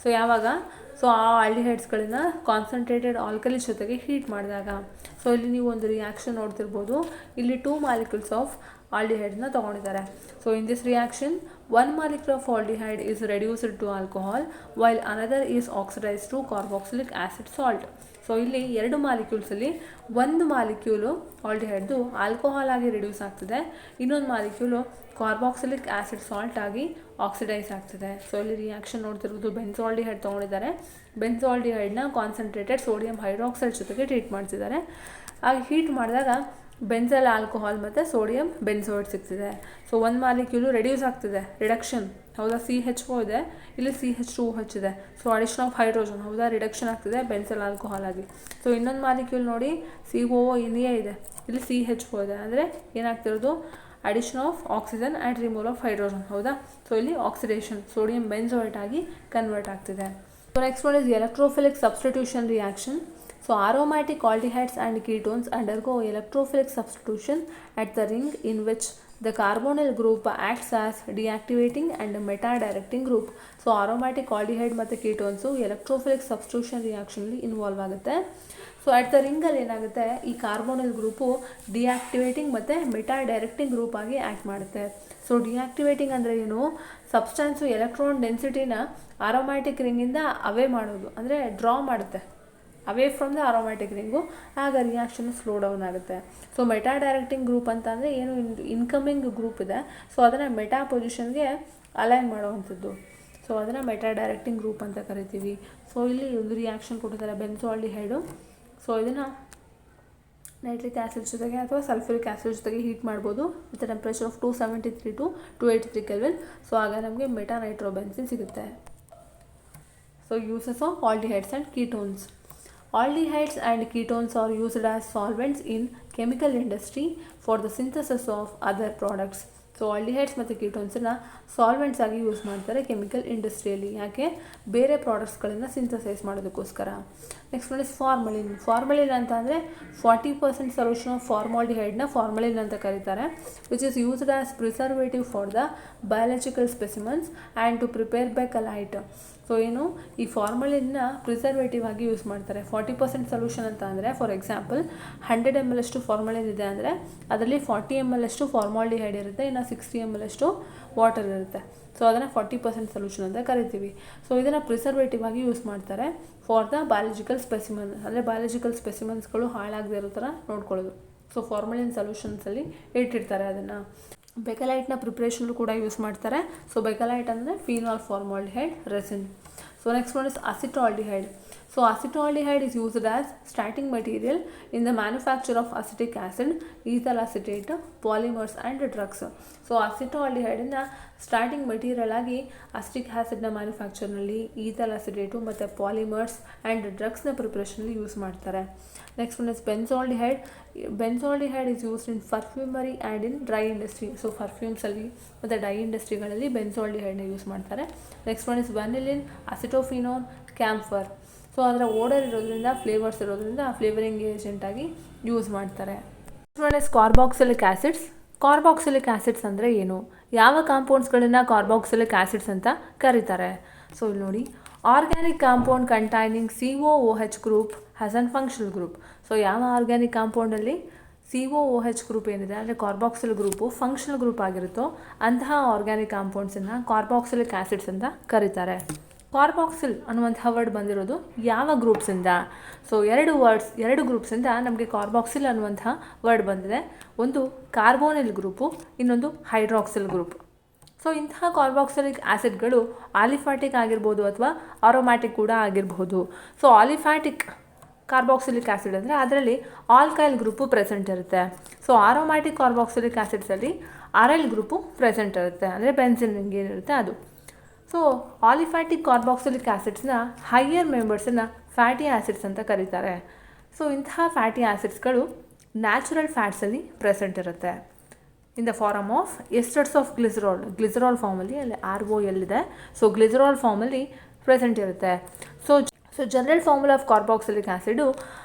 [SPEAKER 1] ಸೊ ಯಾವಾಗ, ಸೊ ಆ ಆಲ್ಡಿಹೈಡ್ಸ್ಗಳನ್ನ ಕಾನ್ಸಂಟ್ರೇಟೆಡ್ ಆಲ್ಕಲಿ ಜೊತೆಗೆ ಹೀಟ್ ಮಾಡಿದಾಗ. ಸೊ ಇಲ್ಲಿ ನೀವು ಒಂದು ರಿಯಾಕ್ಷನ್ ನೋಡ್ತಿರ್ಬೋದು, ಇಲ್ಲಿ 2 ಮಾಲಿಕ್ಯೂಲ್ಸ್ ಆಫ್ ಆಲ್ಡಿಹೈಡ್ನ ತೊಗೊಂಡಿದ್ದಾರೆ. So in this reaction 1 molecule of aldehyde is reduced to alcohol while another is oxidized to carboxylic acid salt. So ಇಲ್ಲಿ 2 ಮಾಲಿಕ್ಯೂಲ್ಸಲ್ಲಿ ಒಂದು ಮಾಲಿಕ್ಯೂಲು ಆಲ್ಡಿಹೈಡ್ದು ಆಲ್ಕೋಹಾಲ್ ಆಗಿ ರಿಡ್ಯೂಸ್ ಆಗ್ತಿದೆ, ಇನ್ನೊಂದು ಮಾಲಿಕ್ಯೂಲು ಕಾರ್ಬಾಕ್ಸಿಲಿಕ್ ಆ್ಯಸಿಡ್ ಸಾಲ್ಟ್ ಆಗಿ ಆಕ್ಸಿಡೈಸ್ ಆಗ್ತಿದೆ. ಸೊ ಇಲ್ಲಿ reaction ನೋಡ್ತಿರೋದು benzaldehyde ತೊಗೊಂಡಿದ್ದಾರೆ. ಬೆನ್ಸಾಲ್ಡಿಹೈಡ್ನ concentrated sodium hydroxide ಜೊತೆಗೆ treat ಮಾಡ್ತಿದ್ದಾರೆ. ಆಗ ಹೀಟ್ ಮಾಡಿದಾಗ ಬೆನ್ಸಲ್ ಆಲ್ಕೋಹಾಲ್ ಮತ್ತು ಸೋಡಿಯಂ ಬೆನ್ಸೋಯಿಡ್ ಸಿಗ್ತಿದೆ. ಸೊ ಒಂದು ಮಾಲಿಕ್ಯೂಲು ರೆಡ್ಯೂಸ್ ಆಗ್ತಿದೆ, ರಿಡಕ್ಷನ್ ಹೌದಾ, CH4 ಇದೆ, ಇಲ್ಲಿ CH2OH ಇದೆ. ಸೊ ಅಡಿಷನ್ ಆಫ್ ಹೈಡ್ರೋಜನ್ ಹೌದಾ, ರಿಡಕ್ಷನ್ ಆಗ್ತಿದೆ ಬೆನ್ಸಲ್ ಆಲ್ಕೋಹಾಲ್ ಆಗಿ. ಸೊ ಇನ್ನೊಂದು ಮಾಲಿಕ್ಯೂಲ್ ನೋಡಿ COONA ಇದೆ, ಇಲ್ಲಿ CH4 ಇದೆ, ಅಂದರೆ ಏನಾಗ್ತಿರೋದು addition of oxygen and removal of hydrogen ಹೌದಾ. ಸೊ ಇಲ್ಲಿ ಆಕ್ಸಿಡೇಷನ್ ಸೋಡಿಯಂ ಬೆನ್ಸೋಯಿಟ್ ಆಗಿ ಕನ್ವರ್ಟ್ ಆಗ್ತಿದೆ. So next one is electrophilic substitution reaction. So aromatic aldehydes and ketones undergo electrophilic substitution at the ring in which the carbonyl group acts as deactivating and meta-directing group. So aromatic aldehyde ಮತ್ತು ketones electrophilic substitution reaction ಅಲ್ಲಿ involve ಆಗುತ್ತೆ. So at the ರಿಂಗಲ್ಲಿ ಏನಾಗುತ್ತೆ, ಈ carbonyl group ಡಿಆಕ್ಟಿವೇಟಿಂಗ್ ಮತ್ತು meta directing group ಆಗಿ act ಮಾಡುತ್ತೆ. So ಡಿಆಕ್ಟಿವೇಟಿಂಗ್ ಅಂದರೆ ಏನು, ಸಬ್ಸ್ಟಾನ್ಸು ಎಲೆಕ್ಟ್ರಾನ್ ಡೆನ್ಸಿಟಿನ ಅರೋಮ್ಯಾಟಿಕ್ ರಿಂಗಿಂದ ಅವೇ ಮಾಡೋದು, ಅಂದರೆ ಡ್ರಾ ಮಾಡುತ್ತೆ away from the aromatic ring, ಆಗ ರಿಯಾಕ್ಷನ್ ಸ್ಲೋ ಡೌನ್ ಆಗುತ್ತೆ. ಸೊ ಮೆಟಾ ಡೈರೆಕ್ಟಿಂಗ್ ಗ್ರೂಪ್ ಅಂತ ಅಂದರೆ ಏನು, ಇನ್ಕಮಿಂಗ್ ಗ್ರೂಪ್ ಇದೆ, ಸೊ ಅದನ್ನು ಮೆಟಾ ಪೊಸಿಷನ್ಗೆ ಅಲೈನ್ ಮಾಡುವಂಥದ್ದು. ಸೊ ಅದನ್ನು ಮೆಟಾ ಡೈರೆಕ್ಟಿಂಗ್ ಗ್ರೂಪ್ ಅಂತ ಕರಿತೀವಿ. ಸೊ ಇಲ್ಲಿ ಒಂದು ರಿಯಾಕ್ಷನ್ ಕೊಟ್ಟಿದ್ದಾರೆ ಬೆನ್ಸಾಲ್ಡಿಹೈಡು. ಸೊ ಇದನ್ನು ನೈಟ್ರಿಕ್ ಆ್ಯಸಿಡ್ ಜೊತೆಗೆ ಅಥವಾ ಸಲ್ಫ್ಯೂರಿಕ್ ಆ್ಯಸಿಡ್ ಜೊತೆಗೆ ಹೀಟ್ ಮಾಡ್ಬೋದು with temperature of 273 to 283 kelvin. So ಆಗ ನಮಗೆ ಮೆಟಾ ನೈಟ್ರೋಬೆನ್ಸಿನ್ ಸಿಗುತ್ತೆ. So uses of aldehydes and ketones. Aldehydes and ketones are used as solvents in chemical industry for the synthesis of other products. So aldehydes ಮತ್ತು ಕೀಟೋನ್ಸನ್ನು solvents ಆಗಿ use ಮಾಡ್ತಾರೆ chemical ಇಂಡಸ್ಟ್ರಿಯಲ್ಲಿ. ಯಾಕೆ, ಬೇರೆ ಪ್ರಾಡಕ್ಟ್ಸ್ಗಳನ್ನು ಸಿಂಥಸೈಸ್ ಮಾಡೋದಕ್ಕೋಸ್ಕರ. Next one is formalin. Formalin ಅಂತ ಅಂದರೆ 40% ಸೊಲ್ಯೂಷನ್ ಆಫ್ ಫಾರ್ಮಾಲ್ಡಿಹೈಡ್ನ ಫಾರ್ಮಲಿನ್ ಅಂತ ಕರೀತಾರೆ, which is used as preservative for the biological specimens and to prepare bakelite. So ಏನು, ಈ ಫಾರ್ಮಲಿನ್ನ ಪ್ರಿಸರ್ವೇಟಿವ್ ಆಗಿ ಯೂಸ್ ಮಾಡ್ತಾರೆ. 40% ಸೊಲ್ಯೂಷನ್ ಅಂತ ಅಂದರೆ ಫಾರ್ ಎಕ್ಸಾಂಪಲ್ 100 ml ಅಷ್ಟು ಫಾರ್ಮಲಿನ್ ಇದೆ ಅಂದರೆ ಅದರಲ್ಲಿ 40 ml ಅಷ್ಟು ಫಾರ್ಮಾಲ್ಡಿಹೈಡ್ ಇರುತ್ತೆ, ಇನ್ನು 60 ml ಅಷ್ಟು ವಾಟರ್ ಇರುತ್ತೆ. ಸೊ ಅದನ್ನು 40% ಸೊಲ್ಯೂಷನ್ ಅಂತ ಕರಿತೀವಿ. ಸೊ ಇದನ್ನು ಪ್ರಿಸರ್ವೇಟಿವ್ ಆಗಿ ಯೂಸ್ ಮಾಡ್ತಾರೆ ಫಾರ್ ದ ಬಯಾಲಜಿಕಲ್ ಸ್ಪೆಸಿಮನ್, ಅಂದರೆ ಬಯಾಲಜಿಕಲ್ ಸ್ಪೆಸಿಮನ್ಸ್ಗಳು ಹಾಳಾಗದೇ ಇರೋ ಥರ ನೋಡ್ಕೊಳ್ಳೋದು. ಸೊ ಫಾರ್ಮಲಿನ್ ಸೊಲ್ಯೂಷನ್ಸಲ್ಲಿ ಇಟ್ಟಿರ್ತಾರೆ ಅದನ್ನು. ಬೆಕಲೈಟ್ನ ಪ್ರಿಪ್ರೇಷನ್ಲು ಕೂಡ ಯೂಸ್ ಮಾಡ್ತಾರೆ. ಸೊ ಬೆಕಲೈಟ್ ಅಂದರೆ phenol formaldehyde resin. So next one is acetaldehyde. So acetaldehyde is used as starting material in the manufacture of acetic acid, ethyl acetate, polymers and drugs. So acetaldehyde ಇಂದ starting material ಆಗಿ acetic ಆ್ಯಸಿಡ್ನ ಮ್ಯಾನುಫ್ಯಾಕ್ಚರ್ನಲ್ಲಿ ethyl acetate ಮತ್ತು polymers and ಡ್ರಗ್ಸ್ನ ಪ್ರಿಪ್ರೇಷನಲ್ಲಿ use ಮಾಡ್ತಾರೆ. Next one is benzaldehyde. Benzaldehyde is used in perfumery and in dye industry. So ಪರ್ಫ್ಯೂಮ್ಸಲ್ಲಿ ಮತ್ತು ಡೈ ಇಂಡಸ್ಟ್ರಿಗಳಲ್ಲಿ ಬೆನ್ಸಾಲ್ಡಿಹೈಡ್ನ ಯೂಸ್ ಮಾಡ್ತಾರೆ. Next one is vanillin, acetophenone, camphor. So ಅದರ ಓಡರ್ ಇರೋದ್ರಿಂದ, ಫ್ಲೇವರ್ಸ್ ಇರೋದ್ರಿಂದ ಫ್ಲೇವರಿಂಗ್ ಏಜೆಂಟಾಗಿ ಯೂಸ್ ಮಾಡ್ತಾರೆ. Next one is carboxylic acids. Carboxylic acids ಅಂದರೆ ಏನು, ಯಾವ ಕಾಂಪೌಂಡ್ಸ್ಗಳನ್ನು ಕಾರ್ಬಾಕ್ಸಿಲಿಕ್ ಆ್ಯಸಿಡ್ಸ್ ಅಂತ ಕರೀತಾರೆ. ಸೊ ಇಲ್ಲಿ ನೋಡಿ, organic compound containing COOH group has an functional group. So ಯಾವ ಆರ್ಗ್ಯಾನಿಕ್ ಕಾಂಪೌಂಡಲ್ಲಿ COOH ಗ್ರೂಪ್ ಏನಿದೆ ಅಂದರೆ ಕಾರ್ಬಾಕ್ಸಿಲ್ ಗ್ರೂಪು ಫಂಕ್ಷನಲ್ ಗ್ರೂಪ್ ಆಗಿರುತ್ತೋ ಅಂತಹ ಆರ್ಗ್ಯಾನಿಕ್ ಕಾಂಪೌಂಡ್ಸನ್ನು ಕಾರ್ಬಾಕ್ಸಿಲಿಕ್ ಆ್ಯಸಿಡ್ಸ್ ಅಂತ ಕರೀತಾರೆ. ಕಾರ್ಬಾಕ್ಸಿಲ್ ಅನ್ನುವಂಥ ವರ್ಡ್ ಬಂದಿರೋದು ಯಾವ ಗ್ರೂಪ್ಸಿಂದ? ಸೊ ಎರಡು ಗ್ರೂಪ್ಸಿಂದ ನಮಗೆ ಕಾರ್ಬಾಕ್ಸಿಲ್ ಅನ್ನುವಂಥ ವರ್ಡ್ ಬಂದಿದೆ. ಒಂದು ಕಾರ್ಬೋನಿಲ್ ಗ್ರೂಪು, ಇನ್ನೊಂದು ಹೈಡ್ರಾಕ್ಸಿಲ್ ಗ್ರೂಪ್. ಸೊ ಇಂತಹ ಕಾರ್ಬಾಕ್ಸಿಲಿಕ್ ಆ್ಯಸಿಡ್ಗಳು ಆಲಿಫ್ಯಾಟಿಕ್ ಆಗಿರ್ಬೋದು ಅಥವಾ ಆರೋಮ್ಯಾಟಿಕ್ ಕೂಡ ಆಗಿರಬಹುದು. ಸೊ ಆಲಿಫ್ಯಾಟಿಕ್ ಕಾರ್ಬಾಕ್ಸಿಲಿಕ್ ಆ್ಯಸಿಡ್ ಅಂದರೆ ಅದರಲ್ಲಿ ಆಲ್ಕೈಲ್ ಗ್ರೂಪು ಪ್ರೆಸೆಂಟ್ ಇರುತ್ತೆ. ಸೊ ಆರೋಮ್ಯಾಟಿಕ್ ಕಾರ್ಬಾಕ್ಸಿಲಿಕ್ ಆ್ಯಸಿಡ್ಸಲ್ಲಿ ಅರೈಲ್ ಗ್ರೂಪು ಪ್ರೆಸೆಂಟ್ ಇರುತ್ತೆ, ಅಂದರೆ ಬೆನ್ಸಿನ್ ಏನಿರುತ್ತೆ ಅದು. ಸೊ ಆಲಿಫ್ಯಾಟಿಕ್ ಕಾರ್ಬಾಕ್ಸಿಲಿಕ್ ಆ್ಯಸಿಡ್ಸ್ನ ಹೈಯರ್ ಮೆಂಬರ್ಸನ್ನು ಫ್ಯಾಟಿ ಆ್ಯಸಿಡ್ಸ್ ಅಂತ ಕರೀತಾರೆ. ಸೊ ಇಂತಹ ಫ್ಯಾಟಿ ಆ್ಯಸಿಡ್ಸ್ಗಳು ನ್ಯಾಚುರಲ್ ಫ್ಯಾಟ್ಸಲ್ಲಿ ಪ್ರೆಸೆಂಟ್ ಇರುತ್ತೆ in the form of esters of glycerol ಫಾರ್ಮಲ್ಲಿ, ಅಲ್ಲಿ ROL ಇದೆ. ಸೊ ಗ್ಲಿಸರಾಲ್ ಫಾರ್ಮಲ್ಲಿ ಪ್ರೆಸೆಂಟ್ ಇರುತ್ತೆ. So general formula of carboxylic acid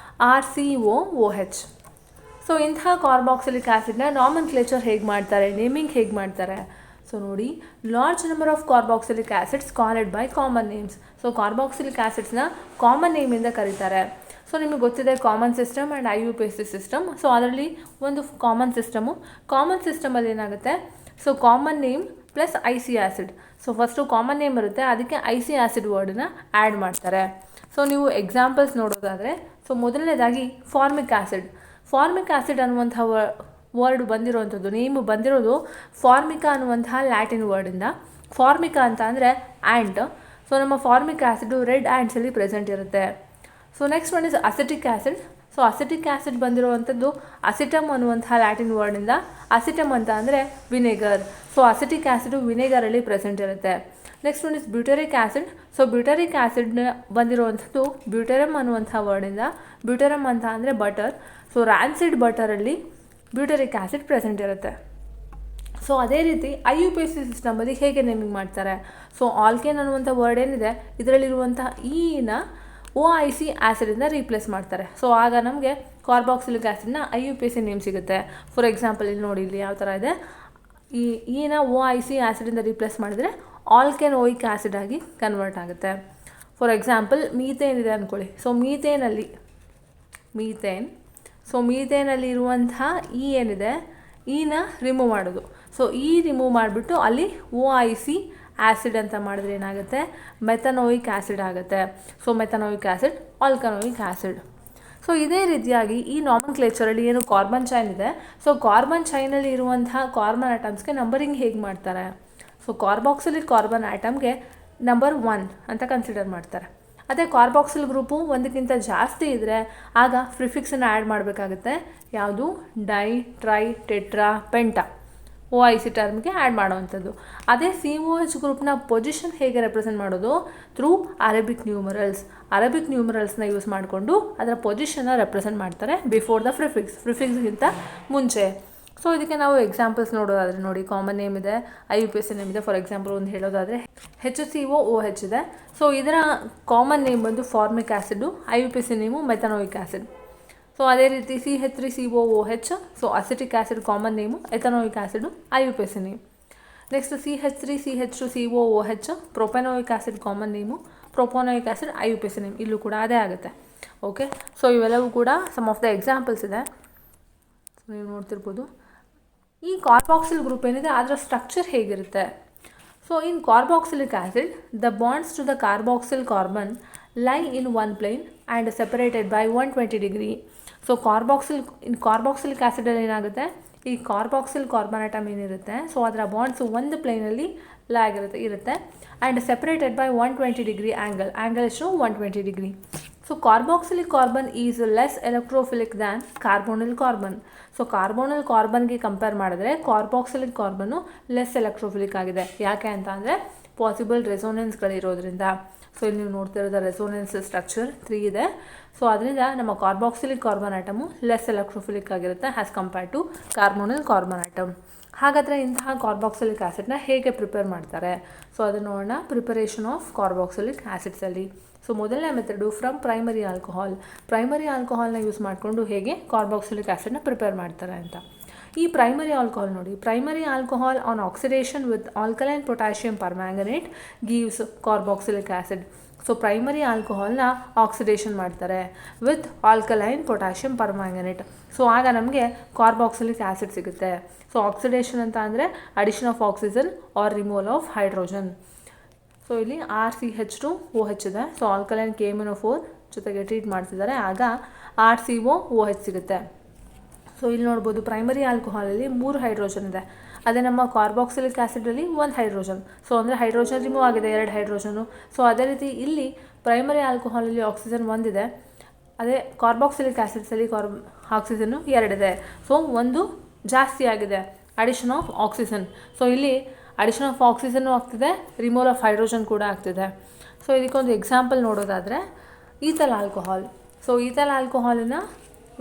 [SPEAKER 1] RCOOH. So ಇಂತಹ ಕಾರ್ಬಾಕ್ಸಿಲಿಕ್ ಆ್ಯಸಿಡ್ನ ನಾಮನ್ಕ್ಲೇಚರ್ ಹೇಗೆ ಮಾಡ್ತಾರೆ, ನೇಮಿಂಗ್ ಹೇಗೆ ಮಾಡ್ತಾರೆ? ಸೊ ನೋಡಿ, large number of carboxylic acids called by common names. So carboxylic ಆ್ಯಸಿಡ್ಸ್ನ ಕಾಮನ್ ನೇಮಿಂದ ಕರೀತಾರೆ. ಸೊ ಸೊ ನಿಮಗೆ ಗೊತ್ತಿದೆ common system and IUPAC system. So ಅದರಲ್ಲಿ ಒಂದು ಕಾಮನ್ ಸಿಸ್ಟಮಲ್ಲಿ ಏನಾಗುತ್ತೆ, so common name plus IC acid. So first common name ಇರುತ್ತೆ, ಅದಕ್ಕೆ IC ಆ್ಯಸಿಡ್ ವರ್ಡನ್ನ ಆ್ಯಡ್ ಮಾಡ್ತಾರೆ. ಸೊ ನೀವು ಎಕ್ಸಾಂಪಲ್ಸ್ ನೋಡೋದಾದರೆ, ಸೊ ಮೊದಲನೇದಾಗಿ ಫಾರ್ಮಿಕ್ ಆ್ಯಸಿಡ್ ಅನ್ನುವಂಥ ವರ್ಡ್ ಬಂದಿರೋವಂಥದ್ದು, ನೇಮು ಬಂದಿರೋದು ಫಾರ್ಮಿಕಾ ಅನ್ನುವಂತಹ ಲ್ಯಾಟಿನ್ ವರ್ಡಿಂದ. ಫಾರ್ಮಿಕಾ ಅಂತ ಅಂದರೆ ಆ್ಯಂಟ್. ಸೊ ನಮ್ಮ ಫಾರ್ಮಿಕ್ ಆ್ಯಸಿಡು ರೆಡ್ ಆ್ಯಂಟ್ಸಲ್ಲಿ ಪ್ರೆಸೆಂಟ್ ಇರುತ್ತೆ. So next one is acetic acid. So acetic acid ಬಂದಿರುವಂಥದ್ದು ಅಸಿಟಮ್ ಅನ್ನುವಂತಹ ಲ್ಯಾಟಿನ್ ವರ್ಡಿಂದ. ಅಸಿಟಮ್ ಅಂತ ಅಂದರೆ ವಿನೆಗರ್. ಸೊ ಅಸಿಟಿಕ್ ಆ್ಯಸಿಡು ವಿನೆಗರಲ್ಲಿ ಪ್ರೆಸೆಂಟ್ ಇರುತ್ತೆ. Next one is butyric acid. So butyric ಆ್ಯಸಿಡ್ನ ಬಂದಿರುವಂಥದ್ದು ಬ್ಯೂಟರಮ್ ಅನ್ನುವಂಥ ವರ್ಡಿಂದ. ಬ್ಯೂಟರಮ್ ಅಂತ ಅಂದರೆ ಬಟರ್. ಸೊ ರ್ಯಾನ್ಸಿಡ್ ಬಟರಲ್ಲಿ ಬ್ಯೂಟರಿಕ್ ಆ್ಯಸಿಡ್ ಪ್ರೆಸೆಂಟ್ ಇರುತ್ತೆ. ಸೊ ಅದೇ ರೀತಿ IUPAC ಸಿಸ್ಟಮಲ್ಲಿ ಹೇಗೆ ನೇಮಿಂಗ್ ಮಾಡ್ತಾರೆ, ಸೊ ಆಲ್ಕೇನ್ ಅನ್ನುವಂಥ ವರ್ಡ್ ಏನಿದೆ ಇದರಲ್ಲಿರುವಂಥ ಈನ OIC ಆ್ಯಸಿಡಿಂದ ರೀಪ್ಲೇಸ್ ಮಾಡ್ತಾರೆ. ಸೊ ಆಗ ನಮಗೆ ಕಾರ್ಬಾಕ್ಸಿಲಿಕ್ ಆ್ಯಸಿಡ್ನ IUPAC ನೇಮ್ ಸಿಗುತ್ತೆ. ಫಾರ್ ಎಕ್ಸಾಂಪಲ್ ಇಲ್ಲಿ ನೋಡಿ, ಇಲ್ಲಿ ಯಾವ ಥರ ಇದೆ, ಈ ಈನ OIC ಆ್ಯಸಿಡಿಂದ ರೀಪ್ಲೇಸ್ ಮಾಡಿದರೆ ಆಲ್ಕೇನ್ ಓಯಿಕ್ ಆ್ಯಸಿಡ್ ಆಗಿ ಕನ್ವರ್ಟ್ ಆಗುತ್ತೆ. ಫಾರ್ ಎಕ್ಸಾಂಪಲ್ ಮೀಥೇನ್ ಇದೆ ಅಂದ್ಕೊಳ್ಳಿ. ಸೊ ಮೀಥೇನಲ್ಲಿ ಇರುವಂಥ ಏನಿದೆ ಈನ ರಿಮೂವ್ ಮಾಡೋದು. ಸೊ ರಿಮೂವ್ ಮಾಡಿಬಿಟ್ಟು ಅಲ್ಲಿ OIC ಆ್ಯಸಿಡ್ ಅಂತ ಮಾಡಿದ್ರೆ ಏನಾಗುತ್ತೆ, ಮೆಥನೋಯಿಕ್ ಆ್ಯಸಿಡ್ ಆಗುತ್ತೆ. So methanoic acid alkanoic acid. So ಇದೇ ರೀತಿಯಾಗಿ ಈ ನಾಮನ್ಕ್ಲೇಚರಲ್ಲಿ ಏನು ಕಾರ್ಬನ್ ಚೈನ್ ಇದೆ, ಸೊ ಕಾರ್ಬನ್ ಚೈನಲ್ಲಿ ಇರುವಂತಹ ಕಾರ್ಬನ್ ಆಟಮ್ಸ್ಗೆ ನಂಬರಿಂಗ್ ಹೇಗೆ ಮಾಡ್ತಾರೆ, ಸೊ ಕಾರ್ಬಾಕ್ಸಿಲಿಕ್ ಕಾರ್ಬನ್ ಆಟಮ್ಗೆ ನಂಬರ್ 1 ಅಂತ ಕನ್ಸಿಡರ್ ಮಾಡ್ತಾರೆ. ಅದೇ ಕಾರ್ಬಾಕ್ಸಿಲ್ ಗ್ರೂಪು ಒಂದಕ್ಕಿಂತ ಜಾಸ್ತಿ ಇದ್ದರೆ ಆಗ ಪ್ರಿಫಿಕ್ಸನ್ನು ಆ್ಯಡ್ ಮಾಡಬೇಕಾಗುತ್ತೆ. ಯಾವುದು, di, tri, tetra, penta OIC ಟರ್ಮ್ಗೆ ಆ್ಯಡ್ ಮಾಡೋವಂಥದ್ದು. ಅದೇ COH ಗ್ರೂಪ್ನ ಪೊಸಿಷನ್ ಹೇಗೆ ರೆಪ್ರೆಸೆಂಟ್ ಮಾಡೋದು, ಥ್ರೂ ಅರೇಬಿಕ್ ನ್ಯೂಮರಲ್ಸ್ನ ಯೂಸ್ ಮಾಡಿಕೊಂಡು ಅದರ ಪೊಸಿಷನ್ನ ರೆಪ್ರೆಸೆಂಟ್ ಮಾಡ್ತಾರೆ ಬಿಫೋರ್ ದ ಪ್ರಿಫಿಕ್ಸ್ಗಿಂತ ಮುಂಚೆ. ಸೊ ಇದಕ್ಕೆ ನಾವು ಎಕ್ಸಾಂಪಲ್ಸ್ ನೋಡೋದಾದರೆ ನೋಡಿ, ಕಾಮನ್ ನೇಮ್ ಇದೆ, IUPAC ನೇಮ್ ಇದೆ. ಫಾರ್ ಎಕ್ಸಾಂಪಲ್ ಒಂದು ಹೇಳೋದಾದರೆ HCOOH ಇದೆ. ಸೊ ಇದರ ಕಾಮನ್ ನೇಮ್ ಬಂದು formic acid, IUPAC name methanoic acid. So ಅದೇ ರೀತಿ CH3COOH, so acetic acid common name, ethanoic acid IUPAC name. Next CH3CH2COOH propenoic acid common name, propanoic acid IUPAC name. ಇಲ್ಲೂ ಕೂಡ ಅದೇ ಆಗುತ್ತೆ. Okay, so ಇವೆಲ್ಲವೂ ಕೂಡ some of the examples ಇದೆ. So ನೀವು ನೋಡ್ತಿರ್ಬೋದು. ಈ ಕಾರ್ಬಾಕ್ಸಿಲ್ ಗ್ರೂಪ್ ಏನಿದೆ ಅದರ ಸ್ಟ್ರಕ್ಚರ್ ಹೇಗಿರುತ್ತೆ, so in carboxylic acid the bonds to the carboxyl carbon lie in one plane and separated by 120 degree. So carboxylic ಆ್ಯಸಿಡಲ್ಲಿ ಏನಾಗುತ್ತೆ, ಈ ಕಾರ್ಬಾಕ್ಸಿಲ್ ಕಾರ್ಬನ್ ಆಟಮ್ ಏನಿರುತ್ತೆ, ಸೊ ಅದರ ಬಾಂಡ್ಸು ಒಂದು ಪ್ಲೇನಲ್ಲಿ ಇರುತ್ತೆ and separated by 120 degree angle ಎಷ್ಟು 120 degree. So carboxylic carbon is less electrophilic than carbonyl carbon. So carbonyl ಕಾರ್ಬನ್ಗೆ compare ಮಾಡಿದ್ರೆ ಕಾರ್ಬಾಕ್ಸಿಲಿಕ್ ಕಾರ್ಬನ್ನು ಲೆಸ್ ಎಲೆಕ್ಟ್ರೋಫಿಲಿಕ್ ಆಗಿದೆ. ಯಾಕೆ ಅಂತ ಅಂದರೆ ಪಾಸಿಬಲ್ ರೆಸೋನೆನ್ಸ್ಗಳಿರೋದ್ರಿಂದ. ಸೊ ಇಲ್ಲಿ ನೀವು ನೋಡ್ತಿರೋದು ರೆಸೋನೆನ್ಸ್ ಸ್ಟ್ರಕ್ಚರ್ 3 ಇದೆ. ಸೊ ಅದರಿಂದ ನಮ್ಮ carboxylic carbon atom less electrophilic ಆಗಿರುತ್ತೆ as compared to carbonyl carbon atom. ಹಾಗಾದರೆ ಇಂತಹ ಕಾರ್ಬಾಕ್ಸಿಲಿಕ್ ಆ್ಯಸಿಡ್ನ ಹೇಗೆ ಪ್ರಿಪೇರ್ ಮಾಡ್ತಾರೆ, ಸೊ ಅದನ್ನು ನೋಡೋಣ. ಪ್ರಿಪರೇಷನ್ ಆಫ್ ಕಾರ್ಬಾಕ್ಸಿಲಿಕ್ ಆ್ಯಸಿಡ್ಸಲ್ಲಿ ಸೊ ಮೊದಲನೇ ಮೆಥಡು ಫ್ರಮ್ ಪ್ರೈಮರಿ ಆಲ್ಕೋಹಾಲ್ನ ಯೂಸ್ ಮಾಡಿಕೊಂಡು ಹೇಗೆ ಕಾರ್ಬಾಕ್ಸಿಲಿಕ್ ಆ್ಯಸಿಡ್ನ ಪ್ರಿಪೇರ್ ಮಾಡ್ತಾರೆ ಅಂತ. ಈ ಪ್ರೈಮರಿ ಆಲ್ಕೋಹಾಲ್ ನೋಡಿ, primary alcohol on oxidation with alkaline potassium permanganate gives carboxylic acid. So primary ಆಲ್ಕೋಹಾಲ್ನ ಆಕ್ಸಿಡೇಷನ್ ಮಾಡ್ತಾರೆ with alkaline potassium permanganate. So ಆಗ ನಮಗೆ ಕಾರ್ಬಾಕ್ಸಿಲಿಕ್ ಆ್ಯಸಿಡ್ ಸಿಗುತ್ತೆ. ಸೊ ಆಕ್ಸಿಡೇಷನ್ ಅಂತ ಅಂದರೆ addition of oxygen or removal of hydrogen. So ಇಲ್ಲಿ RCH2OH ಇದೆ. So alkaline KMnO4 ಜೊತೆಗೆ ಟ್ರೀಟ್ ಮಾಡ್ತಿದ್ದಾರೆ, ಆಗ RCOOH ಸಿಗುತ್ತೆ. ಸೊ ಇಲ್ಲಿ ನೋಡ್ಬೋದು ಪ್ರೈಮರಿ ಆಲ್ಕೋಹಾಲಲ್ಲಿ 3 ಹೈಡ್ರೋಜನ್ ಇದೆ. ಅದೇ ನಮ್ಮ ಕಾರ್ಬಾಕ್ಸಿಲಿಕ್ ಆ್ಯಸಿಡಲ್ಲಿ 1 ಹೈಡ್ರೋಜನ್. ಸೊ ಅಂದರೆ ಹೈಡ್ರೋಜನ್ ರಿಮೂವ್ ಆಗಿದೆ, 2 ಹೈಡ್ರೋಜನು. ಸೊ ಅದೇ ರೀತಿ ಇಲ್ಲಿ ಪ್ರೈಮರಿ ಆಲ್ಕೋಹಾಲಲ್ಲಿ ಆಕ್ಸಿಜನ್ 1 ಇದೆ, ಅದೇ ಕಾರ್ಬಾಕ್ಸಿಲಿಕ್ ಆ್ಯಸಿಡ್ಸಲ್ಲಿ ಆಕ್ಸಿಜನ್ನು 2 ಇದೆ. ಸೊ 1 ಜಾಸ್ತಿ ಆಗಿದೆ, ಅಡಿಷನ್ ಆಫ್ ಆಕ್ಸಿಜನ್. ಸೊ ಇಲ್ಲಿ ಅಡಿಷನ್ ಆಫ್ ಆಕ್ಸಿಜನ್ನು ಆಗ್ತಿದೆ, ರಿಮೂವಲ್ ಆಫ್ ಹೈಡ್ರೋಜನ್ ಕೂಡ ಆಗ್ತಿದೆ. ಸೊ ಇದಕ್ಕೊಂದು ಎಕ್ಸಾಂಪಲ್ ನೋಡೋದಾದರೆ ಈಥಲ್ ಆಲ್ಕೋಹಾಲ್. ಸೊ ಈಥಲ್ ಆಲ್ಕೋಹಾಲನ್ನು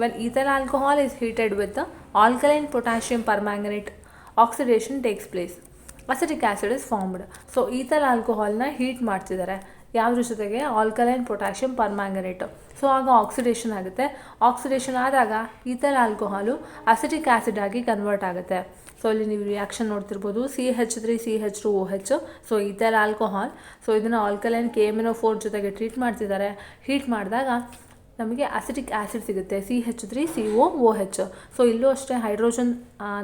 [SPEAKER 1] when ethyl alcohol is heated with the alkaline potassium permanganate, oxidation takes place, acetic acid is formed. So ethyl ಆಲ್ಕೋಹಾಲ್ನ heat ಮಾಡ್ತಿದ್ದಾರೆ ಯಾವುದ್ರ ಜೊತೆಗೆ, ಆಲ್ಕಲೈನ್ ಪೊಟ್ಯಾಷಿಯಂ ಪರ್ಮ್ಯಾಂಗನೇಟ್. ಸೊ ಆಗ ಆಕ್ಸಿಡೇಷನ್ ಆಗುತ್ತೆ. Oxidation ಆದಾಗ ethyl alcohol acetic acid ಆಗಿ convert ಆಗುತ್ತೆ. So ಇಲ್ಲಿ ನೀವು ರಿಯಾಕ್ಷನ್ ನೋಡ್ತಿರ್ಬೋದು, CH3CH2OH. So ethyl alcohol, so ಇದನ್ನು ಆಲ್ಕಲೈನ್ KMnO4 ಜೊತೆಗೆ ಟ್ರೀಟ್ ಮಾಡ್ತಿದ್ದಾರೆ. ಹೀಟ್ ಮಾಡಿದಾಗ ನಮಗೆ ಅಸಿಟಿಕ್ ಆ್ಯಸಿಡ್ ಸಿಗುತ್ತೆ CH3COOH. ಸೊ ಇಲ್ಲೂ ಅಷ್ಟೇ ಹೈಡ್ರೋಜನ್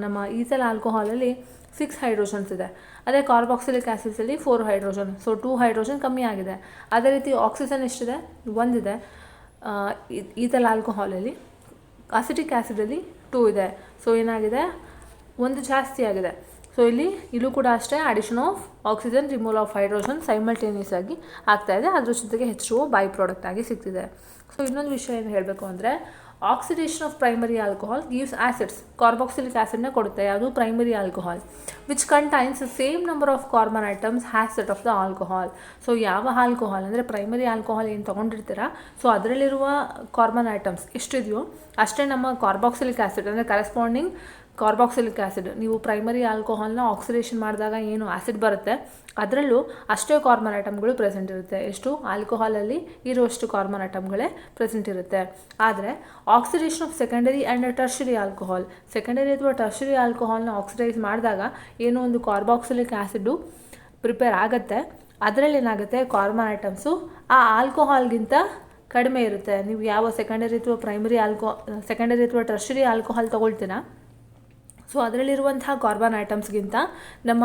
[SPEAKER 1] ನಮ್ಮ ಈಥೈಲ್ ಆಲ್ಕೋಹಾಲಲ್ಲಿ 6 ಹೈಡ್ರೋಜನ್ಸ್ ಇದೆ. ಅದೇ ಕಾರ್ಬಾಕ್ಸಿಲಿಕ್ ಆ್ಯಸಿಡ್ಸಲ್ಲಿ 4 ಹೈಡ್ರೋಜನ್. ಸೊ 2 ಹೈಡ್ರೋಜನ್ ಕಮ್ಮಿ ಆಗಿದೆ. ಅದೇ ರೀತಿ ಆಕ್ಸಿಜನ್ ಎಷ್ಟಿದೆ, 1 ಇದೆ ಈಥೈಲ್ ಆಲ್ಕೋಹಾಲಲ್ಲಿ. ಅಸಿಟಿಕ್ ಆ್ಯಸಿಡಲ್ಲಿ 2 ಇದೆ. ಸೊ ಏನಾಗಿದೆ, 1 ಜಾಸ್ತಿ ಆಗಿದೆ. ಸೊ ಇಲ್ಲೂ ಕೂಡ ಅಷ್ಟೇ addition of oxygen, removal of hydrogen simultaneous ಆಗಿ ಆಗ್ತಾಯಿದೆ. ಅದ್ರ ಜೊತೆಗೆ H2O ಬೈ ಪ್ರಾಡಕ್ಟ್ ಆಗಿ ಸಿಗ್ತಿದೆ. ಸೊ ಇನ್ನೊಂದು ವಿಷಯ ಏನು ಹೇಳಬೇಕು ಅಂದರೆ, oxidation of primary alcohol gives acids. Carboxylic ಆ್ಯಸಿಡ್ನ ಕೊಡುತ್ತೆ, ಅದು primary alcohol which contains same number of carbon atoms has that of the alcohol. So ಯಾವ ಆಲ್ಕೋಹಾಲ್ ಅಂದರೆ ಪ್ರೈಮರಿ ಆಲ್ಕೋಹಾಲ್ ಏನು ತೊಗೊಂಡಿರ್ತೀರಾ, ಸೊ ಅದರಲ್ಲಿರುವ ಕಾರ್ಬನ್ ಐಟಮ್ಸ್ ಎಷ್ಟಿದೆಯೋ ಅಷ್ಟೇ ನಮ್ಮ ಕಾರ್ಬಾಕ್ಸಿಲಿಕ್ ಆ್ಯಸಿಡ್ ಅಂದರೆ ಕರೆಸ್ಪಾಂಡಿಂಗ್ ಕಾರ್ಬಾಕ್ಸಿಲಿಕ್ ಆ್ಯಸಿಡ್. ನೀವು ಪ್ರೈಮರಿ ಆಲ್ಕೋಹಾಲ್ನ ಆಕ್ಸಿಡೇಷನ್ ಮಾಡಿದಾಗ ಏನು ಆ್ಯಸಿಡ್ ಬರುತ್ತೆ ಅದರಲ್ಲೂ ಅಷ್ಟೇ ಕಾರ್ಬನ್ ಐಟಮ್ಗಳು ಪ್ರೆಸೆಂಟ್ ಇರುತ್ತೆ. ಎಷ್ಟು ಆಲ್ಕೋಹಾಲಲ್ಲಿ ಇರುವಷ್ಟು ಕಾರ್ಬನ್ ಐಟಮ್ಗಳೇ ಪ್ರೆಸೆಂಟ್ ಇರುತ್ತೆ. ಆದರೆ oxidation of secondary and tertiary alcohol, secondary ಅಥವಾ ಟರ್ಷರಿ ಆಲ್ಕೋಹಾಲ್ನ ಆಕ್ಸಿಡೈಸ್ ಮಾಡಿದಾಗ ಏನೋ ಒಂದು ಕಾರ್ಬಾಕ್ಸಿಲಿಕ್ ಆ್ಯಸಿಡು ಪ್ರಿಪೇರ್ ಆಗುತ್ತೆ. ಅದರಲ್ಲಿ ಏನಾಗುತ್ತೆ, ಕಾರ್ಬನ್ ಐಟಮ್ಸು ಆ ಆಲ್ಕೋಹಾಲ್ಗಿಂತ ಕಡಿಮೆ ಇರುತ್ತೆ. ನೀವು ಯಾವ ಸೆಕೆಂಡರಿ ಅಥವಾ ಸೆಕೆಂಡರಿ ಅಥವಾ ಟರ್ಷರಿ ಆಲ್ಕೋಹಾಲ್ ತೊಗೊಳ್ತೀರಾ, ಸೊ ಅದರಲ್ಲಿರುವಂತಹ ಕಾರ್ಬನ್ ಐಟಮ್ಸ್ಗಿಂತ ನಮ್ಮ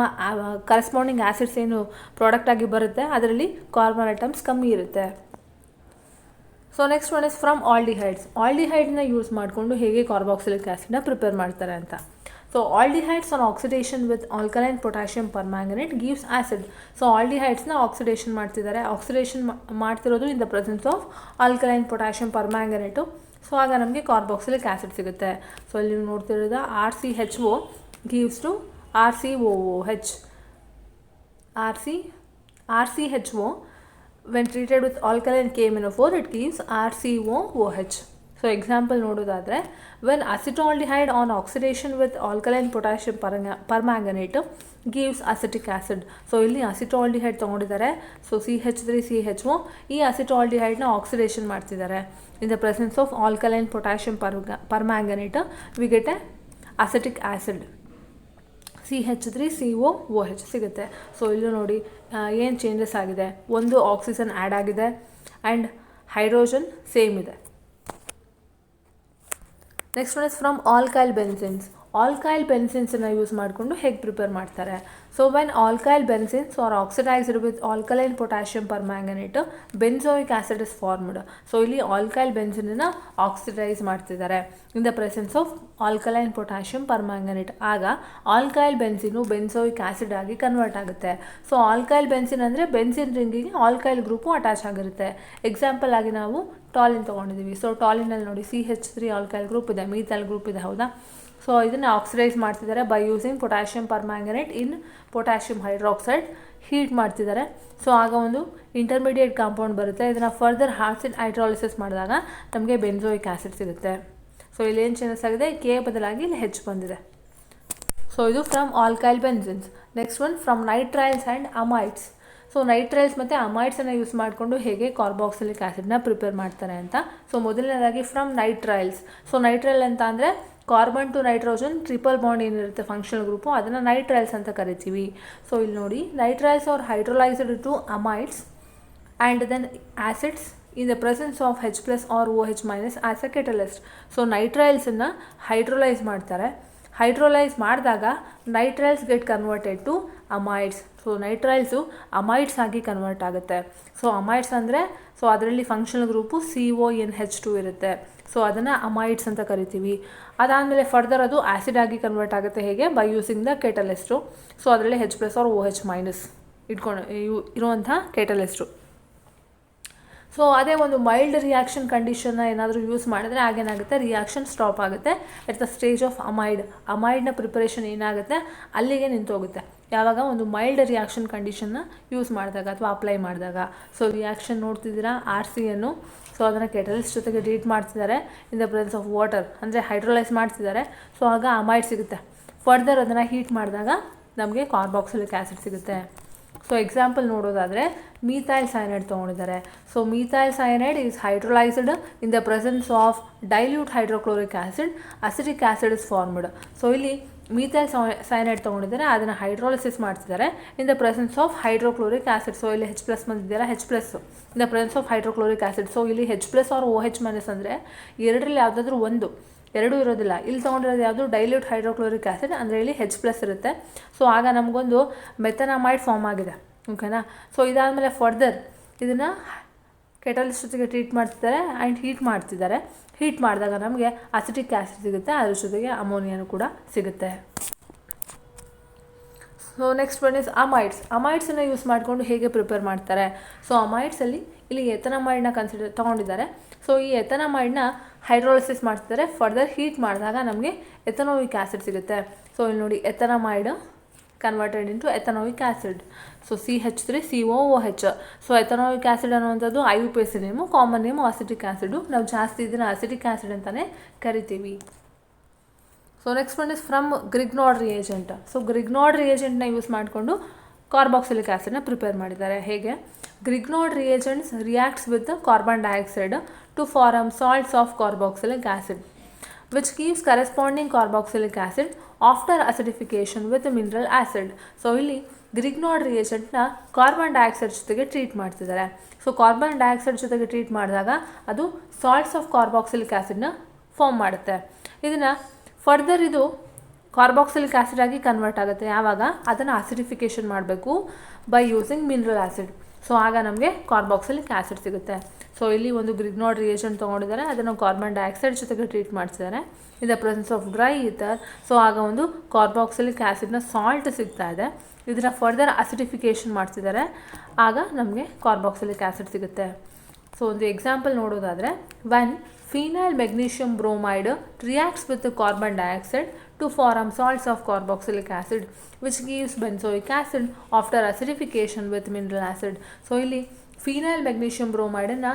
[SPEAKER 1] ಕರೆಸ್ಪಾಂಡಿಂಗ್ ಆ್ಯಸಿಡ್ಸ್ ಏನು ಪ್ರಾಡಕ್ಟ್ ಆಗಿ ಬರುತ್ತೆ ಅದರಲ್ಲಿ ಕಾರ್ಬನ್ ಐಟಮ್ಸ್ ಕಮ್ಮಿ ಇರುತ್ತೆ. So next one is from aldehydes. ಆಲ್ಡಿಹೈಡ್ನ ಯೂಸ್ ಮಾಡಿಕೊಂಡು ಹೇಗೆ ಕಾರ್ಬಾಕ್ಸಿಲಿಕ್ ಆ್ಯಸಿಡ್ನ ಪ್ರಿಪೇರ್ ಮಾಡ್ತಾರೆ ಅಂತ. So aldehydes on oxidation with alkaline potassium permanganate gives acid. So ಆಲ್ಡಿಹೈಡ್ಸ್ನ ಆಕ್ಸಿಡೇಷನ್ ಮಾಡ್ತಿದ್ದಾರೆ. ಆಕ್ಸಿಡೇಷನ್ ಮಾಡ್ತಿರೋದು in the presence of alkaline potassium permanganate. So ಆಗ ನಮಗೆ ಕಾರ್ಬಾಕ್ಸಿಲಿಕ್ ಆ್ಯಸಿಡ್ ಸಿಗುತ್ತೆ. ಸೊ ಇಲ್ಲಿ ನೀವು ನೋಡ್ತಿರೋದು RCHO gives to RCOOH. RCHO when treated with alkaline KMnO4 it gives RCOOH. So example ನೋಡೋದಾದರೆ, when acetaldehyde on oxidation with alkaline potassium permanganate gives acetic acid. So ಇಲ್ಲಿ acetaldehyde ತೊಗೊಂಡಿದ್ದಾರೆ. So CH3CHO ಈ ಅಸಿಟಾಲ್ಡಿಹೈಡ್ನ oxidation ಮಾಡ್ತಿದ್ದಾರೆ. In the presence of alkaline potassium permanganate we get a acetic acid CH3COOH ಸಿಗುತ್ತೆ. So ಇಲ್ಲೂ ನೋಡಿ ಏನು ಚೇಂಜಸ್ ಆಗಿದೆ, ಒಂದು ಆಕ್ಸಿಜನ್ ಆ್ಯಡ್ ಆಗಿದೆ ಆ್ಯಂಡ್ ಹೈಡ್ರೋಜನ್ ಸೇಮ್ ಇದೆ. Next one is from alkyl benzenes. Alkyl ಬೆನ್ಸಿನ್ಸನ್ನು ಯೂಸ್ ಮಾಡಿಕೊಂಡು ಹೇಗೆ ಪ್ರಿಪೇರ್ ಮಾಡ್ತಾರೆ. So when alkyl benzenes are oxidised with alkaline potassium permanganate benzoic acid is formed. So ಇಲ್ಲಿ ಆಲ್ಕೈಲ್ ಬೆನ್ಸಿನನ್ನು ಆಕ್ಸಿಡೈಸ್ ಮಾಡ್ತಿದ್ದಾರೆ in the presence of alkaline potassium permanganate. ಆಗ alkyl benzene benzoic acid ಆಗಿ convert ಆಗುತ್ತೆ. So alkyl benzene ಅಂದರೆ benzene ರಿಂಗಿಗೆ alkyl group attach ಆಗಿರುತ್ತೆ. Example ಆಗಿ ನಾವು ಟಾಲಿನ್ ತೊಗೊಂಡಿದ್ದೀವಿ. ಸೊ ಟಾಲಿನಲ್ಲಿ ನೋಡಿ CH3 ಆಲ್ಕೈಲ್ ಗ್ರೂಪ್ ಇದೆ, ಮೀಥೈಲ್ ಗ್ರೂಪ್ ಇದೆ, ಹೌದಾ. ಸೊ ಇದನ್ನು ಆಕ್ಸಿಡೈಸ್ ಮಾಡ್ತಿದ್ದಾರೆ by using potassium permanganate in potassium hydroxide. Heat ಮಾಡ್ತಿದ್ದಾರೆ. ಸೊ ಆಗ ಒಂದು ಇಂಟರ್ಮೀಡಿಯೇಟ್ ಕಾಂಪೌಂಡ್ ಬರುತ್ತೆ. ಇದನ್ನು ಫರ್ದರ್ ಆಸಿಡ್ ಹೈಡ್ರಾಲಿಸಿಸ್ ಮಾಡಿದಾಗ ನಮಗೆ ಬೆನ್ಸೋಯಿಕ್ ಆ್ಯಸಿಡ್ ಸಿಗುತ್ತೆ. ಸೊ ಇಲ್ಲಿ ಏನು ಚೇಂಜಸ್ ಆಗಿದೆ, K ಬದಲಾಗಿ ಇಲ್ಲಿ H ಬಂದಿದೆ. ಸೊ ಇದು from alkyl benzenes. Next one from nitriles and amides. So nitriles ಮತ್ತು ಅಮೈಡ್ಸನ್ನು ಯೂಸ್ ಮಾಡಿಕೊಂಡು ಹೇಗೆ ಕಾರ್ಬಾಕ್ಸಿಲಿಕ್ ಆ್ಯಸಿಡ್ನ ಪ್ರಿಪೇರ್ ಮಾಡ್ತಾರೆ ಅಂತ. ಸೊ ಮೊದಲನೇದಾಗಿ ಫ್ರಮ್ ನೈಟ್ರೈಲ್ಸ್. ಸೊ ನೈಟ್ರೈಲ್ ಅಂತ ಅಂದರೆ carbon to nitrogen triple bond ಏನಿರುತ್ತೆ ಫಂಕ್ಷನಲ್ ಗ್ರೂಪು, ಅದನ್ನು ನೈಟ್ರೈಲ್ಸ್ ಅಂತ ಕರಿತೀವಿ. ಸೊ ಇಲ್ಲಿ ನೋಡಿ, nitriles are hydrolysed to amides and then acids in the presence of H+ or OH- as a catalyst. So ನೈಟ್ರೈಲ್ಸನ್ನು hydrolyse ಮಾಡ್ತಾರೆ. ಹೈಡ್ರೋಲೈಸ್ ಮಾಡಿದಾಗ nitriles get converted to amides. So nitriles amides ಆಗಿ convert ಆಗುತ್ತೆ. So ಅಮೈಡ್ಸ್ ಅಂದರೆ so ಅದರಲ್ಲಿ functional group CONH2 ಇರುತ್ತೆ. So ಅದನ್ನು ಅಮೈಡ್ಸ್ ಅಂತ ಕರಿತೀವಿ. ಅದಾದಮೇಲೆ ಫರ್ದರ್ ಅದು ಆ್ಯಸಿಡ್ ಆಗಿ ಕನ್ವರ್ಟ್ ಆಗುತ್ತೆ. ಹೇಗೆ, ಬೈ ಯೂಸಿಂಗ್ ದ ಕೆಟಲಿಸ್ಟು. ಸೊ ಅದರಲ್ಲಿ H+ or OH- ಇಟ್ಕೊಂಡು ಇರುವಂಥ ಕೆಟಲಿಸ್ಟು. ಸೊ ಅದೇ ಒಂದು ಮೈಲ್ಡ್ ರಿಯಾಕ್ಷನ್ ಕಂಡೀಷನ್ನ ಏನಾದರೂ ಯೂಸ್ ಮಾಡಿದ್ರೆ ಆಗೇನಾಗುತ್ತೆ, ರಿಯಾಕ್ಷನ್ ಸ್ಟಾಪ್ ಆಗುತ್ತೆ ಎಟ್ ದ ಸ್ಟೇಜ್ ಆಫ್ ಅಮೈಡ್ನ ಪ್ರಿಪರೇಷನ್ ಏನಾಗುತ್ತೆ ಅಲ್ಲಿಗೆ ನಿಂತೋಗುತ್ತೆ. ಯಾವಾಗ ಒಂದು ಮೈಲ್ಡ್ ರಿಯಾಕ್ಷನ್ ಕಂಡೀಷನ್ನ ಯೂಸ್ ಮಾಡಿದಾಗ ಅಥವಾ ಅಪ್ಲೈ ಮಾಡಿದಾಗ. ಸೊ ರಿಯಾಕ್ಷನ್ ನೋಡ್ತಿದ್ದೀರಾ, RCಯನ್ನು ಸೊ ಅದನ್ನು ಕೆಟಲಿಸ್ಟ್ ಜೊತೆಗೆ ಟ್ರೀಟ್ ಮಾಡ್ತಿದ್ದಾರೆ in the presence of water, ಅಂದರೆ ಹೈಡ್ರೋಲೈಸ್ ಮಾಡ್ತಿದ್ದಾರೆ. ಸೊ ಆಗ ಅಮೈಡ್ ಸಿಗುತ್ತೆ. ಫರ್ದರ್ ಅದನ್ನು ಹೀಟ್ ಮಾಡಿದಾಗ ನಮಗೆ ಕಾರ್ಬಾಕ್ಸಿಲಿಕ್ ಆ್ಯಸಿಡ್ ಸಿಗುತ್ತೆ. ಸೊ ಎಕ್ಸಾಂಪಲ್ ನೋಡೋದಾದರೆ ಮೀಥೈಲ್ ಸೈನೈಡ್ ತೊಗೊಂಡಿದ್ದಾರೆ. So methyl cyanide is hydrolysed in the presence of dilute hydrochloric acid, acetic acid is formed. So ಇಲ್ಲಿ ಮೀಥೈಲ್ ಸೈನೈಡ್ ತೊಗೊಂಡಿದ್ದಾರೆ, ಅದನ್ನು ಹೈಡ್ರಾಲಿಸಿಸ್ ಮಾಡ್ತಿದ್ದಾರೆ in the presence of hydrochloric acid. So ಇಲ್ಲಿ H+ ಬಂದಿದೆಯಲ್ಲ, H+ in the presence of hydrochloric acid. So ಇಲ್ಲಿ H+ R OH- ಅಂದರೆ ಎರಡರಲ್ಲಿ ಯಾವುದಾದ್ರೂ ಒಂದು, ಎರಡೂ ಇರೋದಿಲ್ಲ. ಇಲ್ಲಿ ತೊಗೊಂಡಿರೋದು ಯಾವುದು ಡೈಲ್ಯೂಟ್ ಹೈಡ್ರೋಕ್ಲೋರಿಕ್ ಆಸಿಡ್, ಅಂದರೆ ಇಲ್ಲಿ H+ ಇರುತ್ತೆ. ಸೊ ಆಗ ನಮಗೊಂದು ಮೆಥನಮೈಡ್ ಫಾರ್ಮ್ ಆಗಿದೆ. ಓಕೆನಾ. ಸೊ ಇದಾದಮೇಲೆ ಫರ್ದರ್ ಇದನ್ನು ಕೆಟಲಿಸ್ಟ್ ಜೊತೆಗೆ ಟ್ರೀಟ್ ಮಾಡ್ತಿದ್ದಾರೆ ಆ್ಯಂಡ್ ಹೀಟ್ ಮಾಡ್ತಿದ್ದಾರೆ. ಹೀಟ್ ಮಾಡಿದಾಗ ನಮಗೆ ಅಸಿಟಿಕ್ ಆ್ಯಸಿಡ್ ಸಿಗುತ್ತೆ, ಅದ್ರ ಜೊತೆಗೆ ಅಮೋನಿಯಾನು ಕೂಡ ಸಿಗುತ್ತೆ. So next one is amides. ಅಮೈಡ್ಸನ್ನು ಯೂಸ್ ಮಾಡಿಕೊಂಡು ಹೇಗೆ ಪ್ರಿಪೇರ್ ಮಾಡ್ತಾರೆ? ಸೊ ಅಮೈಡ್ಸಲ್ಲಿ ಇಲ್ಲಿ ಎಥನಮೈಡ್ನ ತೊಗೊಂಡಿದ್ದಾರೆ. ಸೊ ಈ ಎಥನಮೈಡ್ನ ಹೈಡ್ರೋಲಿಸಿಸ್ ಮಾಡ್ತಿದ್ದಾರೆ. ಫರ್ದರ್ ಹೀಟ್ ಮಾಡಿದಾಗ ನಮಗೆ ಎಥನೋಯಿಕ್ ಆ್ಯಸಿಡ್ ಸಿಗುತ್ತೆ. ಸೊ ಇಲ್ಲಿ ನೋಡಿ, ethanamide converted into ethanoic acid. So CH3COOH. So ethanoic acid ಅನ್ನುವಂಥದ್ದು IUPAC name, common name acetic acid. ನಾವು ಜಾಸ್ತಿ ಇದನ್ನು ಅಸಿಟಿಕ್ ಆ್ಯಸಿಡ್ ಅಂತಲೇ ಕರಿತೀವಿ. So next one is from Grignard reagent. So Grignard ರಿಯೇಜೆಂಟ್ನ ಯೂಸ್ ಮಾಡಿಕೊಂಡು ಕಾರ್ಬಾಕ್ಸಿಲಿಕ್ ಆ್ಯಸಿಡ್ನ ಪ್ರಿಪೇರ್ ಮಾಡಿದ್ದಾರೆ. ಹೇಗೆ? Grignard reagents reacts with carbon dioxide to form salts of carboxylic acid which gives corresponding carboxylic acid after acidification with mineral acid. So ಇಲ್ಲಿ Grignard ರಿಯೇಜೆಂಟ್ನ carbon dioxide ಜೊತೆಗೆ treat ಮಾಡ್ತಿದ್ದಾರೆ. So carbon dioxide ಜೊತೆಗೆ treat ಮಾಡಿದಾಗ ಅದು salts of carboxylic ಆ್ಯಸಿಡ್ನ form ಮಾಡುತ್ತೆ. ಇದನ್ನು further ಇದು carboxylic acid ಆಗಿ ಕನ್ವರ್ಟ್ ಆಗುತ್ತೆ. ಯಾವಾಗ? ಅದನ್ನು ಅಸಿಡಿಫಿಕೇಷನ್ ಮಾಡಬೇಕು by using mineral acid. So ಆಗ ನಮಗೆ ಕಾರ್ಬಾಕ್ಸಿಲಿಕ್ ಆ್ಯಸಿಡ್ ಸಿಗುತ್ತೆ. ಸೊ ಇಲ್ಲಿ ಒಂದು ಗ್ರಿಗ್ನಾರ್ಡ್ ರಿಯೇಜೆಂಟ್ ತೊಗೊಂಡಿದ್ದಾರೆ, ಅದನ್ನು ಕಾರ್ಬನ್ ಡೈಆಕ್ಸೈಡ್ ಜೊತೆಗೆ ಟ್ರೀಟ್ ಮಾಡ್ತಿದ್ದಾರೆ in the presence of dry ether. So ಆಗ ಒಂದು ಕಾರ್ಬಾಕ್ಸಿಲಿಕ್ ಆ್ಯಸಿಡ್ನ ಸಾಲ್ಟ್ ಸಿಗ್ತಾ ಇದೆ. ಇದನ್ನು ಫರ್ದರ್ ಅಸಿಡಿಫಿಕೇಷನ್ ಮಾಡ್ತಿದ್ದಾರೆ, ಆಗ ನಮಗೆ ಕಾರ್ಬಾಕ್ಸಿಲಿಕ್ ಆ್ಯಸಿಡ್ ಸಿಗುತ್ತೆ. ಸೊ ಒಂದು ಎಕ್ಸಾಂಪಲ್ ನೋಡೋದಾದರೆ, one phenyl magnesium bromide reacts with carbon dioxide to form salts of carboxylic acid which gives benzoic acid after acidification with mineral acid. So ಇಲ್ಲಿ ಫಿನೈಲ್ ಮೆಗ್ನೀಷಿಯಮ್ ಬ್ರೋಮೈಡನ್ನು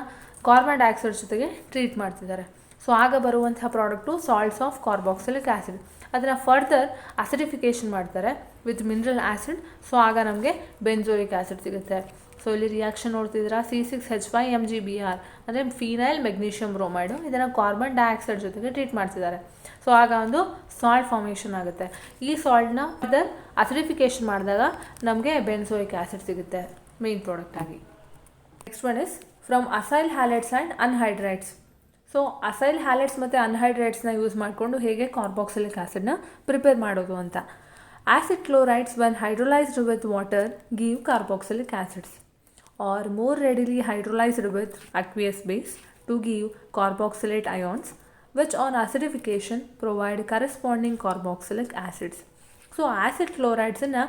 [SPEAKER 1] ಕಾರ್ಬನ್ ಡೈಆಕ್ಸೈಡ್ ಜೊತೆಗೆ treat ಮಾಡ್ತಿದ್ದಾರೆ. So ಆಗ ಬರುವಂತಹ product salts of carboxylic acid. ಅದನ್ನು further ಅಸಿಡಿಫಿಕೇಷನ್ ಮಾಡ್ತಾರೆ with mineral acid. So ಆಗ ನಮಗೆ ಬೆಂಜೋಯಿಕ್ acid ಸಿಗುತ್ತೆ. ಸೊ ಇಲ್ಲಿ ರಿಯಾಕ್ಷನ್ ನೋಡ್ತಿದ್ದೀರಾ, C6H5MgBr ಅಂದರೆ ಫಿನೈಲ್ ಮೆಗ್ನೀಷಿಯಮ್ ಬ್ರೋಮೈಡು. ಇದನ್ನು ಕಾರ್ಬನ್ ಡೈಆಕ್ಸೈಡ್ ಜೊತೆಗೆ ಟ್ರೀಟ್ ಮಾಡ್ತಿದ್ದಾರೆ. ಸೊ ಆಗ ಒಂದು ಸಾಲ್ಟ್ ಫಾರ್ಮೇಷನ್ ಆಗುತ್ತೆ. ಈ ಸಾಲ್ಟ್ನ ಫರ್ದರ್ ಅಸಿಡಿಫಿಕೇಷನ್ ಮಾಡಿದಾಗ ನಮಗೆ ಬೆನ್ಸೋಯಿಕ್ ಆ್ಯಸಿಡ್ ಸಿಗುತ್ತೆ ಮೇನ್ ಪ್ರಾಡಕ್ಟ್ ಆಗಿ. Next one is from acyl halides and anhydrides. So acyl halides ಮತ್ತು ಅನ್ಹೈಡ್ರೈಡ್ಸ್ನ ಯೂಸ್ ಮಾಡಿಕೊಂಡು ಹೇಗೆ ಕಾರ್ಬಾಕ್ಸಿಲಿಕ್ ಆ್ಯಸಿಡ್ನ ಪ್ರಿಪೇರ್ ಮಾಡೋದು ಅಂತ. Acid chlorides when hydrolysed with water give carboxylic acids or more readily hydrolyzed with aqueous base to give carboxylate ions which on acidification provide corresponding carboxylic acids. So acid ಕ್ಲೋರೈಡ್ಸನ್ನು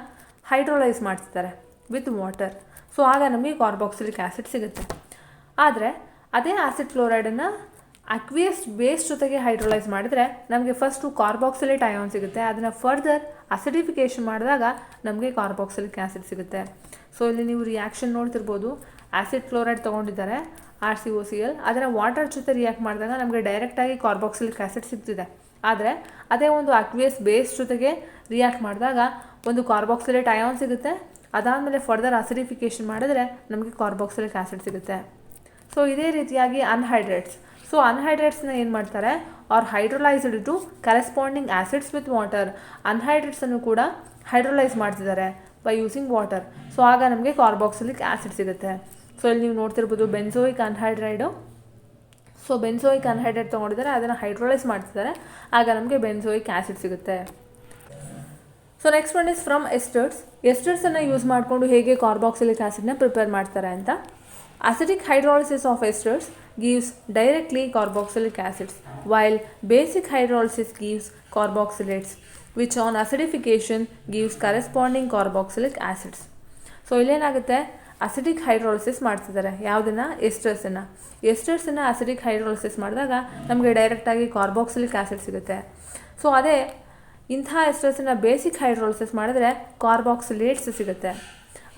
[SPEAKER 1] hydrolyse ಮಾಡ್ತಿದ್ದಾರೆ with water. So ಆಗ ನಮಗೆ carboxylic acid ಸಿಗುತ್ತೆ. ಆದರೆ ಅದೇ acid ಕ್ಲೋರೈಡನ್ನು aqueous base ಜೊತೆಗೆ hydrolyse ಮಾಡಿದರೆ ನಮಗೆ ಫಸ್ಟು ಕಾರ್ಬಾಕ್ಸಿಲೇಟ್ ಅಯಾನ್ ಸಿಗುತ್ತೆ. ಅದನ್ನು ಫರ್ದರ್ ಅಸಿಡಿಫಿಕೇಷನ್ ಮಾಡಿದಾಗ ನಮಗೆ ಕಾರ್ಬಾಕ್ಸಿಲಿಕ್ ಆ್ಯಸಿಡ್ ಸಿಗುತ್ತೆ. ಸೊ ಇಲ್ಲಿ ನೀವು ರಿಯಾಕ್ಷನ್ ನೋಡ್ತಿರ್ಬೋದು, ಆ್ಯಸಿಡ್ ಕ್ಲೋರೈಡ್ ತೊಗೊಂಡಿದ್ದಾರೆ RCOCl, ಅದನ್ನು ವಾಟರ್ ಜೊತೆ ರಿಯಾಕ್ಟ್ ಮಾಡಿದಾಗ ನಮಗೆ ಡೈರೆಕ್ಟಾಗಿ ಕಾರ್ಬಾಕ್ಸಿಲಿಕ್ ಆ್ಯಸಿಡ್ ಸಿಗ್ತಿದೆ. ಆದರೆ ಅದೇ ಒಂದು ಅಕ್ವಿಯಸ್ ಬೇಸ್ ಜೊತೆಗೆ ರಿಯಾಕ್ಟ್ ಮಾಡಿದಾಗ ಒಂದು ಕಾರ್ಬಾಕ್ಸಿಲೇಟ್ ಅಯಾನ್ ಸಿಗುತ್ತೆ. ಅದಾದಮೇಲೆ ಫರ್ದರ್ ಅಸಿಡಿಫಿಕೇಷನ್ ಮಾಡಿದ್ರೆ ನಮಗೆ ಕಾರ್ಬಾಕ್ಸಿಲಿಕ್ ಆ್ಯಸಿಡ್ ಸಿಗುತ್ತೆ. ಸೊ ಇದೇ ರೀತಿಯಾಗಿ ಅನ್ಹೈಡ್ರೇಟ್ಸ್. ಸೊ ಅನ್ಹೈಡ್ರೇಟ್ಸ್ನ ಏನು ಮಾಡ್ತಾರೆ, are hydrolysed to corresponding acids with water. ಅನ್ಹೈಡ್ರೇಟ್ಸನ್ನು ಕೂಡ ಹೈಡ್ರೋಲೈಸ್ ಮಾಡ್ತಿದ್ದಾರೆ ಬೈ ಯೂಸಿಂಗ್ ವಾಟರ್. ಸೊ ಆಗ ನಮಗೆ ಕಾರ್ಬಾಕ್ಸಿಲಿಕ್ ಆ್ಯಸಿಡ್ ಸಿಗುತ್ತೆ. ಸೊ ಇಲ್ಲಿ ನೀವು ನೋಡ್ತಿರ್ಬೋದು benzoic anhydride. So benzoic anhydride ತೊಗೊಂಡಿದ್ದಾರೆ, ಅದನ್ನು ಹೈಡ್ರೋಲೈಸ್ ಮಾಡ್ತಿದ್ದಾರೆ, ಆಗ ನಮಗೆ ಬೆನ್ಸೋಯಿಕ್ ಆ್ಯಸಿಡ್ ಸಿಗುತ್ತೆ. So next one is from esters. ಎಸ್ಟರ್ಸನ್ನು ಯೂಸ್ ಮಾಡಿಕೊಂಡು ಹೇಗೆ ಕಾರ್ಬಾಕ್ಸಿಲಿಕ್ ಆ್ಯಸಿಡ್ನ ಪ್ರಿಪೇರ್ ಮಾಡ್ತಾರೆ ಅಂತ. Acidic hydrolysis of esters gives directly carboxylic acids, while basic hydrolysis gives carboxylates, which on acidification gives corresponding carboxylic acids. So ಇಲ್ಲೇನಾಗುತ್ತೆ, acidic hydrolysis ಮಾಡ್ತಿದ್ದಾರೆ ಯಾವುದನ್ನು, ಎಸ್ಟರ್ಸನ್ನು acidic hydrolysis ಮಾಡಿದಾಗ ನಮಗೆ ಡೈರೆಕ್ಟಾಗಿ ಕಾರ್ಬಾಕ್ಸಿಲಿಕ್ ಆ್ಯಸಿಡ್ ಸಿಗುತ್ತೆ. ಸೊ ಅದೇ ಇಂಥ ಎಸ್ಟರ್ಸನ್ನು ಬೇಸಿಕ್ ಹೈಡ್ರೋಲಿಸಿಸ್ ಮಾಡಿದ್ರೆ ಕಾರ್ಬಾಕ್ಸಿಲೇಟ್ಸ್ ಸಿಗುತ್ತೆ.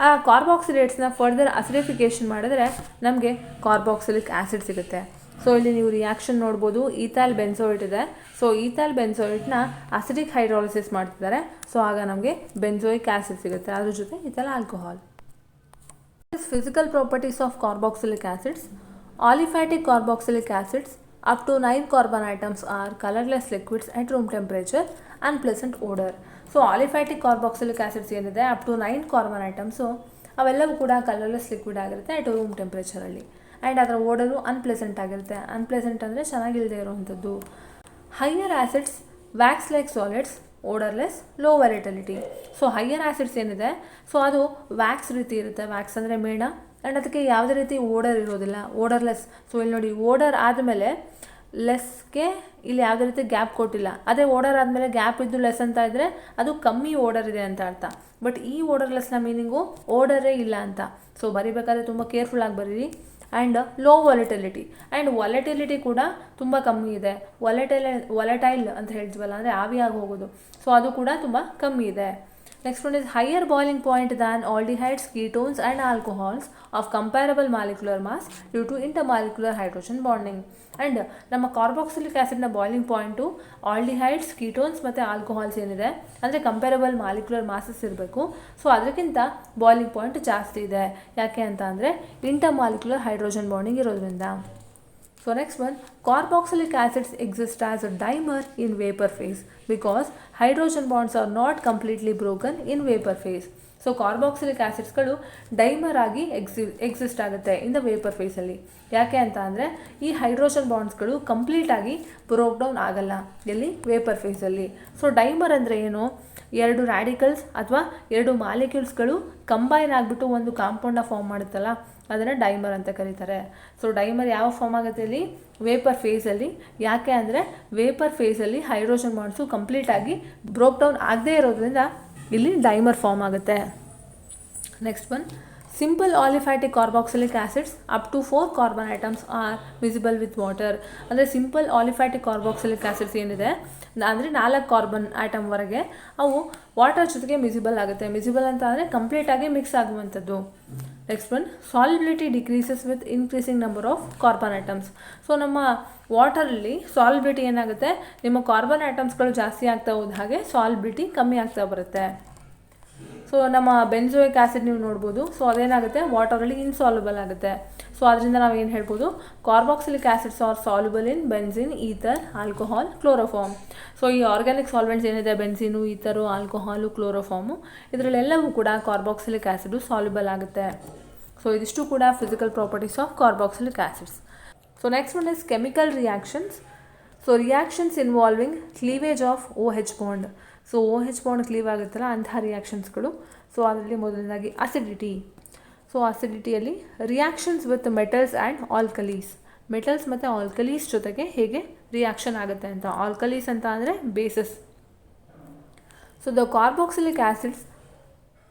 [SPEAKER 1] ಆ ಕಾರ್ಬಾಕ್ಸಿಲೇಟ್ಸ್ನ ಫರ್ದರ್ ಅಸಿಡಿಫಿಕೇಷನ್ ಮಾಡಿದ್ರೆ ನಮಗೆ ಕಾರ್ಬಾಕ್ಸಿಲಿಕ್ ಆ್ಯಸಿಡ್ ಸಿಗುತ್ತೆ. ಸೊ ಇಲ್ಲಿ ನೀವು ರಿಯಾಕ್ಷನ್ ನೋಡ್ಬೋದು, ಈಥೈಲ್ ಬೆನ್ಸೋಯಿಟ್ ಇದೆ. ಸೊ ಈಥೈಲ್ ಬೆನ್ಸೋಯಿಟ್ನ ಅಸಿಡಿಕ್ ಹೈಡ್ರೋಲಿಸಿಸ್ ಮಾಡ್ತಿದ್ದಾರೆ. ಸೊ ಆಗ ನಮಗೆ ಬೆನ್ಸೋಯಿಕ್ ಆ್ಯಸಿಡ್ ಸಿಗುತ್ತೆ, ಅದ್ರ ಜೊತೆ ethyl alcohol. Physical properties of carboxylic acids. Aliphatic carboxylic acids Up to 9 carbon atoms are colorless liquids at room temperature, unpleasant odor. So aliphatic carboxylic acids ಏನಿದೆ up to 9 carbon atoms ಅವೆಲ್ಲವೂ ಕೂಡ colourless liquid ಆಗಿರುತ್ತೆ at room ಟೆಂಪ್ರೇಚರಲ್ಲಿ. And ಅದರ odour unpleasant ಆಗಿರುತ್ತೆ. Unpleasant ಅಂದರೆ ಚೆನ್ನಾಗಿಲ್ಲದೆ ಇರುವಂಥದ್ದು. Higher acids wax like solids, odourless, low volatility. So higher acids ಏನಿದೆ ಸೊ ಅದು ವ್ಯಾಕ್ಸ್ ರೀತಿ ಇರುತ್ತೆ. ವ್ಯಾಕ್ಸ್ ಅಂದರೆ ಮೇಣ. ಆ್ಯಂಡ್ ಅದಕ್ಕೆ ಯಾವುದೇ ರೀತಿ ಓಡರ್ ಇರೋದಿಲ್ಲ, ಓಡರ್ಲೆಸ್. ಸೊ ಇಲ್ಲಿ ನೋಡಿ, ಓಡರ್ ಆದಮೇಲೆ ಲೆಸ್ಗೆ ಇಲ್ಲಿ ಯಾವುದೇ ರೀತಿ ಗ್ಯಾಪ್ ಕೊಟ್ಟಿಲ್ಲ. ಅದೇ ಓಡರ್ ಆದಮೇಲೆ ಗ್ಯಾಪ್ ಇದ್ದು ಲೆಸ್ ಅಂತ ಇದ್ದರೆ ಅದು ಕಮ್ಮಿ ಓಡರ್ ಇದೆ ಅಂತ ಅರ್ಥ. ಬಟ್ ಈ ಓಡರ್ಲೆಸ್ನ ಮೀನಿಂಗು ಓಡರೇ ಇಲ್ಲ ಅಂತ. ಸೊ ಬರಿಬೇಕಾದ್ರೆ ತುಂಬ ಕೇರ್ಫುಲ್ಲಾಗಿ ಬರೀರಿ. And low volatility. And volatility ಕೂಡ ತುಂಬ ಕಮ್ಮಿ ಇದೆ. ವೊಲಟೈಲ್ ಅಂತ ಹೇಳ್ತೀವಲ್ಲ, ಅಂದರೆ ಆವಿಯಾಗಿ ಹೋಗೋದು. ಸೊ ಅದು ಕೂಡ ತುಂಬ ಕಮ್ಮಿ ಇದೆ. Next one is higher boiling point than aldehydes, ketones and alcohols of comparable molecular mass due to intermolecular hydrogen bonding. And ನಮ್ಮ ಕಾರ್ಬಾಕ್ಸಿಲಿಕ್ ಆ್ಯಸಿಡ್ನ ಬಾಯ್ಲಿಂಗ್ ಪಾಯಿಂಟು ಆಲ್ಡಿಹೈಡ್ಸ್, ಕೀಟೋನ್ಸ್ ಮತ್ತು ಆಲ್ಕೋಹಾಲ್ಸ್ ಏನಿದೆ ಅಂದರೆ ಕಂಪೇರಬಲ್ ಮಾಲಿಕ್ಯುಲರ್ ಮಾಸಸ್ ಇರಬೇಕು. ಸೊ ಅದಕ್ಕಿಂತ boiling point ಜಾಸ್ತಿ ಇದೆ. ಯಾಕೆ ಅಂತ ಅಂದರೆ ಇಂಟರ್ಮಾಲಿಕ್ಯುಲರ್ ಹೈಡ್ರೋಜನ್ ಬಾಂಡಿಂಗ್ ಇರೋದ್ರಿಂದ. So next one, carboxylic acids exist as a dimer in vapor phase because hydrogen bonds are not completely broken in vapor phase. So carboxylic ಆ್ಯಸಿಡ್ಸ್ಗಳು dimer ಆಗಿ exist ಆಗುತ್ತೆ in the vapour ಫೇಸಲ್ಲಿ. ಯಾಕೆ ಅಂತ ಅಂದರೆ ಈ hydrogen ಬಾಂಡ್ಸ್ಗಳು ಕಂಪ್ಲೀಟಾಗಿ ಬ್ರೋಕ್ ಡೌನ್ ಆಗಲ್ಲ ಎಲ್ಲಿ, ವೇಪರ್ ಫೇಸಲ್ಲಿ. ಸೊ ಡೈಮರ್ ಅಂದರೆ ಏನು, ಎರಡು ರ್ಯಾಡಿಕಲ್ಸ್ ಅಥವಾ ಎರಡು ಮಾಲಿಕ್ಯೂಲ್ಸ್ಗಳು ಕಂಬೈನ್ ಆಗಿಬಿಟ್ಟು ಒಂದು ಕಾಂಪೌಂಡನ್ನ ಫಾರ್ಮ್ ಮಾಡುತ್ತಲ್ಲ, ಅದನ್ನು ಡೈಮರ್ ಅಂತ ಕರೀತಾರೆ. ಸೊ ಡೈಮರ್ ಯಾವ ಫಾರ್ಮ್ ಆಗುತ್ತೆ ಇಲ್ಲಿ, ವೇಪರ್ ಫೇಸಲ್ಲಿ. ಯಾಕೆ ಅಂದರೆ ವೇಪರ್ ಫೇಸಲ್ಲಿ ಹೈಡ್ರೋಜನ್ ಬಾಂಡ್ಸು ಕಂಪ್ಲೀಟಾಗಿ ಬ್ರೋಕ್ ಡೌನ್ ಆಗದೇ ಇರೋದ್ರಿಂದ ಇಲ್ಲಿ ಡೈಮರ್ ಫಾರ್ಮ್ ಆಗುತ್ತೆ. Next one, simple aliphatic carboxylic acids up to 4 carbon atoms are visible with water. ಅಂದರೆ ಸಿಂಪಲ್ ಆಲಿಫ್ಯಾಟಿಕ್ ಕಾರ್ಬಾಕ್ಸಿಲಿಕ್ ಆ್ಯಸಿಡ್ಸ್ ಏನಿದೆ ಅಂದರೆ 4 ಕಾರ್ಬನ್ ಆಟಮ್ವರೆಗೆ ಅವು ವಾಟರ್ ಜೊತೆಗೆ ಮಿಸಿಬಲ್ ಆಗುತ್ತೆ. ಮಿಸಿಬಲ್ ಅಂತ ಅಂದರೆ ಕಂಪ್ಲೀಟಾಗಿ ಮಿಕ್ಸ್ ಆಗುವಂಥದ್ದು. Next one, solubility decreases with increasing number of carbon items. So ನಮ್ಮ ವಾಟರಲ್ಲಿ ಸಾಲ್ಯುಬಿಲಿಟಿ ಏನಾಗುತ್ತೆ, ನಿಮ್ಮ ಕಾರ್ಬನ್ ಐಟಮ್ಸ್ಗಳು ಜಾಸ್ತಿ ಆಗ್ತಾ ಹೋದ ಹಾಗೆ ಸಾಲ್ಯುಬಿಲಿಟಿ ಕಮ್ಮಿ ಆಗ್ತಾ ಬರುತ್ತೆ. ಸೊ ನಮ್ಮ ಬೆನ್ಸೋಯಿಕ್ ಆ್ಯಸಿಡ್ ನೀವು ನೋಡ್ಬೋದು. ಸೊ ಅದೇನಾಗುತ್ತೆ, ವಾಟರಲ್ಲಿ ಇನ್ಸಾಲ್ಯುಬಲ್ ಆಗುತ್ತೆ. ಸೊ ಅದರಿಂದ ನಾವು ಏನು ಹೇಳ್ಬೋದು, carboxylic acids are soluble in benzene, ether, alcohol, chloroform. So ಈ ಆರ್ಗ್ಯಾನಿಕ್ ಸಾಲ್ವೆಂಟ್ಸ್ ಏನಿದೆ, ಬೆನ್ಸಿನು, ಈಥರು, ಆಲ್ಕೋಹಾಲು, ಕ್ಲೋರೋಫಾರ್ಮು, ಇದರಲ್ಲೆಲ್ಲವೂ ಕೂಡ ಕಾರ್ಬಾಕ್ಸಿಲಿಕ್ ಆ್ಯಸಿಡು ಸಾಲ್ಯುಬಲ್ ಆಗುತ್ತೆ. ಸೊ ಇದಿಷ್ಟು ಕೂಡ physical properties of carboxylic acids. So next one is chemical reactions. So reactions involving cleavage of OH bond. So OH bond cleave ಆಗುತ್ತಲ್ಲ ಅಂತಹ ರಿಯಾಕ್ಷನ್ಸ್ಗಳು. So ಅದರಲ್ಲಿ ಮೊದಲನೇದಾಗಿ ಅಸಿಡಿಟಿ. ಸೊ ಅಸಿಡಿಟಿಯಲ್ಲಿ reactions with metals and alkalis. Metals ಮತ್ತು ಆಲ್ಕಲೀಸ್ ಜೊತೆಗೆ ಹೇಗೆ reaction ಆಗುತ್ತೆ ಅಂತ. ಆಲ್ಕಲೀಸ್ ಅಂತ ಅಂದರೆ basis. So the carboxylic acids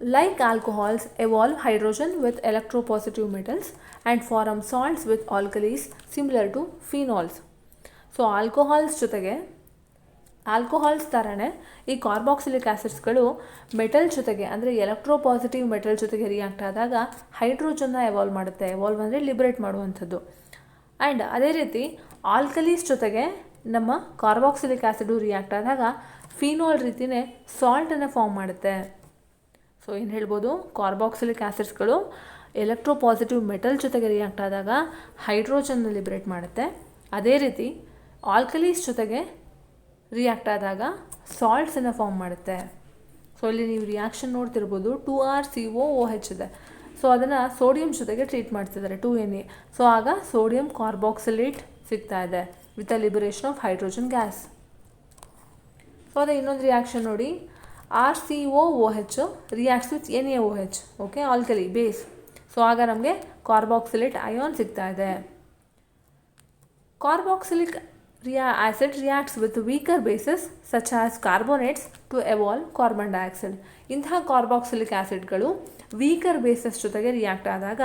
[SPEAKER 1] like alcohols evolve hydrogen with electropositive metals and form salts with alkalis similar to phenols. So alcohols ಜೊತೆಗೆ, alcohols ಥರನೇ ಈ ಕಾರ್ಬಾಕ್ಸಿಲಿಕ್ ಆ್ಯಸಿಡ್ಸ್ಗಳು ಮೆಟಲ್ ಜೊತೆಗೆ ಅಂದರೆ ಎಲೆಕ್ಟ್ರೋಪಾಸಿಟಿವ್ ಮೆಟಲ್ ಜೊತೆಗೆ ರಿಯಾಕ್ಟ್ ಆದಾಗ ಹೈಡ್ರೋಜನ್ನ ಎವಾಲ್ವ್ ಮಾಡುತ್ತೆ. ಎವಾಲ್ವ್ ಅಂದರೆ ಲಿಬರೇಟ್ ಮಾಡುವಂಥದ್ದು. ಆ್ಯಂಡ್ ಅದೇ ರೀತಿ ಆಲ್ಕಲೀಸ್ ಜೊತೆಗೆ ನಮ್ಮ ಕಾರ್ಬಾಕ್ಸಿಲಿಕ್ ಆ್ಯಸಿಡು ರಿಯಾಕ್ಟ್ ಆದಾಗ ಫಿನಾಲ್ ರೀತಿಯೇ ಸಾಲ್ಟನ್ನು ಫಾರ್ಮ್ ಮಾಡುತ್ತೆ. ಸೊ ಏನು ಹೇಳ್ಬೋದು, ಕಾರ್ಬಾಕ್ಸಿಲಿಕ್ ಆ್ಯಸಿಡ್ಸ್ಗಳು ಎಲೆಕ್ಟ್ರೋಪಾಸಿಟಿವ್ ಮೆಟಲ್ ಜೊತೆಗೆ ರಿಯಾಕ್ಟ್ ಆದಾಗ ಹೈಡ್ರೋಜನ್ನ ಲಿಬರೇಟ್ ಮಾಡುತ್ತೆ. ಅದೇ ರೀತಿ ಆಲ್ಕಲೀಸ್ ಜೊತೆಗೆ ರಿಯಾಕ್ಟ್ ಆದಾಗ ಸಾಲ್ಟ್ಸನ್ನು ಫಾರ್ಮ್ ಮಾಡುತ್ತೆ. ಸೊ ಇಲ್ಲಿ ನೀವು ರಿಯಾಕ್ಷನ್ ನೋಡ್ತಿರ್ಬೋದು, 2RCOOH ಇದೆ. ಸೊ ಅದನ್ನು ಸೋಡಿಯಂ ಜೊತೆಗೆ ಟ್ರೀಟ್ ಮಾಡ್ತಿದ್ದಾರೆ, 2Na. ಸೊ ಆಗ ಸೋಡಿಯಂ ಕಾರ್ಬಾಕ್ಸಿಲೇಟ್ ಸಿಗ್ತಾ ಇದೆ with a liberation of hydrogen gas. So ಅದೇ ಇನ್ನೊಂದು ರಿಯಾಕ್ಷನ್ ನೋಡಿ, RCOOH reacts with NaOH. Okay, alkali base. So ಆಗ ನಮಗೆ ಕಾರ್ಬಾಕ್ಸಿಲೇಟ್ ಅಯಾನ್ ಸಿಗ್ತಾ ಇದೆ. Carboxylic acid reacts with weaker bases such as carbonates to evolve carbon dioxide. ಇಂತಹ carboxylic ಆ್ಯಸಿಡ್ಗಳು weaker bases ಜೊತೆಗೆ ರಿಯಾಕ್ಟ್ ಆದಾಗ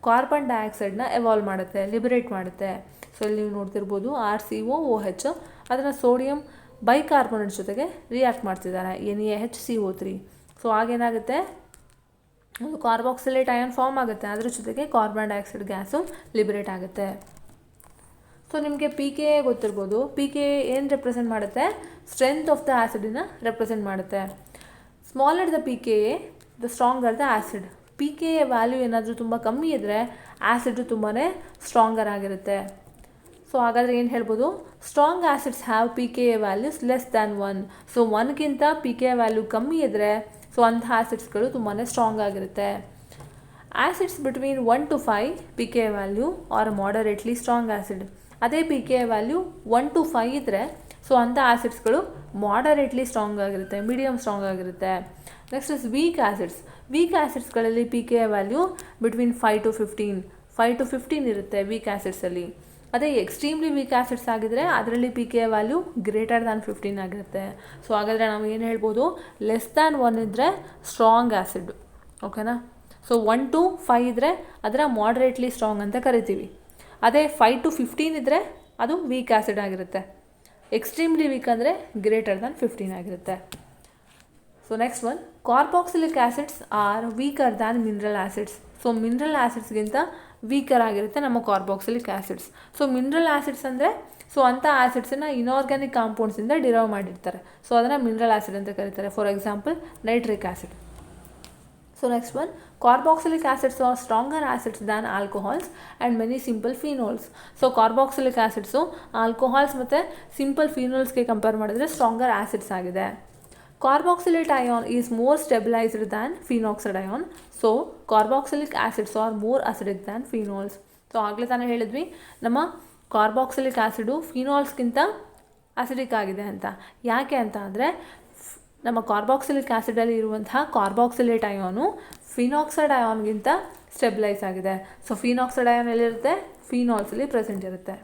[SPEAKER 1] ಕಾರ್ಬನ್ ಡೈಆಕ್ಸೈಡ್ನ ಎವಾಲ್ವ್ ಮಾಡುತ್ತೆ, ಲಿಬರೇಟ್ ಮಾಡುತ್ತೆ. ಸೊ ಇಲ್ಲಿ ನೀವು ನೋಡ್ತಿರ್ಬೋದು RCOOH ಅದನ್ನು ಸೋಡಿಯಂ ಬೈಕಾರ್ಬೊನೇಟ್ ಜೊತೆಗೆ ರಿಯಾಕ್ಟ್ ಮಾಡ್ತಿದ್ದಾರೆ, NaHCO3. ಸೊ ಆಗೇನಾಗುತ್ತೆ, ಒಂದು ಕಾರ್ಬಾಕ್ಸಿಲೇಟ್ ಅಯಾನ್ ಫಾರ್ಮ್ ಆಗುತ್ತೆ, ಅದ್ರ ಜೊತೆಗೆ ಕಾರ್ಬನ್ ಡೈಆಕ್ಸೈಡ್ ಗ್ಯಾಸು ಲಿಬರೇಟ್ ಆಗುತ್ತೆ. ಸೊ ನಿಮಗೆ PKA ಗೊತ್ತಿರ್ಬೋದು. PKA ಏನು ರೆಪ್ರೆಸೆಂಟ್ ಮಾಡುತ್ತೆ, ಸ್ಟ್ರೆಂತ್ ಆಫ್ ದ ಆ್ಯಸಿಡಿನ ರೆಪ್ರೆಸೆಂಟ್ ಮಾಡುತ್ತೆ. Smaller the PKA the stronger the acid. PKA value ಏನಾದರೂ ತುಂಬ ಕಮ್ಮಿ ಇದ್ದರೆ ಆ್ಯಸಿಡು ತುಂಬಾ ಸ್ಟ್ರಾಂಗರ್ ಆಗಿರುತ್ತೆ. ಸೊ ಸೊ ಹಾಗಾದರೆ ಏನು ಹೇಳ್ಬೋದು, strong acids have p K a values less than 1. So 1ಗಿಂತ ಪಿ ಕೆ ಎ ವ್ಯಾಲ್ಯೂ ಕಮ್ಮಿ ಇದ್ದರೆ ಸೊ ಅಂಥ ಆ್ಯಸಿಡ್ಸ್ಗಳು ತುಂಬಾ ಸ್ಟ್ರಾಂಗ್ ಆಗಿರುತ್ತೆ. Acids between 1 to 5 p K a value are moderately strong acid. ಅದೇ p K a value 1 to 5 ಇದ್ದರೆ so ಅಂಥ ಆ್ಯಸಿಡ್ಸ್ಗಳು ಮಾಡರೇಟ್ಲಿ ಸ್ಟ್ರಾಂಗ್ ಆಗಿರುತ್ತೆ, ಮೀಡಿಯಮ್ ಸ್ಟ್ರಾಂಗ್ ಆಗಿರುತ್ತೆ. Next is weak acids. Weak ಆ್ಯಸಿಡ್ಸ್ಗಳಲ್ಲಿ p K a value between 5 to 15 ಇರುತ್ತೆ weak ಆ್ಯಸಿಡ್ಸಲ್ಲಿ. ಅದೇ extremely weak acids ಆಗಿದ್ರೆ ಅದರಲ್ಲಿ P K a value greater than 15 ಆಗಿರುತ್ತೆ. ಸೊ ಹಾಗಾದರೆ ನಾವು ಏನು ಹೇಳ್ಬೋದು, ಲೆಸ್ ದ್ಯಾನ್ 1 ಇದ್ದರೆ ಸ್ಟ್ರಾಂಗ್ ಆ್ಯಸಿಡ್. ಓಕೆನಾ. ಸೊ 1 to 5 ಇದ್ದರೆ ಅದರ ಮಾಡ್ರೇಟ್ಲಿ ಸ್ಟ್ರಾಂಗ್ ಅಂತ ಕರಿತೀವಿ. ಅದೇ 5 to 15 ಇದ್ದರೆ ಅದು ವೀಕ್ ಆ್ಯಸಿಡ್ ಆಗಿರುತ್ತೆ. ಎಕ್ಸ್ಟ್ರೀಮ್ಲಿ ವೀಕ್ ಅಂದರೆ ಗ್ರೇಟರ್ ದ್ಯಾನ್ 15 ಆಗಿರುತ್ತೆ. So next one, carboxylic acids are weaker than mineral acids. So mineral ಆ್ಯಸಿಡ್ಸ್ಗಿಂತ ವೀಕರ್ ಆಗಿರುತ್ತೆ ನಮ್ಮ carboxylic acids. So mineral acids ಅಂದರೆ ಸೊ ಅಂಥ ಆ್ಯಸಿಡ್ಸನ್ನು ಇನಾರ್ಗ್ಯಾನಿಕ್ ಕಾಂಪೌಂಡ್ಸಿಂದ ಡಿರೈವ್ ಮಾಡಿರ್ತಾರೆ. ಸೊ ಅದನ್ನು ಮಿನರಲ್ ಆ್ಯಸಿಡ್ ಅಂತ ಕರೀತಾರೆ. For example nitric acid. So next one, carboxylic acids are stronger acids than alcohols and many simple phenols. So carboxylic acids alcohols ಮತ್ತು simple ಫಿನೋಲ್ಸ್ಗೆ compare ಮಾಡಿದ್ರೆ ಸ್ಟ್ರಾಂಗರ್ ಆ್ಯಸಿಡ್ಸ್ ಆಗಿದೆ. Carboxylate ion is more stabilized than phenoxide ion. So carboxylic acids are more acidic than phenols. So ಆಗಲೇ ತಾನೇ ಹೇಳಿದ್ವಿ ನಮ್ಮ carboxylic acid ಫಿನಾಲ್ಸ್ಗಿಂತ acidic ಆಗಿದೆ ಅಂತ. ಯಾಕೆ ಅಂತ ಅಂದರೆ ನಮ್ಮ ಕಾರ್ಬಾಕ್ಸಿಲಿಕ್ ಆ್ಯಸಿಡಲ್ಲಿ ಇರುವಂತಹ ಕಾರ್ಬಾಕ್ಸಿಲೇಟ್ ಅಯಾನು ಫಿನಾಕ್ಸೈಡ್ ಅಯಾನ್ಗಿಂತ ಸ್ಟೆಬಿಲೈಸ್ ಆಗಿದೆ. ಸೊ ಫಿನಾಕ್ಸೈಡ್ ಅಯಾನ್ ಎಲ್ಲಿರುತ್ತೆ, ಫಿನಾಲ್ಸಲ್ಲಿ ಪ್ರೆಸೆಂಟ್ ಇರುತ್ತೆ.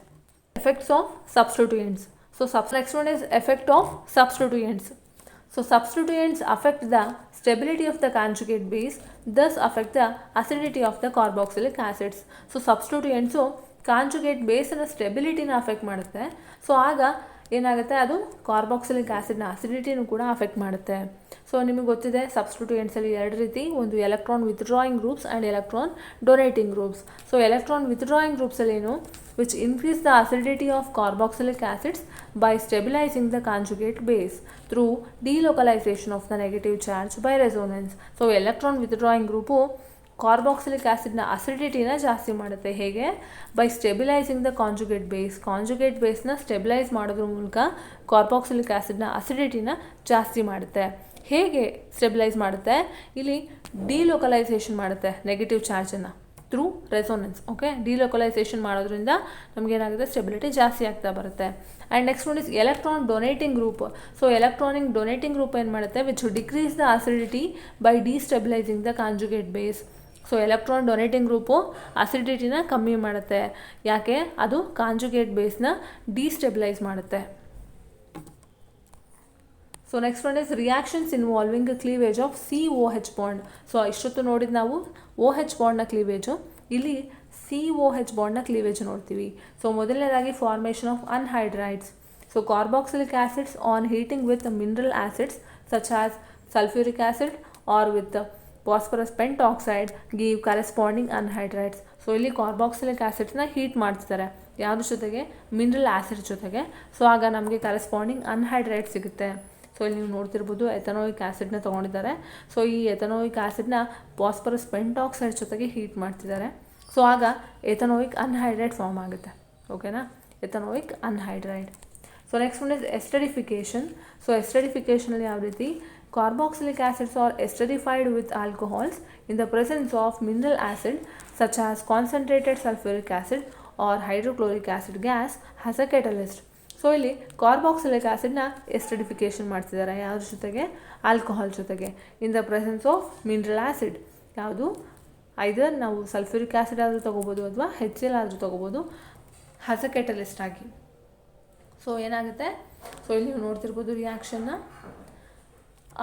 [SPEAKER 1] Effects of substituents. So next one is effect of substituents. So substituents affect the stability of the conjugate base, thus affect the acidity of the carboxylic acids. So substituents conjugate ಬೇಸನ್ನು ಸ್ಟೆಬಿಲಿಟಿನ affect ಮಾಡುತ್ತೆ. So ಆಗ ಏನಾಗುತ್ತೆ, ಅದು carboxylic ಆ್ಯಸಿಡ್ನ ಅಸಿಡಿಟಿನೂ ಕೂಡ affect ಮಾಡುತ್ತೆ. So ನಿಮಗೆ ಗೊತ್ತಿದೆ ಸಬ್ಸ್ಟಿಟ್ಯೂಯೆಂಟ್ಸಲ್ಲಿ ಎರಡು ರೀತಿ, ಒಂದು electron withdrawing groups and electron donating groups. So electron withdrawing ಗ್ರೂಪ್ಸಲ್ಲಿ ಏನು, which increase the acidity of carboxylic acids by stabilizing the conjugate base through delocalization of the negative charge by resonance. So electron withdrawing group carboxylic ಆ್ಯಸಿಡ್ನ ಅಸಿಡಿಟಿನ ಜಾಸ್ತಿ ಮಾಡುತ್ತೆ. ಹೇಗೆ, by stabilising the conjugate ಬೇಸ್ನ stabilise ಮಾಡೋದ್ರ ಮೂಲಕ ಕಾರ್ಬಾಕ್ಸಿಲಿಕ್ ಆ್ಯಸಿಡ್ನ ಅಸಿಡಿಟಿನ ಜಾಸ್ತಿ ಮಾಡುತ್ತೆ. ಹೇಗೆ ಸ್ಟೆಬಿಲೈಸ್ ಮಾಡುತ್ತೆ, ಇಲ್ಲಿ ಡಿಲೋಕಲೈಸೇಷನ್ ಮಾಡುತ್ತೆ ನೆಗೆಟಿವ್ ಚಾರ್ಜನ್ನು ಥ್ರೂ ರೆಸೋನೆನ್ಸ್. ಓಕೆ, ಡಿಲೋಕಲೈಸೇಷನ್ ಮಾಡೋದ್ರಿಂದ ನಮಗೇನಾಗುತ್ತೆ, ಸ್ಟೆಬಿಲಿಟಿ ಜಾಸ್ತಿ ಆಗ್ತಾ ಬರುತ್ತೆ. And next one is electron donating group. So electronic donating group ಏನು ಮಾಡುತ್ತೆ, which decrease the acidity by destabilising the conjugate base. So electron donating group ಅಸಿಡಿಟಿನ ಕಮ್ಮಿ ಮಾಡುತ್ತೆ. ಯಾಕೆ, ಅದು ಕಾಂಜುಗೇಟ್ ಬೇಸ್ನ ಡಿಸ್ಟೆಬಿಲೈಸ್ ಮಾಡುತ್ತೆ. So next one is reactions involving cleavage of COH bond. So ಇಷ್ಟೊತ್ತು ನೋಡಿದ್ದು ನಾವು OH ಬಾಂಡ್ನ ಕ್ಲೀವೇಜು, ಇಲ್ಲಿ COH ಬಾಂಡ್ನ ಕ್ಲೀವೇಜ್ ನೋಡ್ತೀವಿ. ಸೊ ಮೊದಲನೇದಾಗಿ formation of anhydrides. So carboxylic acids on heating with mineral acids such as sulphuric acid or with phosphorus pentoxide give corresponding anhydrides. So ಇಲ್ಲಿ carboxylic ಆ್ಯಸಿಡ್ಸ್ನ ಹೀಟ್ ಮಾಡ್ತಿದ್ದಾರೆ, ಯಾವುದ್ರ ಜೊತೆಗೆ, ಮಿನರಲ್ ಆ್ಯಸಿಡ್ ಜೊತೆಗೆ. ಸೊ ಆಗ ನಮಗೆ ಕರೆಸ್ಪಾಂಡಿಂಗ್ ಅನ್ಹೈಡ್ರೈಡ್ ಸಿಗುತ್ತೆ. ಸೊ ಇಲ್ಲಿ ನೀವು ನೋಡ್ತಿರ್ಬೋದು ಎಥನೋಯಿಕ್ ಆ್ಯಸಿಡ್ನ ತೊಗೊಂಡಿದ್ದಾರೆ. ಸೊ ಈ ಎಥನೋಯಿಕ್ ಆ್ಯಸಿಡ್ನ ಫಾಸ್ಫರಸ್ ಪೆಂಟಾಕ್ಸೈಡ್ ಜೊತೆಗೆ ಹೀಟ್ ಮಾಡ್ತಿದ್ದಾರೆ. ಸೊ ಆಗ ಎಥನೋಯಿಕ್ ಅನ್ಹೈಡ್ರೈಡ್ ಫಾರ್ಮ್ ಆಗುತ್ತೆ. ಓಕೆನಾ, ethanoic anhydride. So next one is esterification. So ಎಸ್ಟರಿಫಿಕೇಷನಲ್ಲಿ ಯಾವ ರೀತಿ, carboxylic acids are esterified with alcohols in the presence of mineral acid such as concentrated sulfuric acid or hydrochloric acid gas as a catalyst. So ಇಲ್ಲಿ carboxylic ಆ್ಯಸಿಡ್ನ ಎಸ್ಟರಿಫಿಕೇಷನ್ ಮಾಡ್ತಿದ್ದಾರೆ, ಯಾವುದ್ರ ಜೊತೆಗೆ, alcohol ಜೊತೆಗೆ, in the presence of mineral acid. ಯಾವುದು, ಐದರ್ ನಾವು sulphuric acid ಆದರೂ ತೊಗೋಬೋದು ಅಥವಾ HCl ಆದರೂ ತೊಗೋಬೋದು ಆಸ್ ಅ ಕೆಟಲಿಸ್ಟ್ ಆಗಿ. ಸೊ ಏನಾಗುತ್ತೆ, ಸೊ ಇಲ್ಲಿ ನೀವು ನೋಡ್ತಿರ್ಬೋದು ರಿಯಾಕ್ಷನ್ನ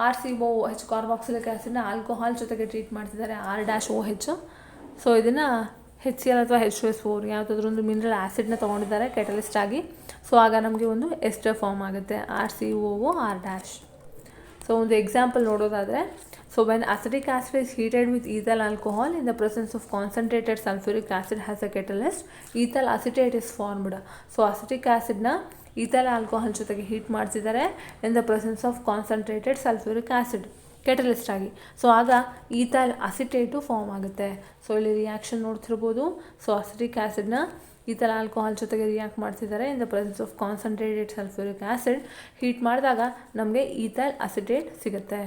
[SPEAKER 1] RCOH ಕಾರ್ಬಾಕ್ಸಿಲಿಕ್ ಆ್ಯಸಿಡ್ನ ಆಲ್ಕೋಹಾಲ್ ಜೊತೆಗೆ ಟ್ರೀಟ್ ಮಾಡ್ತಿದ್ದಾರೆ, R-OH. ಸೊ ಇದನ್ನು HCl ಅಥವಾ H2SO4 ಯಾವುದಾದ್ರೂ ಒಂದು ಮಿನರಲ್ ಆ್ಯಸಿಡ್ನ ತೊಗೊಂಡಿದ್ದಾರೆ ಕೆಟಲಿಸ್ಟ್ ಆಗಿ. ಸೊ ಆಗ ನಮಗೆ ಒಂದು ಎಸ್ಟರ್ ಫಾರ್ಮ್ ಆಗುತ್ತೆ, RCOOR'. ಸೊ ಒಂದು ಎಕ್ಸಾಂಪಲ್ ನೋಡೋದಾದರೆ, so when acetic acid is heated with ethyl alcohol in the presence of concentrated sulphuric acid has a catalyst, ethyl acetate is formed. So acetic ಆ್ಯಸಿಡ್ನ ಈಥಲ್ alcohol ಜೊತೆಗೆ heat ಮಾಡ್ತಿದ್ದಾರೆ in the presence of concentrated sulphuric acid catalyst ಆಗಿ. So ಆಗ ethyl ಅಸಿಟೇಟು form ಆಗುತ್ತೆ. So ಇಲ್ಲಿ reaction ನೋಡ್ತಿರ್ಬೋದು. So acetic ಆ್ಯಸಿಡ್ನ ethyl alcohol ಜೊತೆಗೆ react ಮಾಡ್ತಿದ್ದಾರೆ in the presence of concentrated sulphuric acid. Heat ಮಾಡಿದಾಗ ನಮಗೆ ಈಥೈಲ್ ಅಸಿಟೇಟ್ ಸಿಗುತ್ತೆ.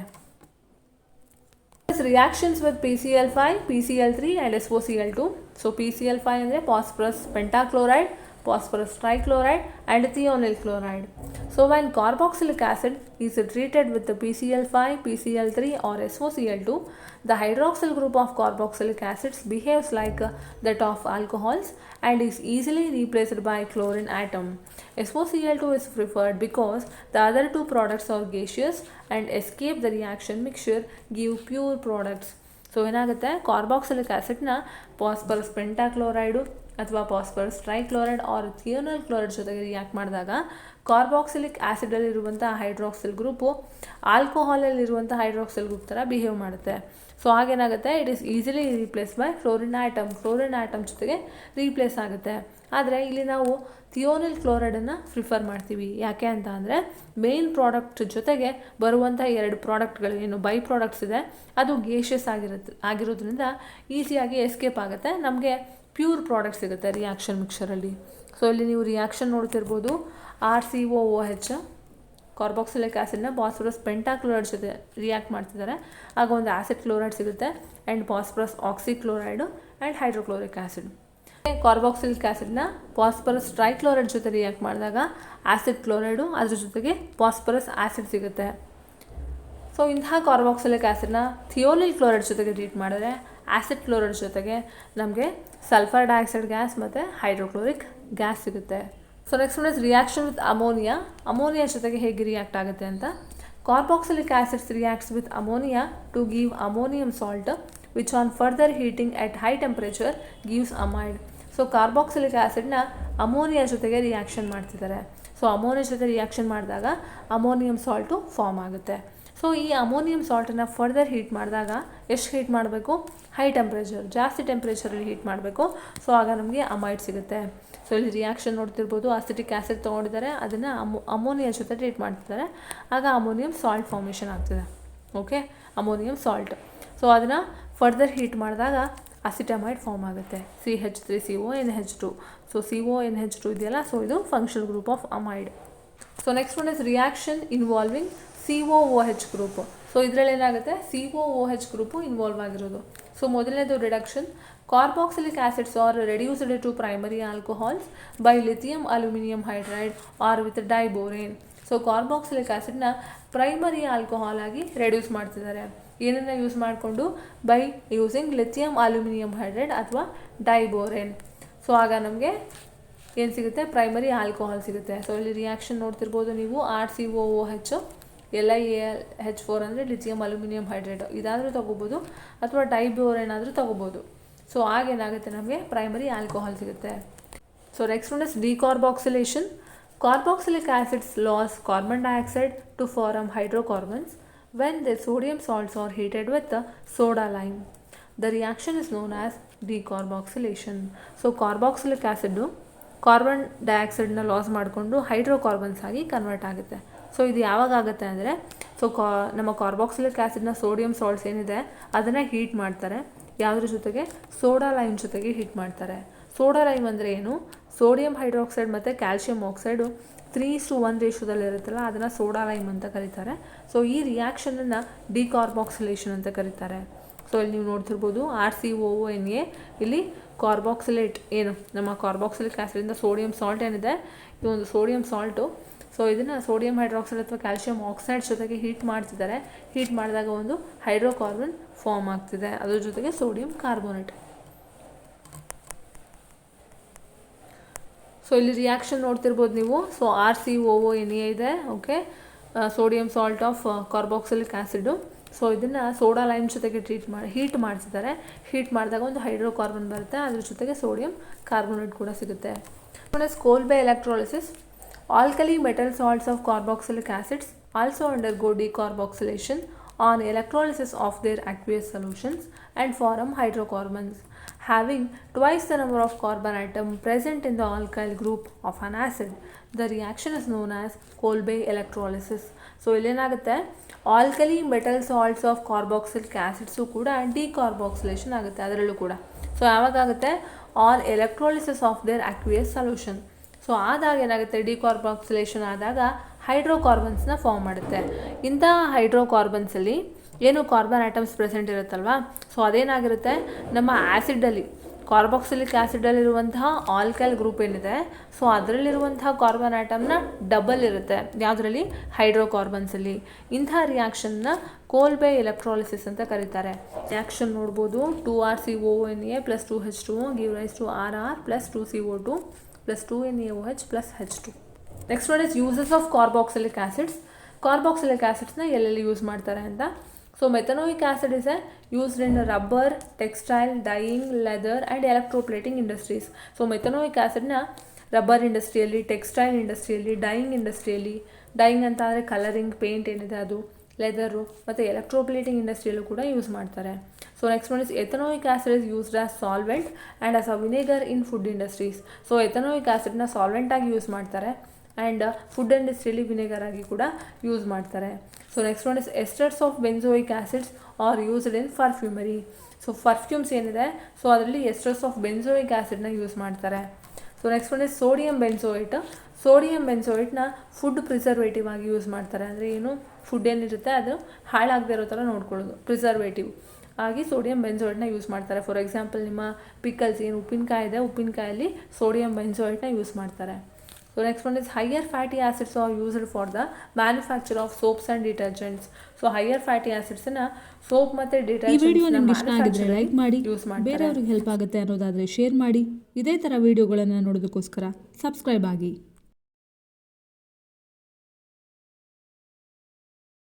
[SPEAKER 1] Reactions with PCl5, PCl3 and SOCl2. So PCl5 ಅಂದರೆ phosphorus pentachloride, phosphorus trichloride and thionyl chloride. So when carboxylic acid is treated with the PCl5, PCl3 or SOCl2, the hydroxyl group of carboxylic acids behaves like that of alcohols and is easily replaced by chlorine atom. SOCl2 is preferred because the other two products are gaseous and escape the reaction mixture, give pure products. So ಏನಾಗುತ್ತೆ, carboxylic ಆ್ಯಸಿಡ್ನ phosphorus pentachloride ಅಥವಾ phosphorus trichloride or thionyl chloride ಜೊತೆಗೆ react ಮಾಡಿದಾಗ carboxylic ಆ್ಯಸಿಡಲ್ಲಿರುವಂಥ hydroxyl group ಆಲ್ಕೋಹಾಲಲ್ಲಿರುವಂಥ hydroxyl group ಥರ behave ಮಾಡುತ್ತೆ. So ಆಗೇನಾಗುತ್ತೆ, it is easily replace by chlorine atom ಜೊತೆಗೆ ರೀಪ್ಲೇಸ್ ಆಗುತ್ತೆ. ಆದರೆ ಇಲ್ಲಿ ನಾವು ಥಿಯೋನಿಲ್ ಕ್ಲೋರೈಡನ್ನು ಪ್ರಿಫರ್ ಮಾಡ್ತೀವಿ. ಯಾಕೆ ಅಂತ ಅಂದರೆ ಮೇನ್ ಪ್ರಾಡಕ್ಟ್ ಜೊತೆಗೆ ಬರುವಂಥ 2 ಪ್ರಾಡಕ್ಟ್ಗಳು ಏನು ಬೈ ಪ್ರಾಡಕ್ಟ್ಸ್ ಇದೆ ಅದು ಗೇಷಿಯಸ್ ಆಗಿರೋದ್ರಿಂದ ಈಸಿಯಾಗಿ ಎಸ್ಕೇಪ್ ಆಗುತ್ತೆ, ನಮಗೆ ಪ್ಯೂರ್ ಪ್ರಾಡಕ್ಟ್ ಸಿಗುತ್ತೆ ರಿಯಾಕ್ಷನ್ ಮಿಕ್ಸರಲ್ಲಿ. ಸೊ ಇಲ್ಲಿ ನೀವು ರಿಯಾಕ್ಷನ್ ನೋಡ್ತಿರ್ಬೋದು, RCOOH ಕಾರ್ಬಾಕ್ಸಿಲಿಕ್ ಆ್ಯಸಿಡ್ನ ಫಾಸ್ಫರಸ್ ಪೆಂಟಾಕ್ಲೋರೈಡ್ ಜೊತೆ ರಿಯಾಕ್ಟ್ ಮಾಡ್ತಿದ್ದಾರೆ, ಆಗ ಒಂದು ಆ್ಯಸಿಡ್ ಕ್ಲೋರೈಡ್ ಸಿಗುತ್ತೆ and phosphorus oxychloride and hydrochloric acid. Carboxylic ಆ್ಯಸಿಡ್ನ ಫಾಸ್ಫರಸ್ ಟ್ರೈಕ್ಲೋರೈಡ್ ಜೊತೆ ರಿಯಾಕ್ಟ್ ಮಾಡಿದಾಗ ಆ್ಯಸಿಡ್ ಕ್ಲೋರೈಡು, ಅದ್ರ ಜೊತೆಗೆ ಫಾಸ್ಫರಸ್ ಆ್ಯಸಿಡ್ ಸಿಗುತ್ತೆ. ಸೊ ಇಂತಹ ಕಾರ್ಬಾಕ್ಸಿಲಿಕ್ ಆ್ಯಸಿಡ್ನ ಥಿಯೋನಿಲ್ ಕ್ಲೋರೈಡ್ ಜೊತೆಗೆ ಟ್ರೀಟ್ ಮಾಡಿದ್ರೆ ಆ್ಯಸಿಡ್ ಕ್ಲೋರೈಡ್ ಜೊತೆಗೆ ನಮಗೆ ಸಲ್ಫರ್ ಡೈಆಕ್ಸೈಡ್ ಗ್ಯಾಸ್ ಮತ್ತು ಹೈಡ್ರೋಕ್ಲೋರಿಕ್ ಗ್ಯಾಸ್ ಸಿಗುತ್ತೆ. So next one is reaction with ammonia ಜೊತೆಗೆ ಹೇಗೆ ರಿಯಾಕ್ಟ್ ಆಗುತ್ತೆ ಅಂತ. Carboxylic acids reacts with ammonia to give ammonium salt which on further heating at high temperature gives amide. So carboxylic ಆ್ಯಸಿಡ್ನ ammonia ಜೊತೆಗೆ reaction ಮಾಡ್ತಿದ್ದಾರೆ. So ammonia ಜೊತೆ reaction ಮಾಡಿದಾಗ ammonium salt form ಆಗುತ್ತೆ. ಸೊ ಈ ಅಮೋನಿಯಂ ಸಾಲ್ಟನ್ನು ಫರ್ದರ್ ಹೀಟ್ ಮಾಡಿದಾಗ ಎಷ್ಟು ಹೀಟ್ ಮಾಡಬೇಕು, ಹೈ ಟೆಂಪ್ರೇಚರ್, ಜಾಸ್ತಿ ಟೆಂಪ್ರೇಚರಲ್ಲಿ ಹೀಟ್ ಮಾಡಬೇಕು. ಸೊ ಆಗ ನಮಗೆ ಅಮೈಡ್ ಸಿಗುತ್ತೆ. ಸೊ ಇಲ್ಲಿ ರಿಯಾಕ್ಷನ್ ನೋಡ್ತಿರ್ಬೋದು, ಅಸಿಟಿಕ್ ಆ್ಯಸಿಡ್ ತೊಗೊಂಡಿದ್ದಾರೆ, ಅದನ್ನು ಅಮೋನಿಯಾ ಜೊತೆ ಟ್ರೀಟ್ ಮಾಡ್ತಿದ್ದಾರೆ, ಆಗ ಅಮೋನಿಯಂ ಸಾಲ್ಟ್ ಫಾರ್ಮೇಷನ್ ಆಗ್ತಿದೆ. Okay, ammonium salt. ಸೊ ಅದನ್ನು ಫರ್ದರ್ ಹೀಟ್ ಮಾಡಿದಾಗ ಅಸಿಟಮೈಡ್ ಫಾರ್ಮ್ ಆಗುತ್ತೆ, CH3CONH2. ಸೊ CONH2 ಇದೆಯಲ್ಲ, ಸೊ ಇದು functional group of amide. So next one is reaction involving COOH group. So ಇದರಲ್ಲಿ ಏನಾಗುತ್ತೆ, COOH ಗ್ರೂಪು ಇನ್ವಾಲ್ವ್ ಆಗಿರೋದು. ಸೊ ಮೊದಲನೇದು reduction. Carboxylic acids are reduced to primary alcohols by lithium aluminium hydride or with diborane. So carboxylic ಆ್ಯಸಿಡ್ನ primary alcohol ಆಗಿ reduce ಮಾಡ್ತಿದ್ದಾರೆ. ಏನನ್ನು use ಮಾಡಿಕೊಂಡು, by using lithium aluminium hydride ಅಥವಾ ಡೈಬೋರೇನ್. ಸೊ ಆಗ ನಮಗೆ ಏನು ಸಿಗುತ್ತೆ, ಪ್ರೈಮರಿ ಆಲ್ಕೋಹಾಲ್ ಸಿಗುತ್ತೆ. ಸೊ ಇಲ್ಲಿ ರಿಯಾಕ್ಷನ್ ನೋಡ್ತಿರ್ಬೋದು ನೀವು, RCOOH, LiAlH4 ಅಂದರೆ ಲಿಥಿಯಂ ಅಲ್ಯೂಮಿನಿಯಂ ಹೈಡ್ರೈಡ್, ಇದಾದರೂ ತೊಗೋಬೋದು ಅಥವಾ ಡೈಬೋರೇನ್ ಆದರೂ ತೊಗೋಬೋದು. ಸೊ ಆಗೇನಾಗುತ್ತೆ, ನಮಗೆ ಪ್ರೈಮರಿ ಆಲ್ಕೋಹಾಲ್ ಸಿಗುತ್ತೆ. So next one is decarboxylation. Carboxylic acids loss carbon dioxide to form hydrocarbons when the sodium salts are heated with the soda lime. The reaction is known as decarboxylation. So carboxylic acid carbon ಡೈಆಕ್ಸೈಡ್ನ loss ಮಾಡಿಕೊಂಡು hydrocarbons ಆಗಿ convert ಆಗುತ್ತೆ. So ಇದು ಯಾವಾಗ ಆಗುತ್ತೆ ಅಂದರೆ, so ನಮ್ಮ carboxylic ಆ್ಯಸಿಡ್ನ sodium salts ಏನಿದೆ ಅದನ್ನು ಹೀಟ್ ಮಾಡ್ತಾರೆ, ಯಾವುದ್ರ ಜೊತೆಗೆ, ಸೋಡಾ ಲೈಮ್ ಜೊತೆಗೆ ಹೀಟ್ ಮಾಡ್ತಾರೆ. ಸೋಡಾ ಲೈಮ್ ಅಂದರೆ ಏನು, ಸೋಡಿಯಂ ಹೈಡ್ರಾಕ್ಸೈಡ್ ಮತ್ತು ಕ್ಯಾಲ್ಶಿಯಂ ಆಕ್ಸೈಡು 3:1 ರೇಷೋದಲ್ಲಿ ಇರುತ್ತಲ್ಲ, ಅದನ್ನು ಸೋಡಾ ಲೈಮ್ ಅಂತ ಕರೀತಾರೆ. ಸೊ ಈ ರಿಯಾಕ್ಷನನ್ನು ಡಿಕಾರ್ಬಾಕ್ಸಿಲೇಷನ್ ಅಂತ ಕರೀತಾರೆ. ಸೊ ಇಲ್ಲಿ ನೀವು ನೋಡ್ತಿರ್ಬೋದು, RCOONA, ಇಲ್ಲಿ ಕಾರ್ಬಾಕ್ಸಿಲೇಟ್ ಏನು ನಮ್ಮ ಕಾರ್ಬಾಕ್ಸಿಲಿಕ್ ಆ್ಯಸಿಡಿಂದ ಸೋಡಿಯಂ ಸಾಲ್ಟ್ ಏನಿದೆ, ಈ ಒಂದು ಸೋಡಿಯಂ ಸಾಲ್ಟು, ಸೊ ಇದನ್ನು ಸೋಡಿಯಂ ಹೈಡ್ರಾಕ್ಸೈಡ್ ಅಥವಾ ಕ್ಯಾಲ್ಶಿಯಂ ಆಕ್ಸೈಡ್ ಜೊತೆಗೆ ಹೀಟ್ ಮಾಡ್ತಿದ್ದಾರೆ. ಹೀಟ್ ಮಾಡಿದಾಗ ಒಂದು ಹೈಡ್ರೋಕಾರ್ಬನ್ ಫಾರ್ಮ್ ಆಗ್ತಿದೆ, ಅದ್ರ ಜೊತೆಗೆ ಸೋಡಿಯಂ ಕಾರ್ಬೋನೇಟ್. ಸೊ ಇಲ್ಲಿ ರಿಯಾಕ್ಷನ್ ನೋಡ್ತಿರ್ಬೋದು ನೀವು. ಸೊ RCOONA ಇದೆ, okay, sodium salt of carboxylic acid. So ಇದನ್ನು ಸೋಡಾ ಲೈಮ್ ಜೊತೆಗೆ ಹೀಟ್ ಮಾಡ್ತಿದ್ದಾರೆ. ಹೀಟ್ ಮಾಡಿದಾಗ ಒಂದು ಹೈಡ್ರೋಕಾರ್ಬನ್ ಬರುತ್ತೆ, ಅದ್ರ ಜೊತೆಗೆ ಸೋಡಿಯಂ ಕಾರ್ಬೋನೇಟ್ ಕೂಡ ಸಿಗುತ್ತೆ. ಕೋಲ್ಬೆ electrolysis. Alkali metal salts of carboxylic acids also undergo decarboxylation on electrolysis of their aqueous solutions and form hydrocarbons. having twice the number of carbon atom present in the alkyl group of an acid. The reaction is known as Kolbe electrolysis. So ಇಲ್ಲೇನಾಗುತ್ತೆ alkali metal salts of carboxylic acids ಕೂಡ decarboxylation ಆಗುತ್ತೆ ಅದರಲ್ಲೂ ಕೂಡ. So ಯಾವಾಗುತ್ತೆ all electrolysis of their aqueous solution. So ಆದಾಗ ಏನಾಗುತ್ತೆ ಡಿಕಾರ್ಬಾಕ್ಸಿಲೇಷನ್ ಆದಾಗ ಹೈಡ್ರೋಕಾರ್ಬನ್ಸ್ನ form ಮಾಡುತ್ತೆ. ಇಂಥ ಹೈಡ್ರೋಕಾರ್ಬನ್ಸಲ್ಲಿ ಏನು ಕಾರ್ಬನ್ ಆಟಮ್ಸ್ ಪ್ರೆಸೆಂಟ್ ಇರುತ್ತಲ್ವ, ಸೊ ಅದೇನಾಗಿರುತ್ತೆ ನಮ್ಮ ಆ್ಯಸಿಡಲ್ಲಿ ಕಾರ್ಬಾಕ್ಸಿಲಿಕ್ ಆ್ಯಸಿಡಲ್ಲಿರುವಂತಹ ಆಲ್ಕೈಲ್ ಗ್ರೂಪ್ ಏನಿದೆ ಸೊ ಅದರಲ್ಲಿರುವಂತಹ ಕಾರ್ಬನ್ ಆಟಮ್ನ ಡಬಲ್ ಇರುತ್ತೆ ಯಾವುದರಲ್ಲಿ ಹೈಡ್ರೋಕಾರ್ಬನ್ಸಲ್ಲಿ. ಇಂಥ ರಿಯಾಕ್ಷನ್ನ ಕೋಲ್ಬೆ ಎಲೆಕ್ಟ್ರಾಲಿಸಿಸ್ ಅಂತ ಕರೀತಾರೆ. ರಿಯಾಕ್ಷನ್ ನೋಡ್ಬೋದು 2RCONA + 2H2O give rise to RR + 2CO2 + 2NaOH + H2. Next one is uses of carboxylic acids. Carboxylic ಆ್ಯಸಿಡ್ಸ್ನ ಎಲ್ಲೆಲ್ಲಿ ಯೂಸ್ ಮಾಡ್ತಾರೆ ಅಂತ. So methanoic acid is used in rubber, textile, dyeing, leather and electroplating industries. So methanoic acid na rubber industry, textile industry, dyeing industry, dyeing anta andre coloring paint enide adu, leather ಮತ್ತೆ electroplating industry kuda use ಮಾಡ್ತಾರೆ. So next one is ethanoic acid is used as solvent and as a vinegar in food industries. So ethanoic acid na solvent ಆಗಿ use ಮಾಡ್ತಾರೆ and food ಇಂಡಸ್ಟ್ರಿಯಲ್ಲಿ vinegar ಆಗಿ ಕೂಡ use ಮಾಡ್ತಾರೆ. So next one is esters of benzoic acids are used in perfumery. So perfumes ಏನಿದೆ so ಅದರಲ್ಲಿ esters of benzoic ಆ್ಯಸಿಡ್ನ use ಮಾಡ್ತಾರೆ. So next one is sodium benzoate. Sodium ಬೆನ್ಸೋಯಿಟ್ನ ಫುಡ್ ಪ್ರಿಸರ್ವೇಟಿವ್ ಆಗಿ ಯೂಸ್ ಮಾಡ್ತಾರೆ. ಅಂದರೆ ಏನು ಫುಡ್ ಏನಿರುತ್ತೆ ಅದು ಹಾಳಾಗದೇ ಇರೋ ಥರ ನೋಡ್ಕೊಳ್ಳೋದು ಪ್ರಿಸರ್ವೇಟಿವ್ ಆಗಿ ಸೋಡಿಯಂ ಬೆನ್ಸೋಯಿಟ್ನ ಯೂಸ್ ಮಾಡ್ತಾರೆ. ಫಾರ್ ಎಕ್ಸಾಂಪಲ್ ನಿಮ್ಮ ಪಿಕಲ್ಸ್ ಏನು ಉಪ್ಪಿನಕಾಯಿ ಇದೆ ಉಪ್ಪಿನಕಾಯಲ್ಲಿ ಸೋಡಿಯಂ ಬೆನ್ಸೋಯಿಟ್ನ ಯೂಸ್ ಮಾಡ್ತಾರೆ. So next one is higher fatty acids are used for the manufacture of soaps and detergents. So higher fatty acids na soap ಮತ್ತೆ ಡಿಟರ್ಜೆಂಟ್ಸ್
[SPEAKER 2] ಈ video ನಿಮಗೆ ಇಷ್ಟ ಆಗಿದ್ರೆ ಲೈಕ್ ಮಾಡಿ, ಬೇರೆಯವರಿಗೆ ಹೆಲ್ಪ್ ಆಗುತ್ತೆ ಅನ್ನೋದಾದ್ರೆ ಶೇರ್ ಮಾಡಿ. ಇದೇ ತರ ವಿಡಿಯೋಗಳನ್ನು ನೋಡೋದಕ್ಕೋಸ್ಕರ ಸಬ್ಸ್ಕ್ರೈಬ್ ಆಗಿ.